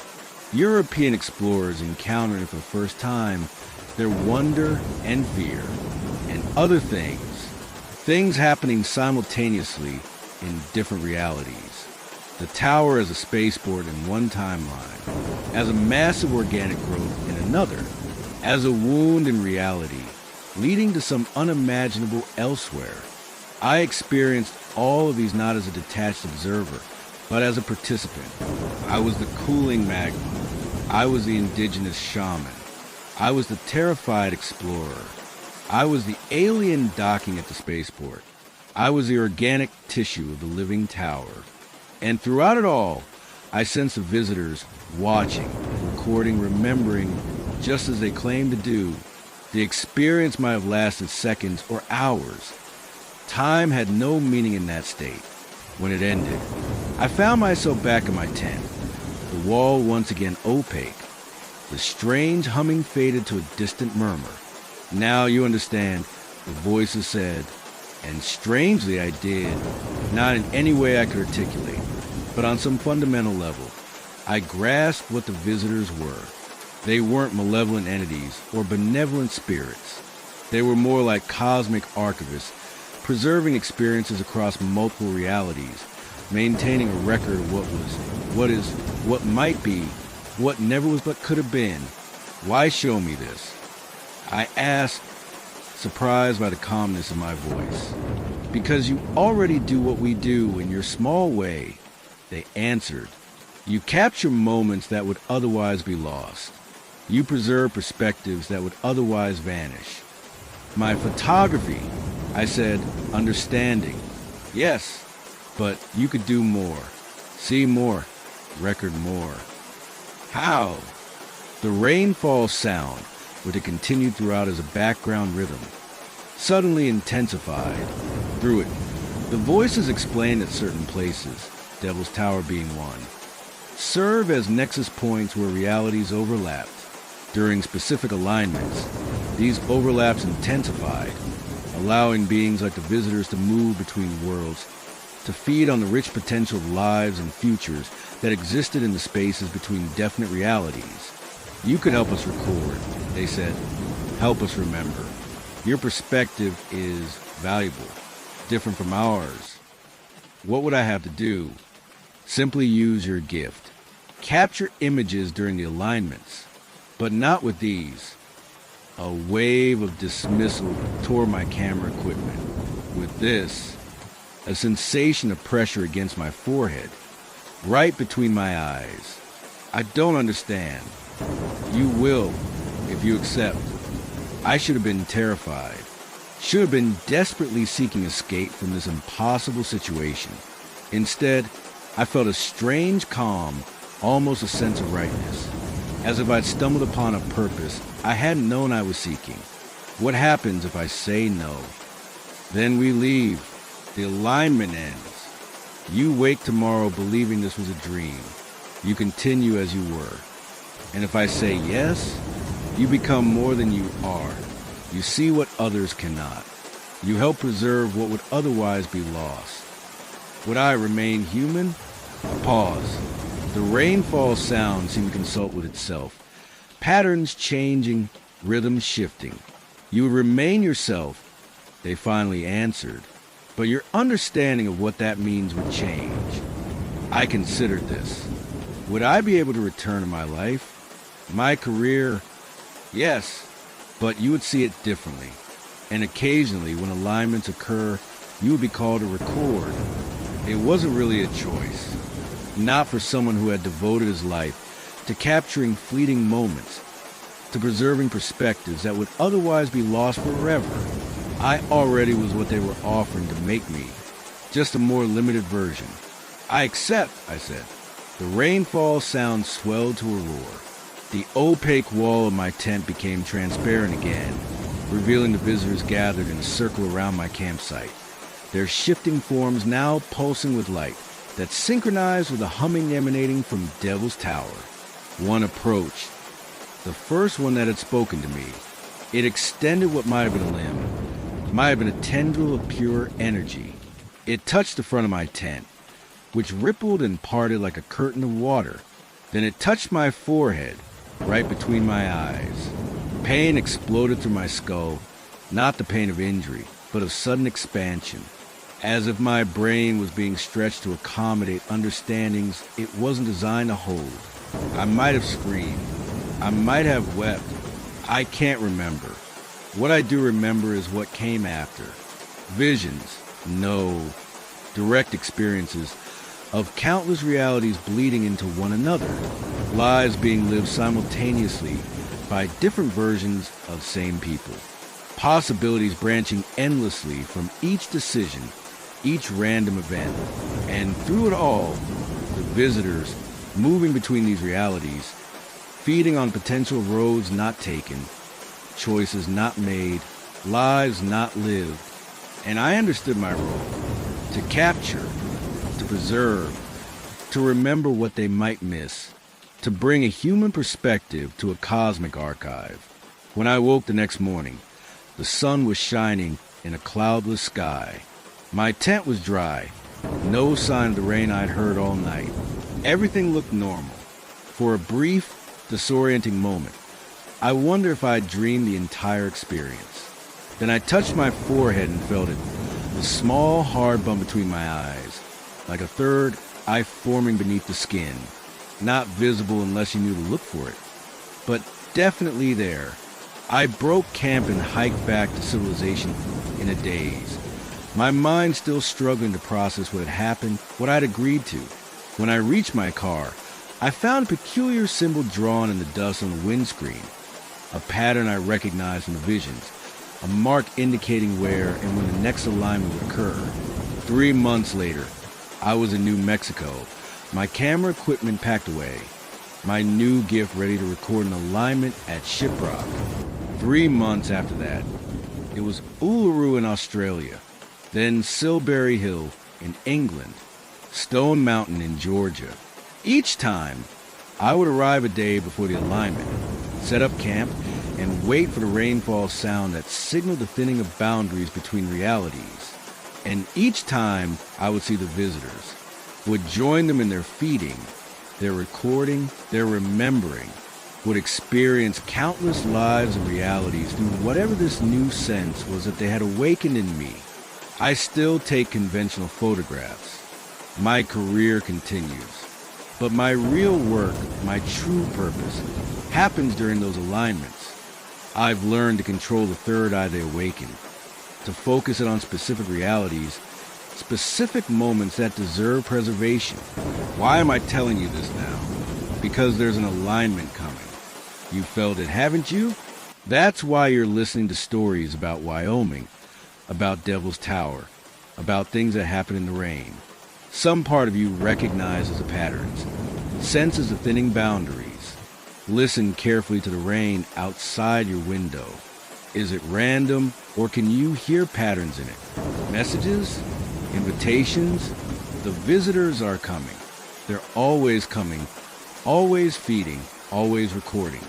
European explorers encountering for the first time their wonder and fear, and other things happening simultaneously in different realities. The tower as a spaceport in one timeline, as a massive organic growth in another, as a wound in reality, leading to some unimaginable elsewhere. I experienced all of these not as a detached observer, but as a participant. I was the cooling magma. I was the indigenous shaman. I was the terrified explorer. I was the alien docking at the spaceport. I was the organic tissue of the living tower. And throughout it all, I sensed the visitors watching, recording, remembering, just as they claimed to do. The experience might have lasted seconds or hours. Time had no meaning in that state. When it ended, I found myself back in my tent, the wall once again opaque. The strange humming faded to a distant murmur. Now you understand, the voices said, and strangely I did, not in any way I could articulate, but on some fundamental level. I grasped what the visitors were. They weren't malevolent entities or benevolent spirits. They were more like cosmic archivists, preserving experiences across multiple realities, maintaining a record of what was, what is, what might be, what never was but could have been. Why show me this? I asked, surprised by the calmness in my voice. Because you already do what we do in your small way, they answered. You capture moments that would otherwise be lost. You preserve perspectives that would otherwise vanish. My photography, I said, understanding. Yes, but you could do more, see more, record more. How? The rainfall sound, which it continued throughout as a background rhythm, suddenly intensified. Through it, the voices explained at certain places, Devil's Tower being one, serve as nexus points where realities overlapped. During specific alignments, these overlaps intensified, allowing beings like the visitors to move between worlds, to feed on the rich potential of lives and futures that existed in the spaces between definite realities. You could help us record, they said. Help us remember. Your perspective is valuable, different from ours. What would I have to do? Simply use your gift. Capture images during the alignments, but not with these. A wave of dismissal tore my camera equipment. With this, a sensation of pressure against my forehead, right between my eyes. I don't understand. You will, if you accept. I should have been terrified. Should have been desperately seeking escape from this impossible situation. Instead, I felt a strange calm, almost a sense of rightness, as if I'd stumbled upon a purpose I hadn't known I was seeking. What happens if I say no? Then we leave. The alignment ends. You wake tomorrow believing this was a dream. You continue as you were. And if I say yes, you become more than you are. You see what others cannot. You help preserve what would otherwise be lost. Would I remain human? A pause. The rainfall sound seemed to consult with itself. Patterns changing, rhythms shifting. You would remain yourself, they finally answered. But your understanding of what that means would change. I considered this. Would I be able to return to my life? My career? Yes, but you would see it differently. And occasionally, when alignments occur, you would be called to record. It wasn't really a choice. Not for someone who had devoted his life to capturing fleeting moments, to preserving perspectives that would otherwise be lost forever. I already was what they were offering to make me, just a more limited version. I accept, I said. The rainfall sound swelled to a roar. The opaque wall of my tent became transparent again, revealing the visitors gathered in a circle around my campsite, their shifting forms now pulsing with light that synchronized with the humming emanating from Devil's Tower. One approached, the first one that had spoken to me. It extended what might have been a limb, might have been a tendril of pure energy. It touched the front of my tent, which rippled and parted like a curtain of water. Then it touched my forehead, right between my eyes. Pain exploded through my skull, not the pain of injury, but of sudden expansion, as if my brain was being stretched to accommodate understandings it wasn't designed to hold. I might have screamed. I might have wept. I can't remember. What I do remember is what came after. Visions, no, direct experiences of countless realities bleeding into one another, lives being lived simultaneously by different versions of same people, possibilities branching endlessly from each decision, each random event, and through it all, the visitors moving between these realities, feeding on potential roads not taken, choices not made, lives not lived. And I understood my role, to capture, to preserve, to remember what they might miss, to bring a human perspective to a cosmic archive. When I woke the next morning, the sun was shining in a cloudless sky. My tent was dry, no sign of the rain I'd heard all night. Everything looked normal. For a brief, disorienting moment, I wonder if I'd dreamed the entire experience. Then I touched my forehead and felt it, a small, hard bump between my eyes, like a third eye forming beneath the skin, not visible unless you knew to look for it, but definitely there. I broke camp and hiked back to civilization in a daze, my mind still struggling to process what had happened, what I'd agreed to. When I reached my car, I found a peculiar symbol drawn in the dust on the windscreen, a pattern I recognized from the visions, a mark indicating where and when the next alignment would occur. 3 months later, I was in New Mexico, my camera equipment packed away, my new gift ready to record an alignment at Shiprock. 3 months after that, it was Uluru in Australia, then Silbury Hill in England, Stone Mountain in Georgia. Each time, I would arrive a day before the alignment, set up camp, and wait for the rainfall sound that signaled the thinning of boundaries between realities. And each time, I would see the visitors, would join them in their feeding, their recording, their remembering, would experience countless lives and realities through whatever this new sense was that they had awakened in me. I still take conventional photographs. My career continues. But my real work, my true purpose, happens during those alignments. I've learned to control the third eye they awaken, to focus it on specific realities, specific moments that deserve preservation. Why am I telling you this now? Because there's an alignment coming. You felt it, haven't you? That's why you're listening to stories about Wyoming, about Devil's Tower, about things that happen in the rain. Some part of you recognizes the patterns, senses the thinning boundaries. Listen carefully to the rain outside your window. Is it random, or can you hear patterns in it? Messages? Invitations? The visitors are coming. They're always coming, always feeding, always recording.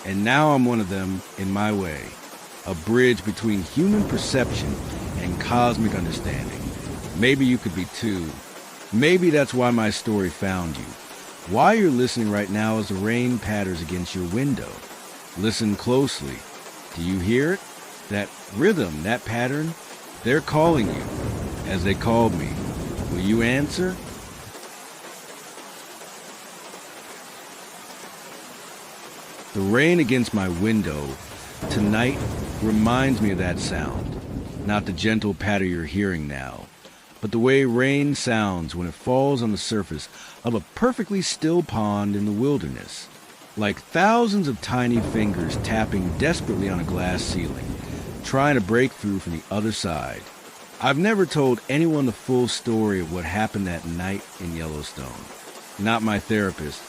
And now I'm one of them in my way. A bridge between human perception and cosmic understanding. Maybe you could be too. Maybe that's why my story found you. Why you're listening right now as the rain patters against your window. Listen closely. Do you hear it? That rhythm, that pattern? They're calling you, as they called me. Will you answer? The rain against my window tonight reminds me of that sound. Not the gentle patter you're hearing now, but the way rain sounds when it falls on the surface of a perfectly still pond in the wilderness, like thousands of tiny fingers tapping desperately on a glass ceiling, trying to break through from the other side. I've never told anyone the full story of what happened that night in Yellowstone. Not my therapist,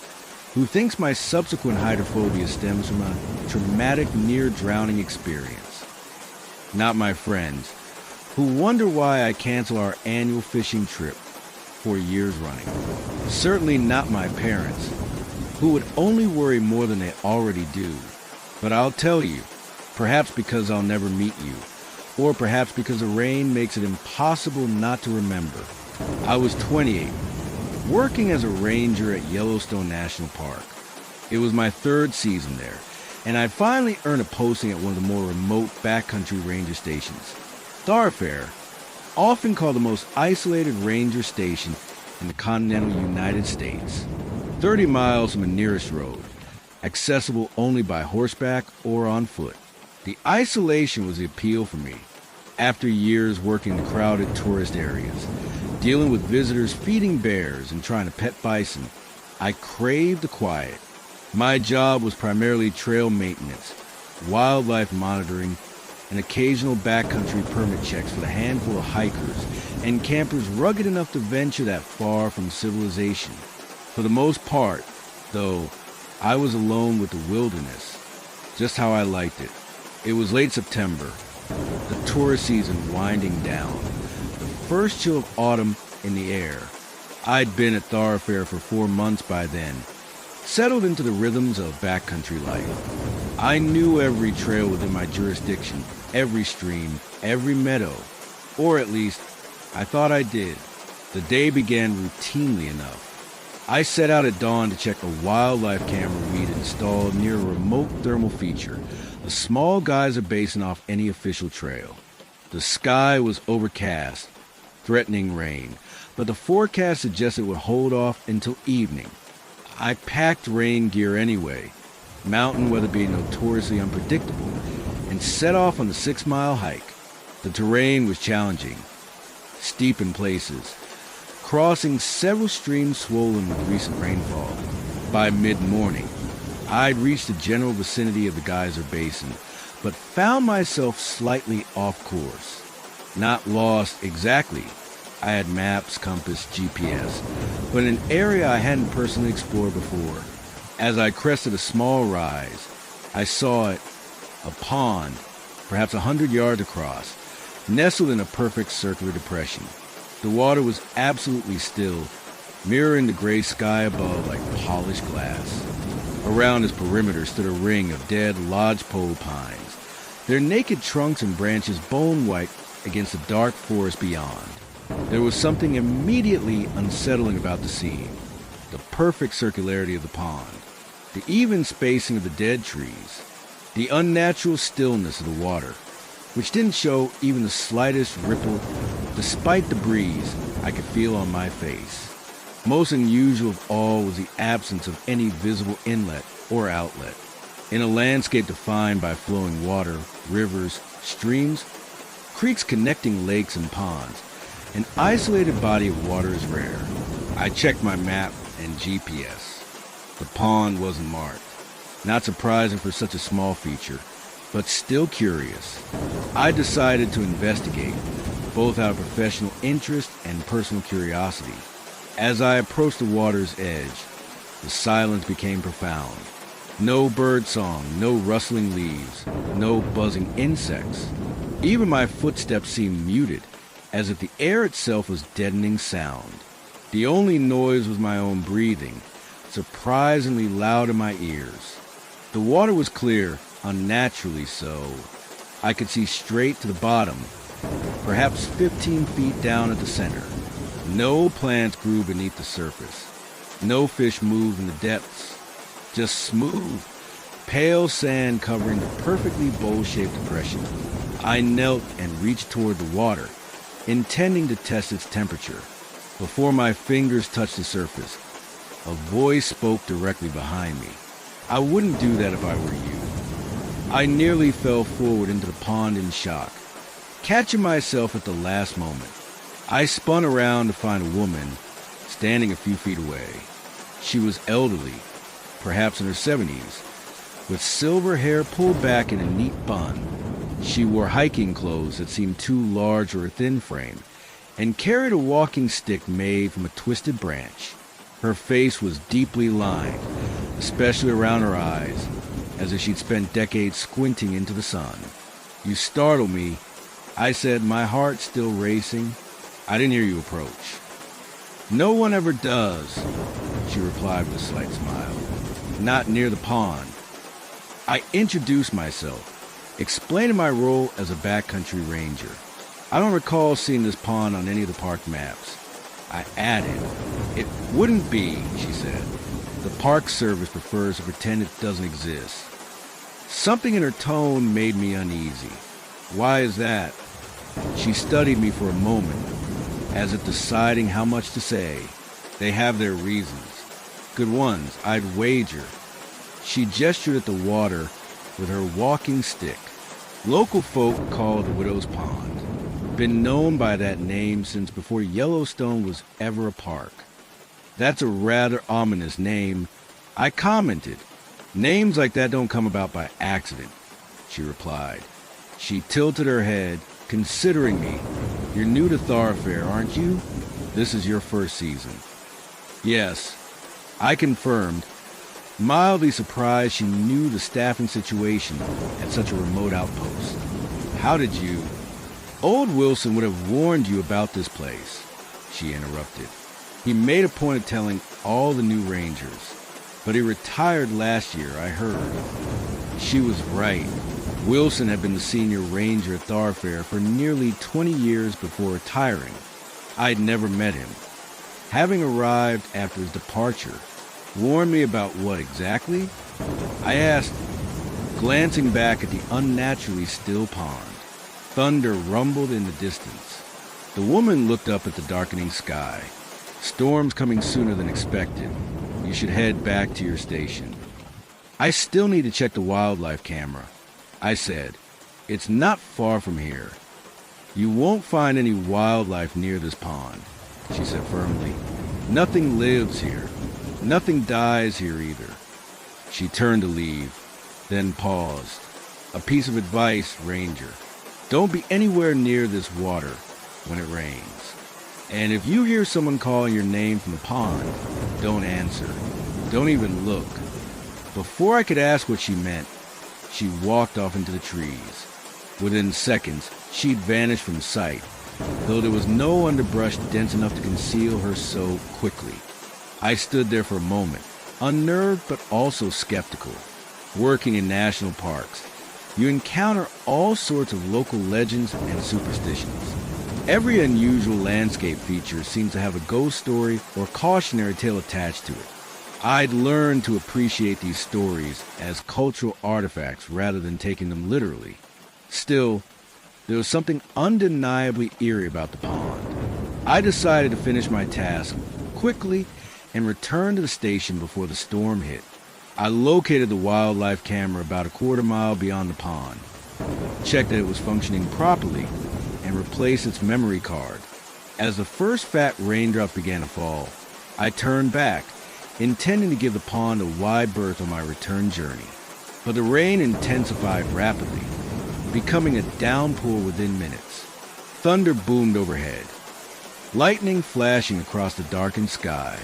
who thinks my subsequent hydrophobia stems from a traumatic near-drowning experience. Not my friends, who wonder why I cancel our annual fishing trip 4 years running. Certainly not my parents, who would only worry more than they already do. But I'll tell you, perhaps because I'll never meet you, or perhaps because the rain makes it impossible not to remember. I was 28, working as a ranger at Yellowstone National Park. It was my 3rd season there, and I'd finally earned a posting at one of the more remote backcountry ranger stations. Thoroughfare, often called the most isolated ranger station in the continental United States. 30 miles from the nearest road, accessible only by horseback or on foot. The isolation was the appeal for me. After years working the crowded tourist areas, dealing with visitors feeding bears and trying to pet bison, I craved the quiet. My job was primarily trail maintenance, wildlife monitoring, and occasional backcountry permit checks for the handful of hikers and campers rugged enough to venture that far from civilization. For the most part, though, I was alone with the wilderness, just how I liked it. It was late September, the tourist season winding down, the first chill of autumn in the air. I'd been at Thoroughfare for 4 months by then, settled into the rhythms of backcountry life. I knew every trail within my jurisdiction, every stream, every meadow, or at least, I thought I did. The day began routinely enough. I set out at dawn to check a wildlife camera we'd installed near a remote thermal feature, a small geyser basin off any official trail. The sky was overcast, threatening rain, but the forecast suggested it would hold off until evening. I packed rain gear anyway, mountain weather being notoriously unpredictable, and set off on the 6-mile hike. The terrain was challenging, steep in places, crossing several streams swollen with recent rainfall. By mid-morning, I'd reached the general vicinity of the geyser basin, but found myself slightly off course. Not lost exactly. I had maps, compass, GPS, but in an area I hadn't personally explored before. As I crested a small rise, I saw it, a pond, perhaps 100 yards across, nestled in a perfect circular depression. The water was absolutely still, mirroring the gray sky above like polished glass. Around its perimeter stood a ring of dead lodgepole pines, their naked trunks and branches bone white against the dark forest beyond. There was something immediately unsettling about the scene. The perfect circularity of the pond, the even spacing of the dead trees, the unnatural stillness of the water, which didn't show even the slightest ripple despite the breeze I could feel on my face. Most unusual of all was the absence of any visible inlet or outlet. In a landscape defined by flowing water, rivers, streams, creeks connecting lakes and ponds, an isolated body of water is rare. I checked my map and GPS. The pond wasn't marked. Not surprising for such a small feature, but still curious. I decided to investigate, both out of professional interest and personal curiosity. As I approached the water's edge, the silence became profound. No bird song, no rustling leaves, no buzzing insects. Even my footsteps seemed muted, as if the air itself was deadening sound. The only noise was my own breathing, surprisingly loud in my ears. The water was clear, unnaturally so. I could see straight to the bottom, perhaps 15 feet down at the center. No plants grew beneath the surface. No fish moved in the depths. Just smooth, pale sand covering the perfectly bowl-shaped depression. I knelt and reached toward the water, intending to test its temperature. Before my fingers touched the surface, a voice spoke directly behind me. I wouldn't do that if I were you. I nearly fell forward into the pond in shock, catching myself at the last moment. I spun around to find a woman standing a few feet away. She was elderly, perhaps in her 70s, with silver hair pulled back in a neat bun. She wore hiking clothes that seemed too large for a thin frame, and carried a walking stick made from a twisted branch. Her face was deeply lined, especially around her eyes, as if she'd spent decades squinting into the sun. "You startled me," I said, my heart still racing. "I didn't hear you approach." "No one ever does," she replied with a slight smile. "Not near the pond." I introduced myself, explaining my role as a backcountry ranger. "I don't recall seeing this pond on any of the park maps." I added, "It wouldn't be," she said. "The Park Service prefers to pretend it doesn't exist." Something in her tone made me uneasy. "Why is that?" She studied me for a moment, as if deciding how much to say. "They have their reasons. Good ones, I'd wager." She gestured at the water with her walking stick. "Local folk call it the Widow's Pond. Been known by that name since before Yellowstone was ever a park." "That's a rather ominous name," I commented. "Names like that don't come about by accident," she replied. She tilted her head, considering me. "You're new to thoroughfare, aren't you? This is your first season." "Yes," I confirmed, mildly surprised she knew the staffing situation at such a remote outpost. "How did you—" "Old Wilson would have warned you about this place," she interrupted. "He made a point of telling all the new rangers. But he retired last year, I heard." She was right. Wilson had been the senior ranger at Thoroughfare for nearly 20 years before retiring. I'd never met him. Having arrived after his departure, warned me about what exactly? I asked, glancing back at the unnaturally still pond. Thunder rumbled in the distance. The woman looked up at the darkening sky. "Storm's coming sooner than expected. You should head back to your station." "I still need to check the wildlife camera," I said. "It's not far from here." "You won't find any wildlife near this pond," she said firmly. "Nothing lives here. Nothing dies here either." She turned to leave, then paused. "A piece of advice, Ranger. Don't be anywhere near this water when it rains. And if you hear someone calling your name from the pond, don't answer. Don't even look." Before I could ask what she meant, she walked off into the trees. Within seconds, she'd vanished from sight, though there was no underbrush dense enough to conceal her so quickly. I stood there for a moment, unnerved but also skeptical. Working in national parks, you encounter all sorts of local legends and superstitions. Every unusual landscape feature seems to have a ghost story or cautionary tale attached to it. I'd learned to appreciate these stories as cultural artifacts rather than taking them literally. Still, there was something undeniably eerie about the pond. I decided to finish my task quickly and return to the station before the storm hit. I located the wildlife camera about a quarter mile beyond the pond, checked that it was functioning properly, and replaced its memory card. As the first fat raindrops began to fall, I turned back, intending to give the pond a wide berth on my return journey. But the rain intensified rapidly, becoming a downpour within minutes. Thunder boomed overhead, lightning flashing across the darkened sky.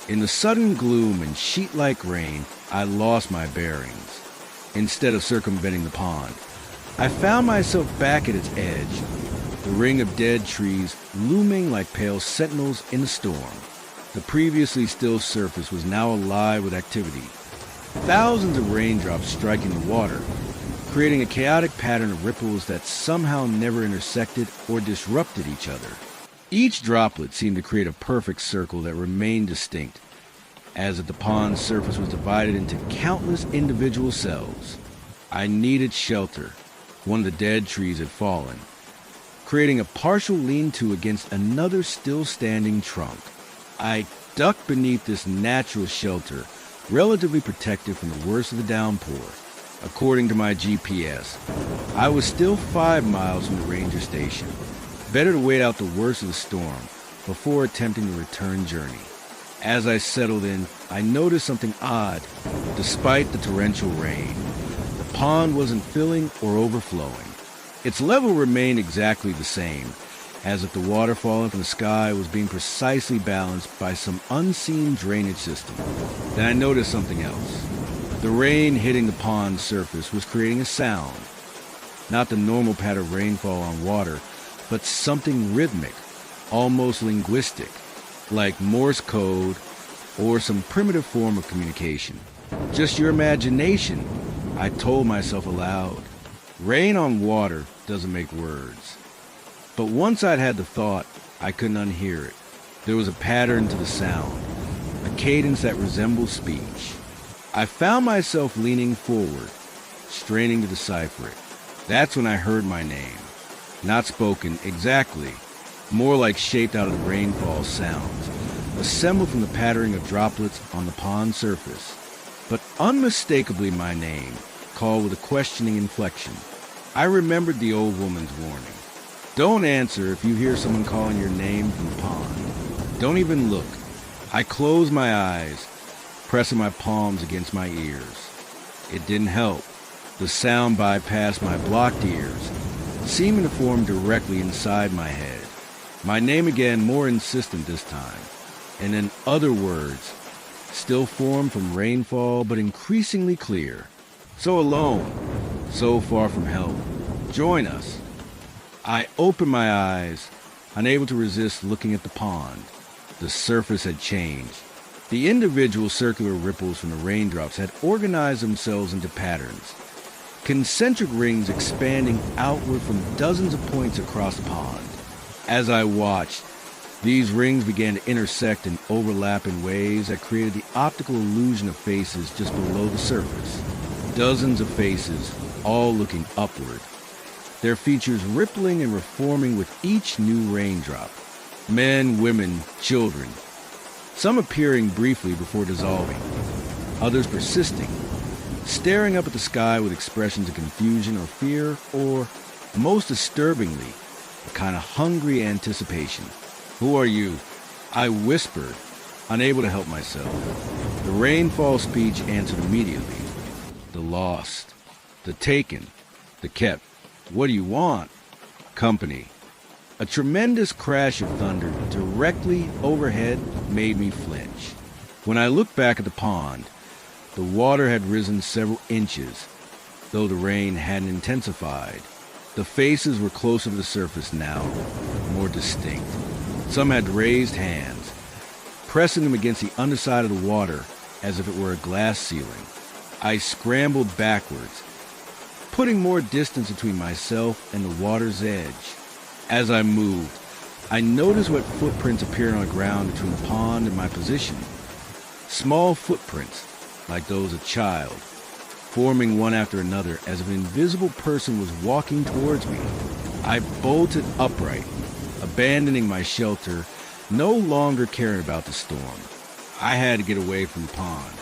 In the sudden gloom and sheet-like rain, I lost my bearings. Instead of circumventing the pond, I found myself back at its edge, the ring of dead trees looming like pale sentinels in the storm. The previously still surface was now alive with activity. Thousands of raindrops striking the water, creating a chaotic pattern of ripples that somehow never intersected or disrupted each other. Each droplet seemed to create a perfect circle that remained distinct, as if the pond's surface was divided into countless individual cells. I needed shelter. One of the dead trees had fallen, creating a partial lean-to against another still-standing trunk. I ducked beneath this natural shelter, relatively protected from the worst of the downpour. According to my GPS, I was still 5 miles from the ranger station. Better to wait out the worst of the storm before attempting the return journey. As I settled in, I noticed something odd. Despite the torrential rain, the pond wasn't filling or overflowing. Its level remained exactly the same, as if the water falling from the sky was being precisely balanced by some unseen drainage system. Then I noticed something else. The rain hitting the pond's surface was creating a sound. Not the normal pattern of rainfall on water, but something rhythmic, almost linguistic, like Morse code or some primitive form of communication. Just your imagination, I told myself aloud. Rain on water doesn't make words. But once I'd had the thought, I couldn't unhear it. There was a pattern to the sound, a cadence that resembled speech. I found myself leaning forward, straining to decipher it. That's when I heard my name. Not spoken exactly, more like shaped out of the rainfall sounds, assembled from the pattering of droplets on the pond surface. But unmistakably my name, called with a questioning inflection. I remembered the old woman's warning. Don't answer if you hear someone calling your name from the pond. Don't even look. I closed my eyes, pressing my palms against my ears. It didn't help. The sound bypassed my blocked ears, seeming to form directly inside my head. My name again, more insistent this time. And then other words, still formed from rainfall but increasingly clear. So alone, so far from help. Join us. I opened my eyes, unable to resist looking at the pond. The surface had changed. The individual circular ripples from the raindrops had organized themselves into patterns, concentric rings expanding outward from dozens of points across the pond. As I watched, these rings began to intersect and overlap in ways that created the optical illusion of faces just below the surface. Dozens of faces, all looking upward, their features rippling and reforming with each new raindrop. Men, women, children, some appearing briefly before dissolving, others persisting, staring up at the sky with expressions of confusion or fear, or, most disturbingly, a kind of hungry anticipation. "Who are you?" I whispered, unable to help myself. The rainfall speech answered immediately. "The lost, the taken, the kept. What do you want?" "Company." A tremendous crash of thunder directly overhead made me flinch. When I looked back at the pond, the water had risen several inches, though the rain hadn't intensified. The faces were closer to the surface now, more distinct. Some had raised hands, pressing them against the underside of the water as if it were a glass ceiling. I scrambled backwards, putting more distance between myself and the water's edge. As I moved, I noticed what footprints appeared on the ground between the pond and my position. Small footprints, like those of a child, forming one after another as if an invisible person was walking towards me. I bolted upright, abandoning my shelter, no longer caring about the storm. I had to get away from the pond.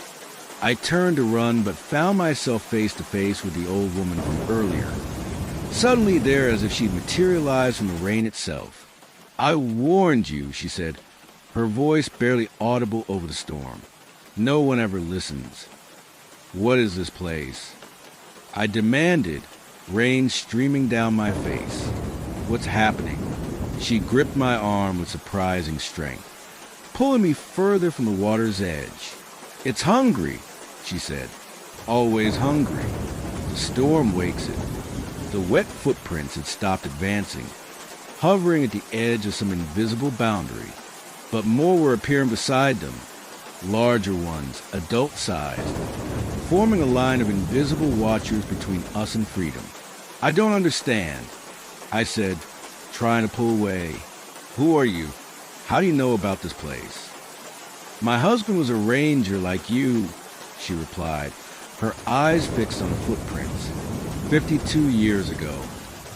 I turned to run, but found myself face to face with the old woman from earlier, suddenly there as if she'd materialized from the rain itself. "I warned you," she said, her voice barely audible over the storm. "No one ever listens. What is this place?" I demanded, rain streaming down my face. "What's happening?" She gripped my arm with surprising strength, pulling me further from the water's edge. "It's hungry," she said. "Always hungry. The storm wakes it." The wet footprints had stopped advancing, hovering at the edge of some invisible boundary, but more were appearing beside them, larger ones, adult-sized, forming a line of invisible watchers between us and freedom. "I don't understand," I said, trying to pull away. "Who are you? How do you know about this place?" "My husband was a ranger like you," she replied, her eyes fixed on the footprints. 52 years ago,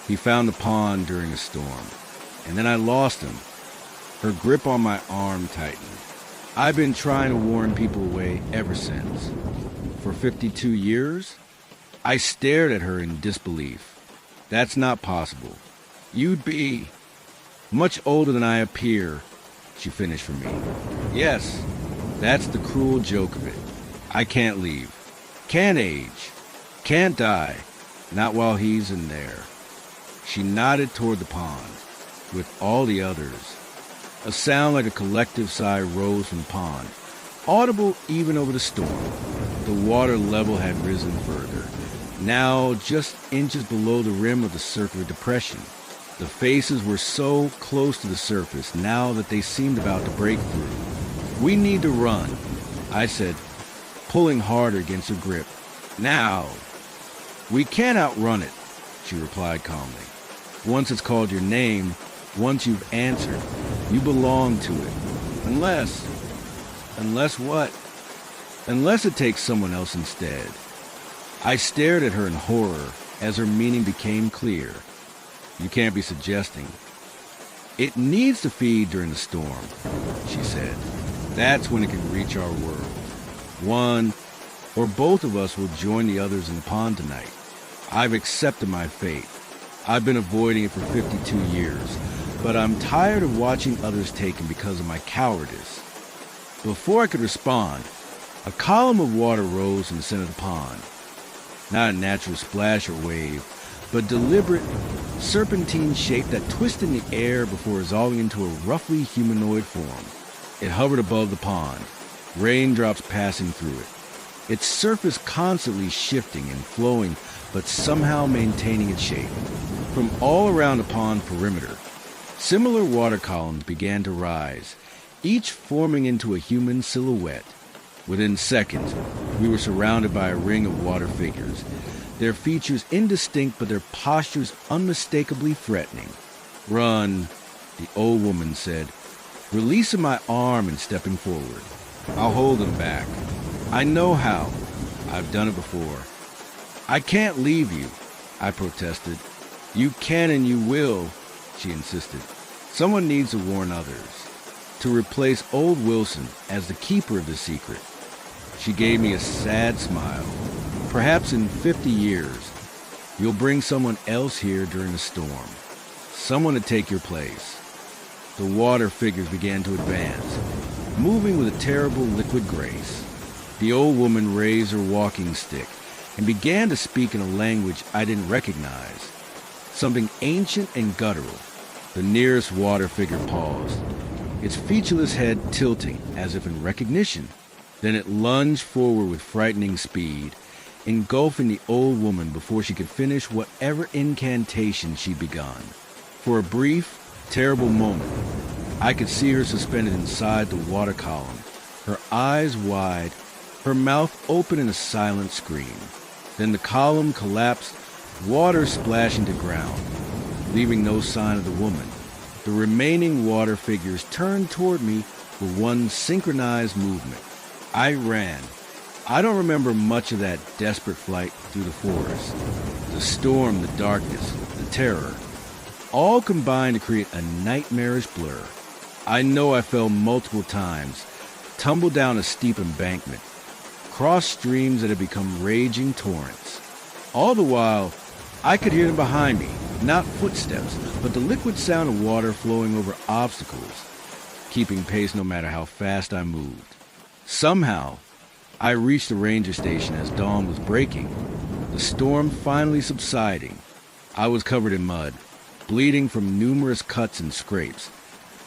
he found the pond during a storm, and then I lost him. Her grip on my arm tightened. "I've been trying to warn people away ever since." "For 52 years? I stared at her in disbelief. "That's not possible. You'd be much older than I appear," she finished for me. "Yes, that's the cruel joke of it. I can't leave. Can't age. Can't die. Not while he's in there." She nodded toward the pond, with all the others. A sound like a collective sigh rose from the pond, audible even over the storm. The water level had risen further, now just inches below the rim of the circular depression. The faces were so close to the surface now that they seemed about to break through. "We need to run," I said, pulling harder against her grip. "Now." "We can't outrun it," she replied calmly. "Once it's called your name, once you've answered, you belong to it. Unless what? Unless it takes someone else instead." I stared at her in horror as her meaning became clear. "You can't be suggesting." "It needs to feed during the storm," she said. "That's when it can reach our world. One or both of us will join the others in the pond tonight. I've accepted my fate. I've been avoiding it for 52 years, but I'm tired of watching others taken because of my cowardice." Before I could respond, a column of water rose in the center of the pond. Not a natural splash or wave, but deliberate, serpentine shape that twisted in the air before resolving into a roughly humanoid form. It hovered above the pond, raindrops passing through it, its surface constantly shifting and flowing, but somehow maintaining its shape. From all around the pond perimeter, similar water columns began to rise, each forming into a human silhouette. Within seconds, we were surrounded by a ring of water figures, their features indistinct but their postures unmistakably threatening. "Run," the old woman said, releasing my arm and stepping forward. "I'll hold them back. I know how. I've done it before." "I can't leave you," I protested. "You can and you will," she insisted. "Someone needs to warn others, to replace old Wilson as the keeper of the secret." She gave me a sad smile. "Perhaps in 50 years, you'll bring someone else here during the storm. Someone to take your place." The water figures began to advance, moving with a terrible liquid grace. The old woman raised her walking stick and began to speak in a language I didn't recognize, something ancient and guttural. The nearest water figure paused, its featureless head tilting as if in recognition. Then it lunged forward with frightening speed, engulfing the old woman before she could finish whatever incantation she'd begun. For a brief, Terrible moment. I could see her suspended inside the water column, her eyes wide, her mouth open in a silent scream. Then the column collapsed, water splashing to ground, leaving no sign of the woman. The remaining water figures turned toward me with one synchronized movement. I ran. I don't remember much of that desperate flight through the forest. The storm, the darkness, the terror, all combined to create a nightmarish blur. I know I fell multiple times, tumbled down a steep embankment, crossed streams that had become raging torrents. All the while, I could hear them behind me, not footsteps, but the liquid sound of water flowing over obstacles, keeping pace no matter how fast I moved. Somehow, I reached the ranger station as dawn was breaking, the storm finally subsiding. I was covered in mud, bleeding from numerous cuts and scrapes,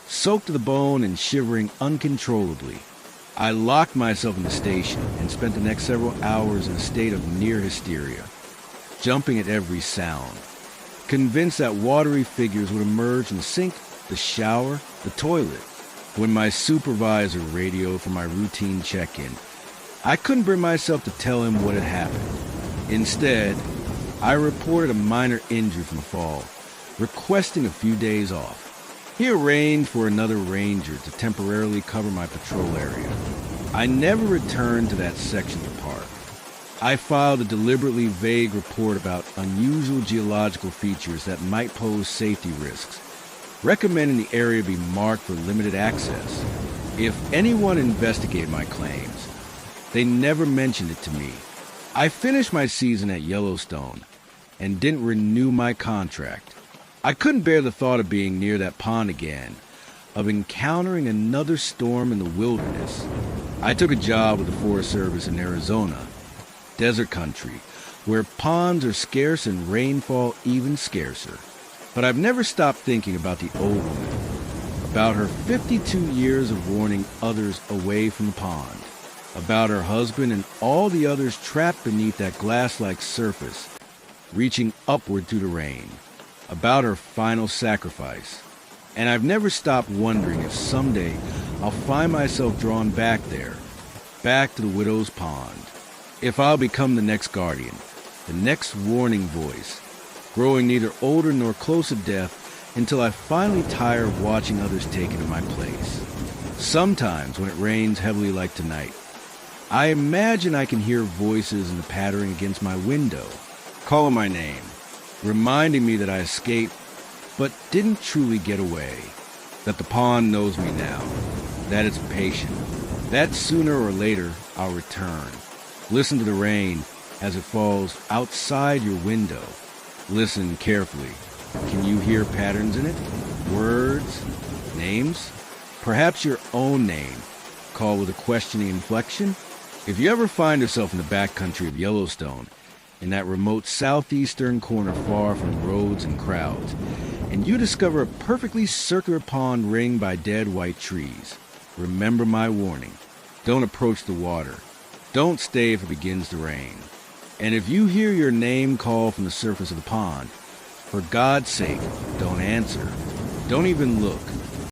soaked to the bone and shivering uncontrollably. I locked myself in the station and spent the next several hours in a state of near hysteria, jumping at every sound, convinced that watery figures would emerge in the sink, the shower, the toilet. When my supervisor radioed for my routine check-in, I couldn't bring myself to tell him what had happened. Instead, I reported a minor injury from a fall, requesting a few days off. He arranged for another ranger to temporarily cover my patrol area. I never returned to that section of the park. I filed a deliberately vague report about unusual geological features that might pose safety risks, recommending the area be marked for limited access. If anyone investigated my claims, they never mentioned it to me. I finished my season at Yellowstone and didn't renew my contract. I couldn't bear the thought of being near that pond again, of encountering another storm in the wilderness. I took a job with the Forest Service in Arizona, desert country, where ponds are scarce and rainfall even scarcer. But I've never stopped thinking about the old woman, about her 52 years of warning others away from the pond, about her husband and all the others trapped beneath that glass-like surface, reaching upward through the rain, about her final sacrifice. And I've never stopped wondering if someday I'll find myself drawn back there, back to the widow's pond. If I'll become the next guardian, the next warning voice, growing neither older nor close to death until I finally tire of watching others take it in my place. Sometimes when it rains heavily like tonight, I imagine I can hear voices in the pattering against my window, calling my name, reminding me that I escaped but didn't truly get away, that the pond knows me now, that it's patient, that sooner or later I'll return. Listen to the rain as it falls outside your window. Listen carefully. Can you hear patterns in it? Words? Names? Perhaps your own name, called with a questioning inflection? If you ever find yourself in the backcountry of Yellowstone, in that remote southeastern corner far from roads and crowds, and you discover a perfectly circular pond ringed by dead white trees, remember my warning. Don't approach the water. Don't stay if it begins to rain. And if you hear your name called from the surface of the pond, for God's sake, don't answer. Don't even look.